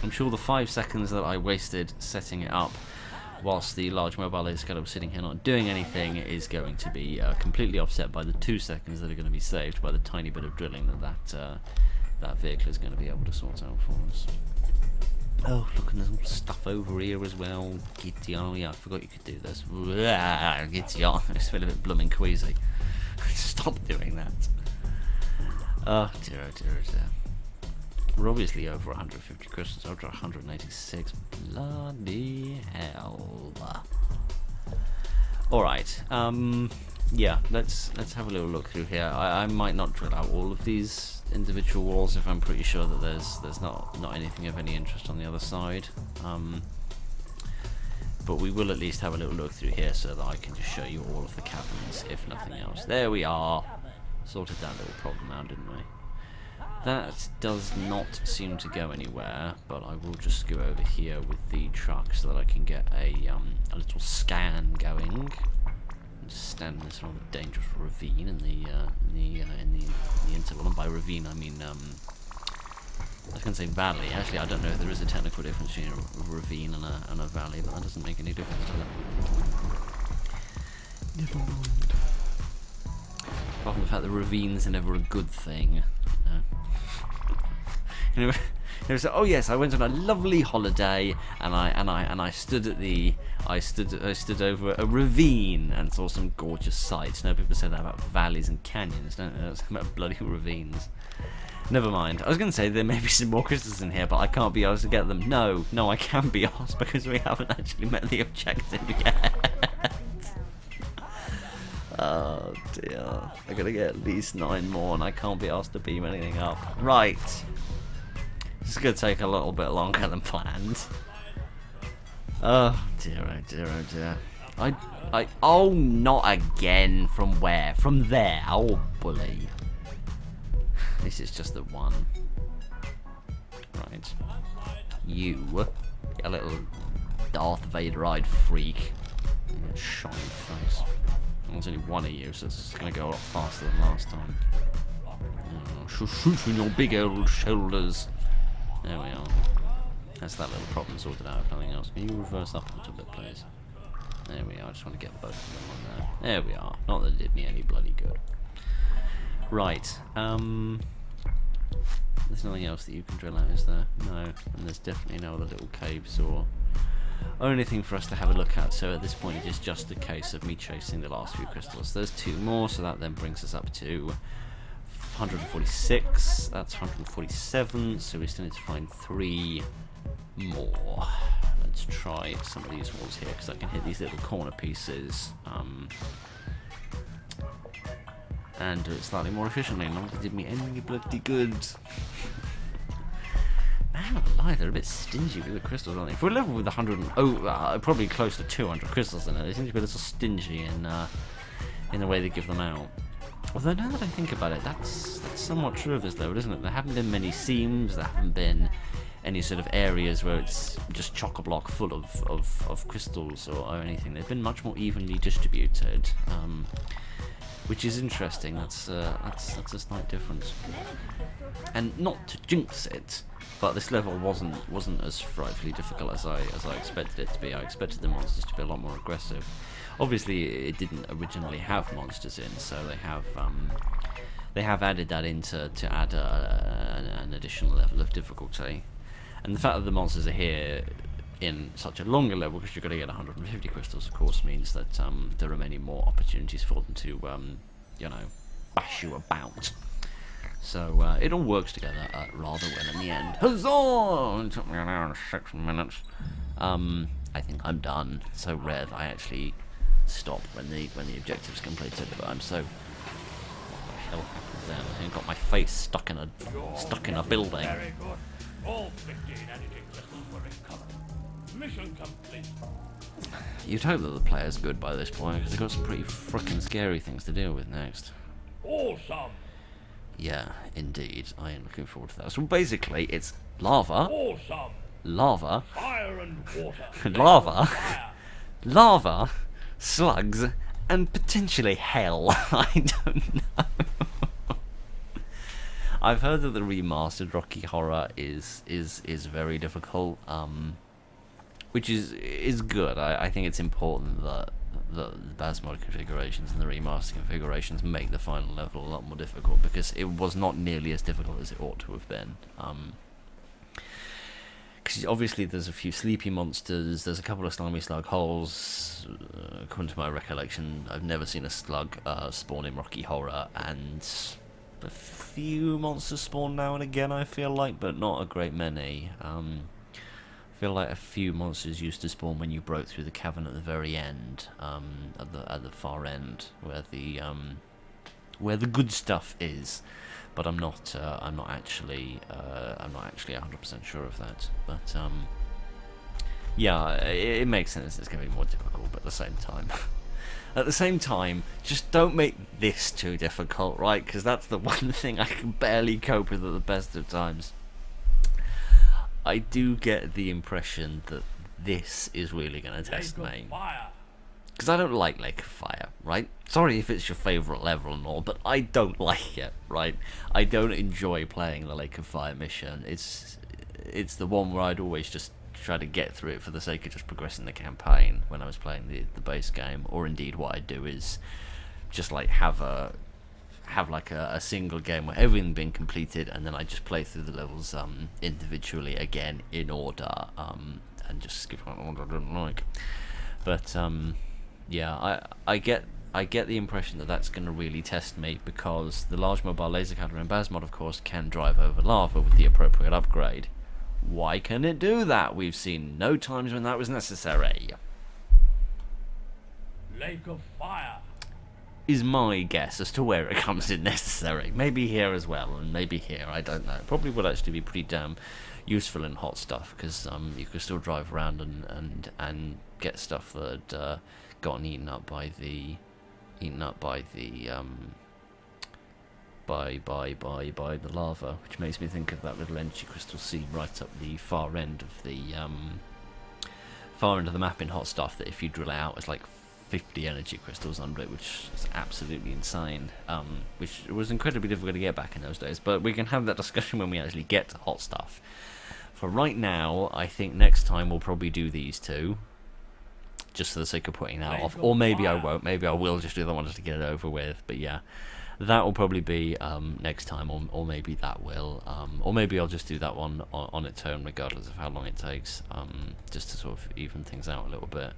I'm sure the 5 seconds that I wasted setting it up whilst the large mobile is kind of sitting here not doing anything is going to be completely offset by the 2 seconds that are going to be saved by the tiny bit of drilling that vehicle is going to be able to sort out for us. Oh, look, and there's some stuff over here as well. Giddy on. Oh, yeah, I forgot you could do this. Giddy on. I just feel a bit blooming queasy. Stop doing that. Oh, dear, oh, dear, oh, dear. We're obviously over 150 crystals, over 186. Bloody hell. Alright, yeah, let's have a little look through here. I might not drill out all of these individual walls if I'm pretty sure that there's not anything of any interest on the other side. But we will at least have a little look through here so that I can just show you all of the caverns, if nothing else. There we are. Sorted that little problem out, didn't we? That does not seem to go anywhere, but I will just go over here with the truck so that I can get a little scan going. Just stand in this rather dangerous ravine in the interval, and by ravine I mean I was going to say valley. Actually, I don't know if there is a technical difference between a ravine and a valley, but that doesn't make any difference to it. Never mind. Apart from the fact that ravines are never a good thing. You know, so, oh yes, I went on a lovely holiday, and I stood at I stood over a ravine and saw some gorgeous sights. No, people say that about valleys and canyons, don't they? It's about bloody ravines. Never mind. I was going to say there may be some more crystals in here, but I can't be asked to get them. No, I can be asked because we haven't actually met the objective yet. Oh dear. I gotta get at least 9 more, and I can't be asked to beam anything up. Right. This is gonna take a little bit longer than planned. Oh dear, oh dear, oh dear. Oh, not again. From where? From there. Oh, bully. This is just the one. Right. You little Darth Vader-eyed freak. You shiny face. There's only one of you, so it's going to go a lot faster than last time. She'll shoot you in your big old shoulders. There we are. That's that little problem sorted out, if nothing else. Can you reverse up a little bit, please? There we are. I just want to get both of them on there. There we are. Not that it did me any bloody good. Right. There's nothing else that you can drill out, is there? No. And there's definitely no other little caves or anything for us to have a look at. So at this point, it is just a case of me chasing the last few crystals. There's 2 more, so that then brings us up to 146. That's 147. So we still need to find 3 more. Let's try some of these walls here because I can hit these little corner pieces. And do it slightly more efficiently. Not that it did me any bloody good. Man, I'm lie, they're a bit stingy with the crystals, aren't they? If we're level with 100, probably close to 200 crystals in it, they seem to be a little stingy in the way they give them out. Although now that I think about it, that's somewhat true of this level, isn't it? There haven't been many seams, there haven't been any sort of areas where it's just chock-a-block full of crystals or anything. They've been much more evenly distributed. Which is interesting. That's a slight difference. And not to jinx it, but this level wasn't as frightfully difficult as I expected it to be. I expected the monsters to be a lot more aggressive. Obviously, it didn't originally have monsters in, so they have added that in to add an additional level of difficulty. And the fact that the monsters are here in such a longer level, because you're going to get 150 crystals, of course, means that there are many more opportunities for them to, you know, bash you about. So it all works together rather well in the end. Huzzah! It took me an hour and 6 minutes. I think I'm done. It's so rare that I actually stop when the objective's completed. But I'm so, what the hell happened there? I got my face stuck in a building. Very good. All 15 editing crystals were recovered. Mission complete. You'd hope that the player's good by this point, because they've got some pretty frickin' scary things to deal with next. Awesome. Yeah, indeed. I am looking forward to that. So basically, it's lava, Awesome. lava, Fire and water. lava, Fire. lava, slugs, and potentially hell. I don't know. I've heard that the remastered Rocky Horror is very difficult, which is good. I think it's important that the Baz Mod configurations and the remastered configurations make the final level a lot more difficult, because it was not nearly as difficult as it ought to have been. Because obviously there's a few sleepy monsters, there's a couple of slimy slug holes. According to my recollection, I've never seen a slug spawn in Rocky Horror, and a few monsters spawn now and again, I feel like, but not a great many. I feel like a few monsters used to spawn when you broke through the cavern at the very end, at the far end, where the good stuff is. But I'm not actually 100% sure of that. But yeah, it makes sense. It's going to be more difficult, but at the same time, just don't make this too difficult, right? Because that's the one thing I can barely cope with at the best of times. I do get the impression that this is really going to test me. Because I don't like Lake of Fire, right? Sorry if it's your favourite level and all, but I don't like it, right? I don't enjoy playing the Lake of Fire mission. It's the one where I'd always just try to get through it for the sake of just progressing the campaign when I was playing the base game. Or indeed what I'd do is just like have like a single game where everything's been completed, and then I just play through the levels individually again in order, and just skip on order I don't like. But yeah, I get the impression that that's going to really test me, because the large mobile laser cutter in Baz Mod, of course, can drive over lava with the appropriate upgrade. Why can it do that? We've seen no times when that was necessary. Lake of Fire Is my guess as to where it comes in necessary. Maybe here as well, and maybe here, I don't know. Probably would actually be pretty damn useful in hot stuff, because you could still drive around and get stuff that had gotten eaten up by the by the lava, which makes me think of that little energy crystal scene right up the far end of the map in hot stuff, that if you drill it out, it's like 50 energy crystals under it, which is absolutely insane, which was incredibly difficult to get back in those days. But we can have that discussion when we actually get to hot stuff. For right now, I think next time we'll probably do these two, just for the sake of putting that off. Or maybe I won't. Maybe I will just do the one just to get it over with. But yeah, that will probably be next time, or maybe that will. Or maybe I'll just do that one on its own, regardless of how long it takes, just to sort of even things out a little bit.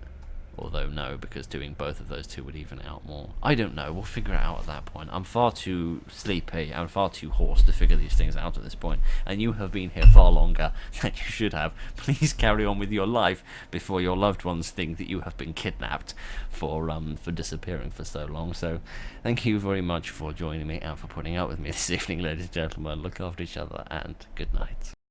Although no, because doing both of those two would even it out more. I don't know, we'll figure it out at that point. I'm far too sleepy and far too hoarse to figure these things out at this point, and you have been here far longer than you should have. Please carry on with your life before your loved ones think that you have been kidnapped for disappearing for so long. So thank you very much for joining me and for putting up with me this evening, ladies and gentlemen. Look after each other, and good night.